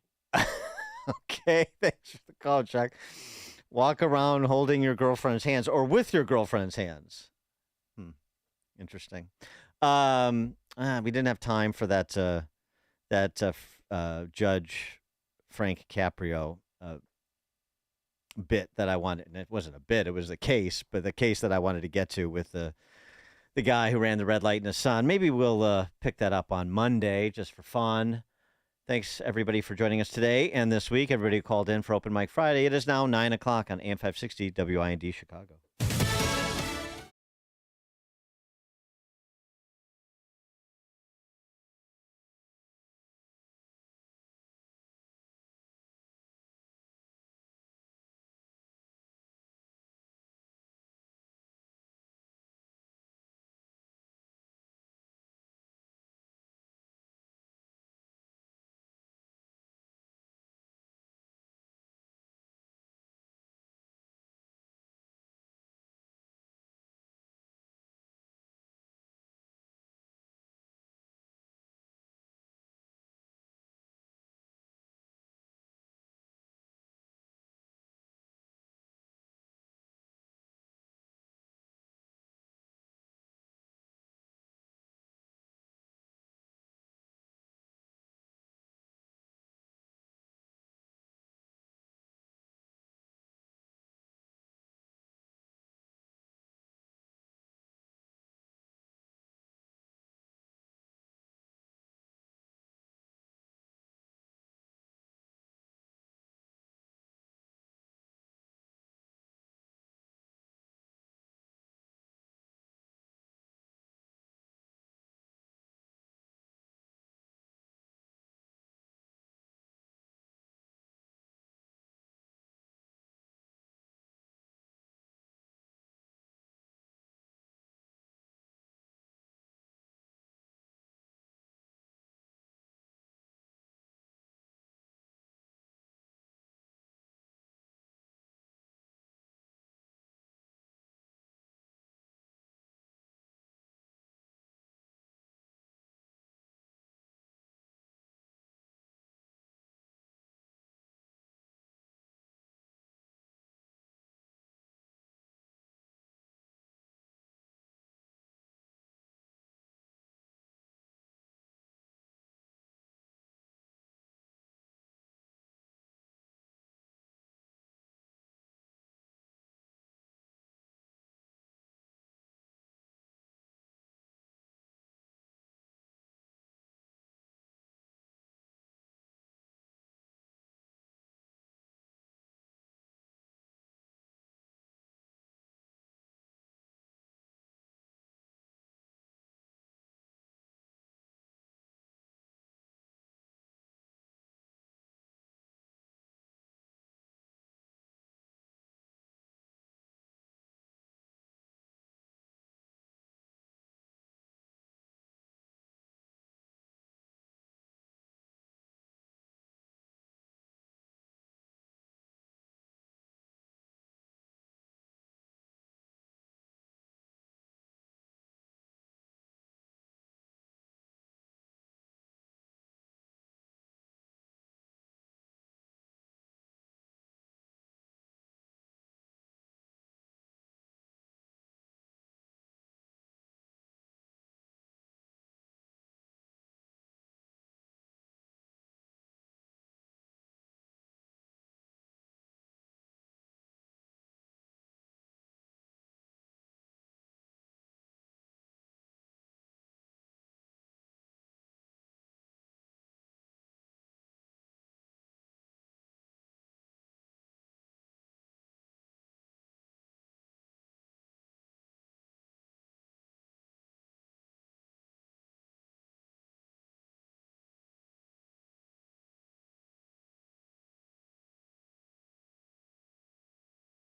[SPEAKER 6] Okay, thanks for the call, Chuck. Walk around holding your girlfriend's hands or with your girlfriend's hands. Interesting. We didn't have time for that Judge Frank Caprio bit that I wanted. And it wasn't a bit, it was a case, but the case that I wanted to get to with the guy who ran the red light in the sun. Maybe we'll pick that up on Monday just for fun. Thanks, everybody, for joining us today and this week. Everybody who called in for Open Mic Friday. It is now 9 o'clock on AM 560 WIND Chicago.